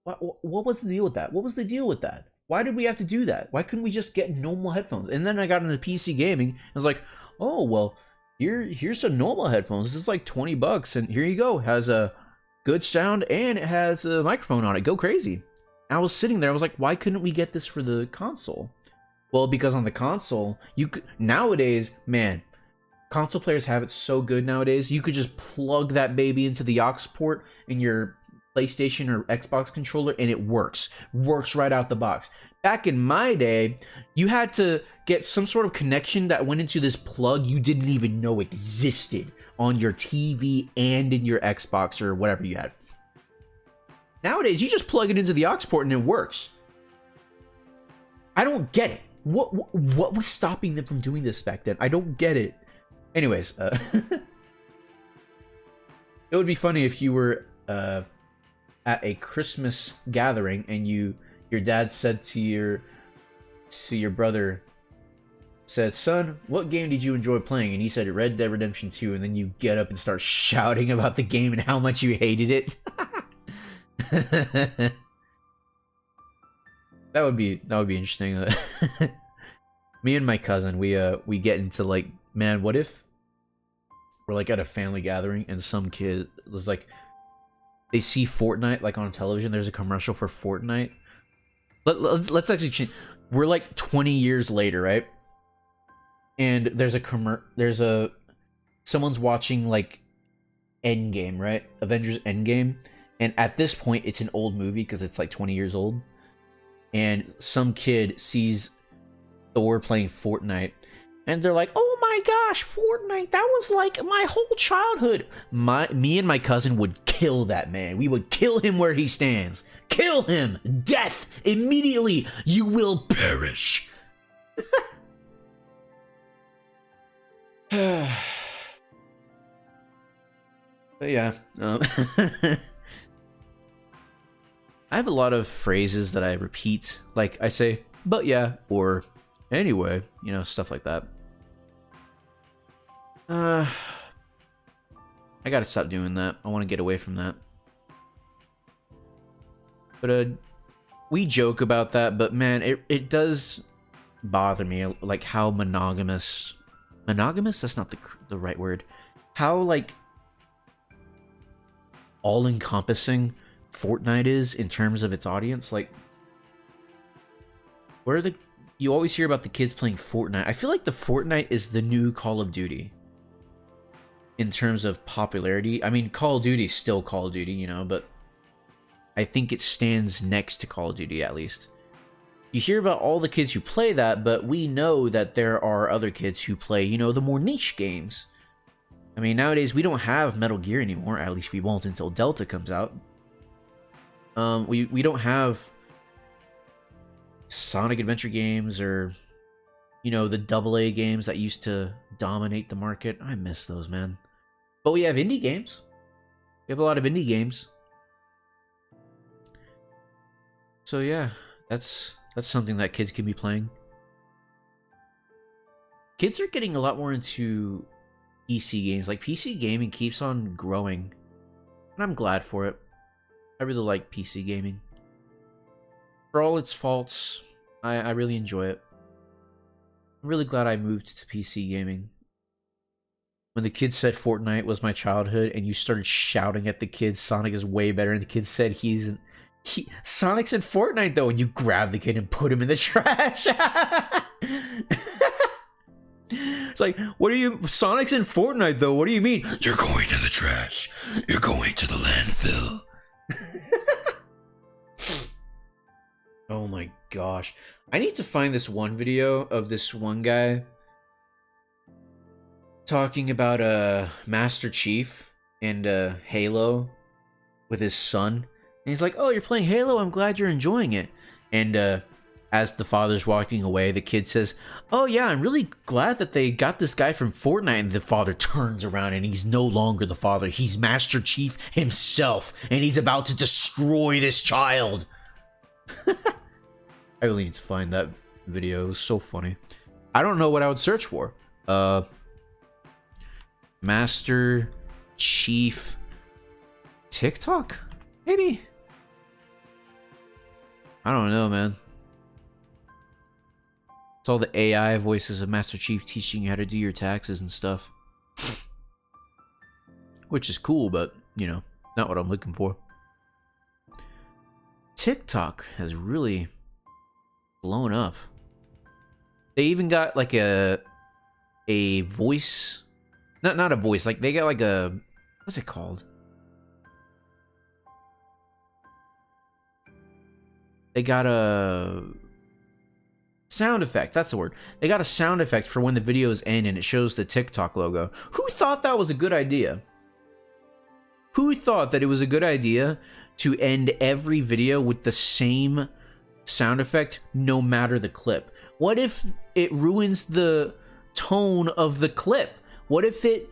what was the deal with that? What was the deal with that? Why did we have to do that? Why couldn't we just get normal headphones? And then I got into PC gaming. I was like, oh well, here's some normal headphones. It's like $20, and here you go. It has a good sound and it has a microphone on it. Go crazy. I was sitting there. I was like, why couldn't we get this for the console? Well, because on the console, you could nowadays, man. Console players have it so good nowadays. You could just plug that baby into the aux port in your PlayStation or Xbox controller and it works. Works right out the box. Back in my day, you had to get some sort of connection that went into this plug you didn't even know existed on your TV and in your Xbox or whatever you had. Nowadays, you just plug it into the aux port and it works. I don't get it. What was stopping them from doing this back then? I don't get it. Anyways, it would be funny if you were at a Christmas gathering and your dad said to your brother, said, "Son, what game did you enjoy playing?" And he said Red Dead Redemption 2, and then you get up and start shouting about the game and how much you hated it. That would be interesting. Me and my cousin, we get into like, man, what if we're like at a family gathering and some kid was like, they see Fortnite like on television. There's a commercial for Fortnite. Let's actually change. We're like 20 years later, right? And there's someone's watching like Endgame, right? Avengers Endgame. And at this point, it's an old movie because it's like 20 years old. And some kid sees Thor playing Fortnite. And they're like, oh my gosh, Fortnite, that was like my whole childhood. Me and my cousin would kill that man. We would kill him where he stands. Kill him. Death. Immediately. You will perish. But yeah. I have a lot of phrases that I repeat. Like I say, but yeah, or anyway, you know, stuff like that. I gotta stop doing that. I want to get away from that. But we joke about that, but man, it does bother me, like how monogamous. Monogamous? That's not the right word. How like all-encompassing Fortnite is in terms of its audience. Like, you always hear about the kids playing Fortnite. I feel like the Fortnite is the new Call of Duty in terms of popularity. I mean, Call of Duty is still Call of Duty, you know, but I think it stands next to Call of Duty at least. You hear about all the kids who play that, but we know that there are other kids who play, you know, the more niche games. I mean, nowadays we don't have Metal Gear anymore. At least we won't until Delta comes out. We don't have Sonic Adventure games or, you know, the AA games that used to dominate the market. I miss those, man. But we have indie games. We have a lot of indie games. So yeah, that's something that kids can be playing. Kids are getting a lot more into PC games. Like, PC gaming keeps on growing, and I'm glad for it. I really like PC gaming. For all its faults, I really enjoy it. I'm really glad I moved to PC gaming. When the kids said Fortnite was my childhood, and you started shouting at the kids, Sonic is way better, and the kid said Sonic's in Fortnite though, and you grab the kid and put him in the trash. It's like, what are you? Sonic's in Fortnite though. What do you mean? You're going to the trash. You're going to the landfill. Oh my gosh. I need to find this one video of this one guy talking about Master Chief and Halo with his son. And he's like, oh, you're playing Halo? I'm glad you're enjoying it. And as the father's walking away, the kid says, oh yeah, I'm really glad that they got this guy from Fortnite. And the father turns around and he's no longer the father. He's Master Chief himself. And he's about to destroy this child. I really need to find that video. It was so funny. I don't know what I would search for. Master Chief TikTok? Maybe? I don't know, man. It's all the AI voices of Master Chief teaching you how to do your taxes and stuff. Which is cool, but, you know, not what I'm looking for. TikTok has really blown up. They even got like a voice, not a voice, like they got like a, what's it called? They got a sound effect, that's the word. They got a sound effect for when the videos end and it shows the TikTok logo. Who thought that was a good idea? Who thought that it was a good idea to end every video with the same sound effect no matter the clip? What if it ruins the tone of the clip? What if it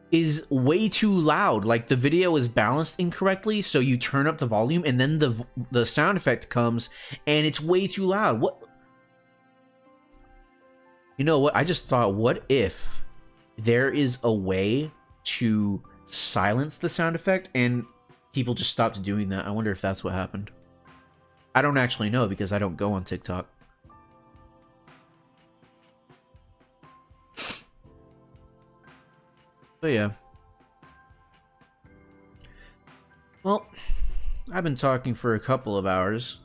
is way too loud, like the video is balanced incorrectly, so you turn up the volume and then the sound effect comes and it's way too loud? What? You know what? I just thought, what if there is a way to silence the sound effect and people just stopped doing that? I wonder if that's what happened. I don't actually know because I don't go on TikTok. But yeah. Well, I've been talking for a couple of hours.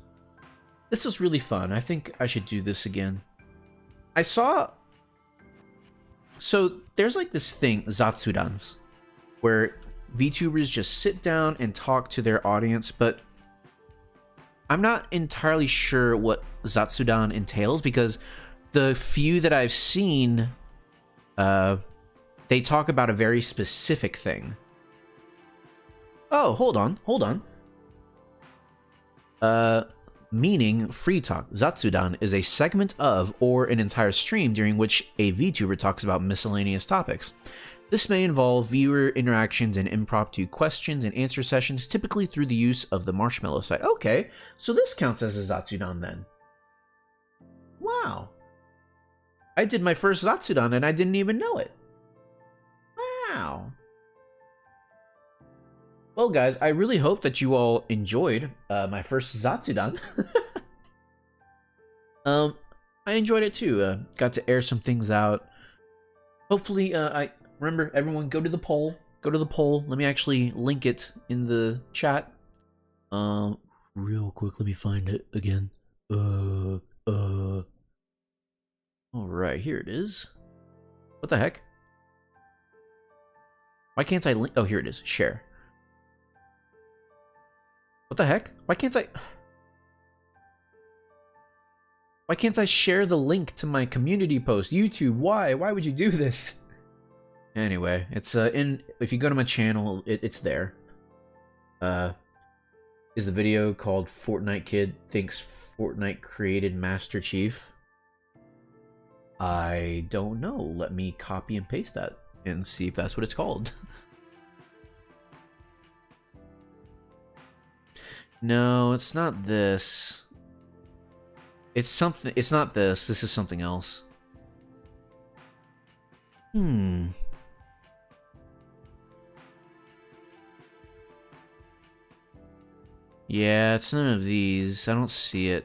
This was really fun. I think I should do this again. I saw... So, there's like this thing, Zatsudans, where VTubers just sit down and talk to their audience, but I'm not entirely sure what Zatsudan entails, because the few that I've seen, they talk about a very specific thing. Oh, hold on. Meaning free talk. Zatsudan is a segment of or an entire stream during which a VTuber talks about miscellaneous topics. This may involve viewer interactions and impromptu questions and answer sessions, typically through the use of the marshmallow site. Okay, so this counts as a Zatsudan then. Wow. I did my first Zatsudan and I didn't even know it. Wow. Well, guys, I really hope that you all enjoyed my first Zatsudan. I enjoyed it too. Got to air some things out. Hopefully, remember, everyone, go to the poll. Go to the poll. Let me actually link it in the chat. Real quick, let me find it again. All right, here it is. What the heck? Why can't I link? Oh, here it is. Share. What the heck? Why can't I share the link to my community post? YouTube, why? Why would you do this? Anyway, it's if you go to my channel, it's there. Is the video called Fortnite Kid Thinks Fortnite Created Master Chief? I don't know. Let me copy and paste that and see if that's what it's called. No, it's not this. It's something. It's not this. This is something else. Yeah, it's none of these. I don't see it.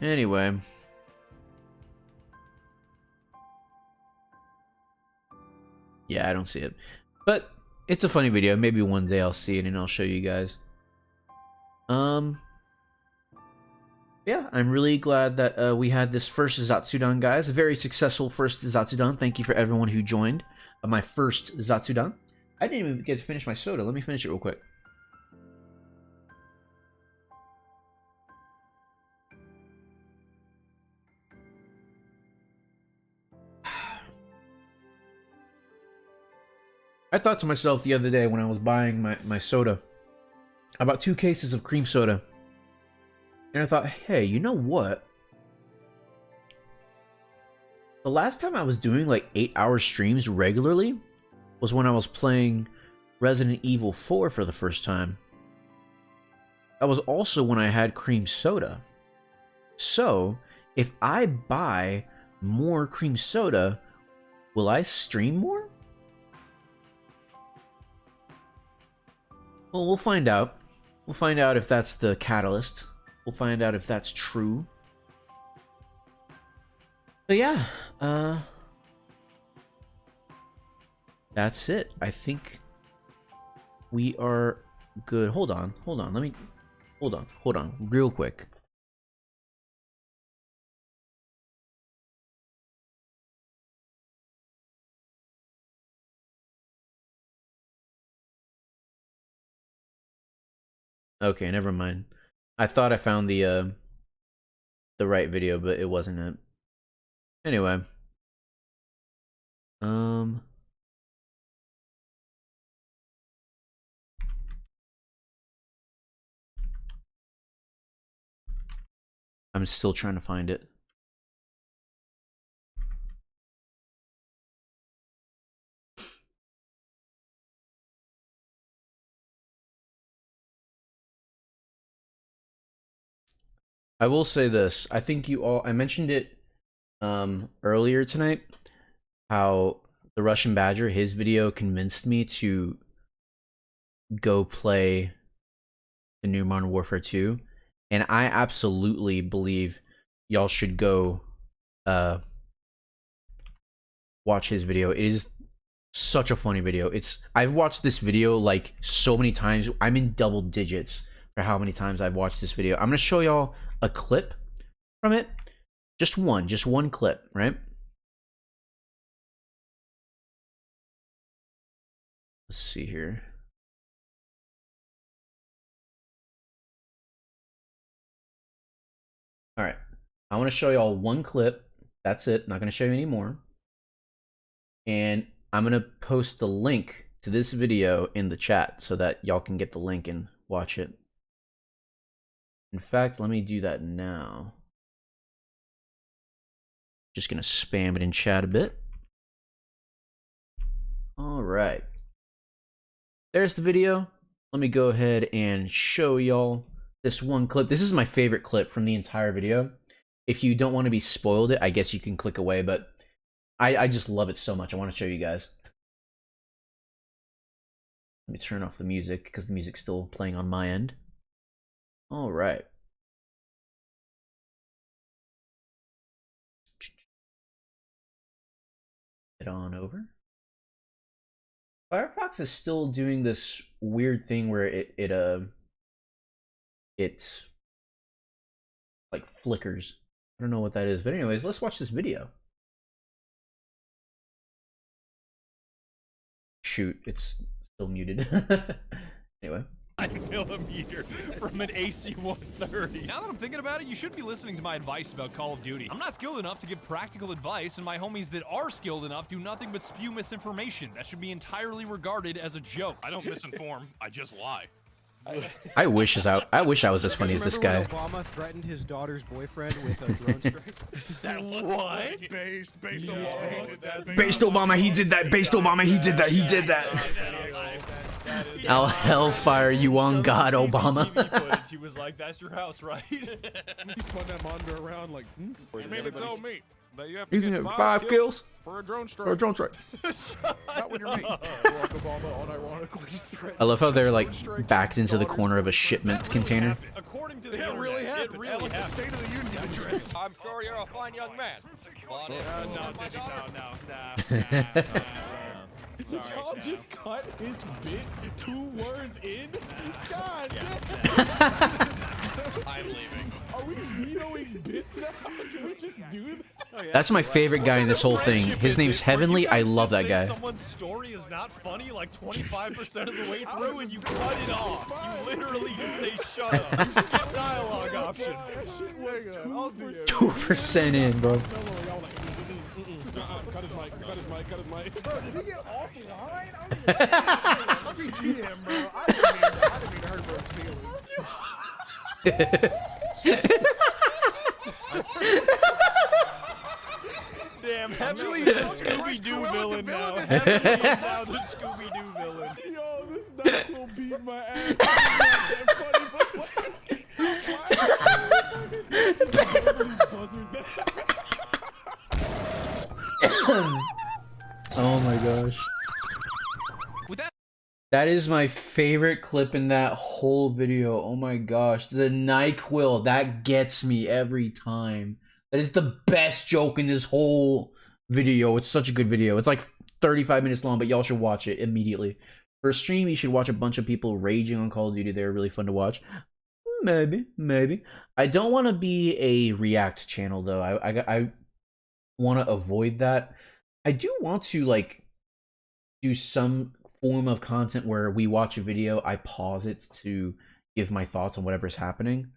Anyway. Yeah, I don't see it. But it's a funny video. Maybe one day I'll see it and I'll show you guys. Yeah, I'm really glad that we had this first Zatsudan, guys. A very successful first Zatsudan. Thank you for everyone who joined my first Zatsudan. I didn't even get to finish my soda. Let me finish it real quick. I thought to myself the other day when I was buying my soda, I bought 2 cases of cream soda. And I thought, hey, you know what? The last time I was doing like 8-hour streams regularly was when I was playing Resident Evil 4 for the first time. That was also when I had cream soda. So, if I buy more cream soda, will I stream more? Well, we'll find out. We'll find out if that's the catalyst. We'll find out if that's true. But yeah, that's it. I think we are good. Hold on, let me hold on real quick. Okay, never mind. I thought I found the right video, but it wasn't it. Anyway, I'm still trying to find it. I will say this. I think you all, I mentioned it earlier tonight, how the Russian Badger, his video convinced me to go play the new Modern Warfare 2, and I absolutely believe y'all should go watch his video. It is such a funny video. I've watched this video like so many times. I'm in double digits for how many times I've watched this video. I'm gonna show y'all a clip from it. Just one clip, right? Let's see here. All right, I want to show y'all one clip. That's it. Not going to show you any more. And I'm going to post the link to this video in the chat so that y'all can get the link and watch it. In fact, let me do that now. Just going to spam it in chat a bit. All right. There's the video. Let me go ahead and show y'all this one clip. This is my favorite clip from the entire video. If you don't want to be spoiled it, I guess you can click away, but I just love it so much. I want to show you guys. Let me turn off the music because the music's still playing on my end. All right. Head on over. Firefox is still doing this weird thing where it like flickers. I don't know what that is, but anyways, let's watch this video. Shoot, it's still muted. Anyway. 9mm from an AC-130. Now that I'm thinking about it, you should be listening to my advice about Call of Duty. I'm not skilled enough to give practical advice, and my homies that are skilled enough do nothing but spew misinformation. That should be entirely regarded as a joke. I don't misinform, I just lie. I wish I was as funny as this guy. Obama threatened his daughter's boyfriend with a drone strike. That what? Based Obama. Based Obama, he did that. Based Obama, he did that. He did that. I'll hellfire you on God, Obama. He was like, "That's your house, right?" He spun that monitor around like. You mean to tell me that you have You to can get get 5 kills for a drone strike? or a drone strike. Not when you're me. Barack Obama unironically threatened. I love how they're like drone strike backed his into the daughter's corner of a shipment container. According to the It internet, really it happened. really At, like, the happened. State of the Union address. I'm sure you're a fine young man. But Did y'all just cut his bit 2 words in? God I'm leaving. Are we vetoing bits now? Can we just do that? That's my favorite guy in this whole thing. His name's Heavenly. I love that guy. Someone's story is not funny like 25% of the way through and you cut it off. You literally just say shut up. You skip dialogue options. That shit was 2%. 2% in, bro. No, y'all like, cut his mic, cut his mic, cut his mic. Bro, did he get awful behind? I didn't mean to him, bro. I didn't mean to hurt bro's feelings. Damn, Heavenly is the Scooby-Doo villain now. Heavenly is now the Scooby-Doo villain. Yo, this knife will beat my ass. That funny, but Oh my gosh. With that, That is my favorite clip in that whole video. Oh my gosh. The NyQuil, that gets me every time. That is the best joke in this whole video. It's such a good video. It's like 35 minutes long, but y'all should watch it immediately. For a stream, you should watch a bunch of people raging on Call of Duty. They're really fun to watch. Maybe. I don't want to be a react channel, though. I want to avoid that. I do want to, like, do some form of content where we watch a video, I pause it to give my thoughts on whatever's happening.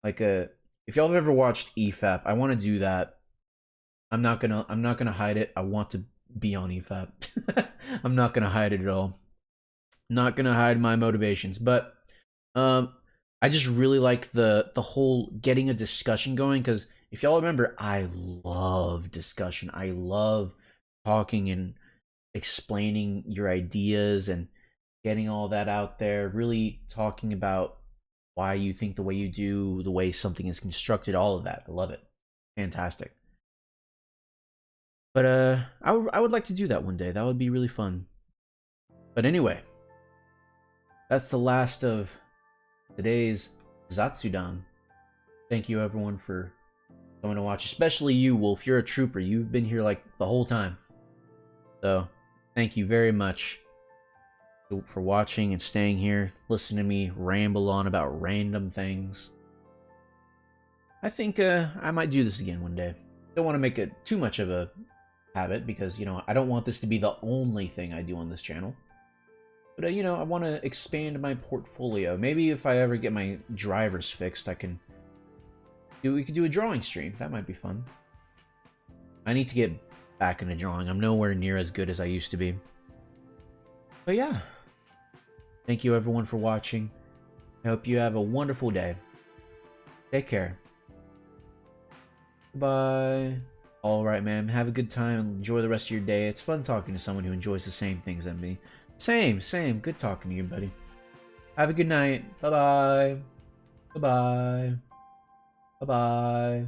Like if y'all have ever watched EFAP, I want to do that. I'm not gonna hide it. I want to be on EFAP. I'm not gonna hide it at all. Not gonna hide my motivations, but I just really like the whole getting a discussion going, because if y'all remember, I love discussion. I love talking and explaining your ideas and getting all that out there, really talking about why you think the way you do, the way something is constructed, all of that. I love it. Fantastic. But I would like to do that one day. That would be really fun. But anyway, that's the last of today's Zatsudan. Thank you everyone for coming to watch, especially you, Wolf. You're a trooper. You've been here like the whole time. So thank you very much for watching and staying here, listening to me ramble on about random things. I think I might do this again one day. Don't want to make it too much of a habit, because, you know, I don't want this to be the only thing I do on this channel. But, you know, I want to expand my portfolio. Maybe if I ever get my drivers fixed, we could do a drawing stream. That might be fun. I need to get back into drawing. I'm nowhere near as good as I used to be. But yeah. Thank you everyone for watching. I hope you have a wonderful day. Take care. Bye. Alright, man. Have a good time. Enjoy the rest of your day. It's fun talking to someone who enjoys the same things as me. Same. Good talking to you, buddy. Have a good night. Bye-bye. Bye-bye. Bye-bye.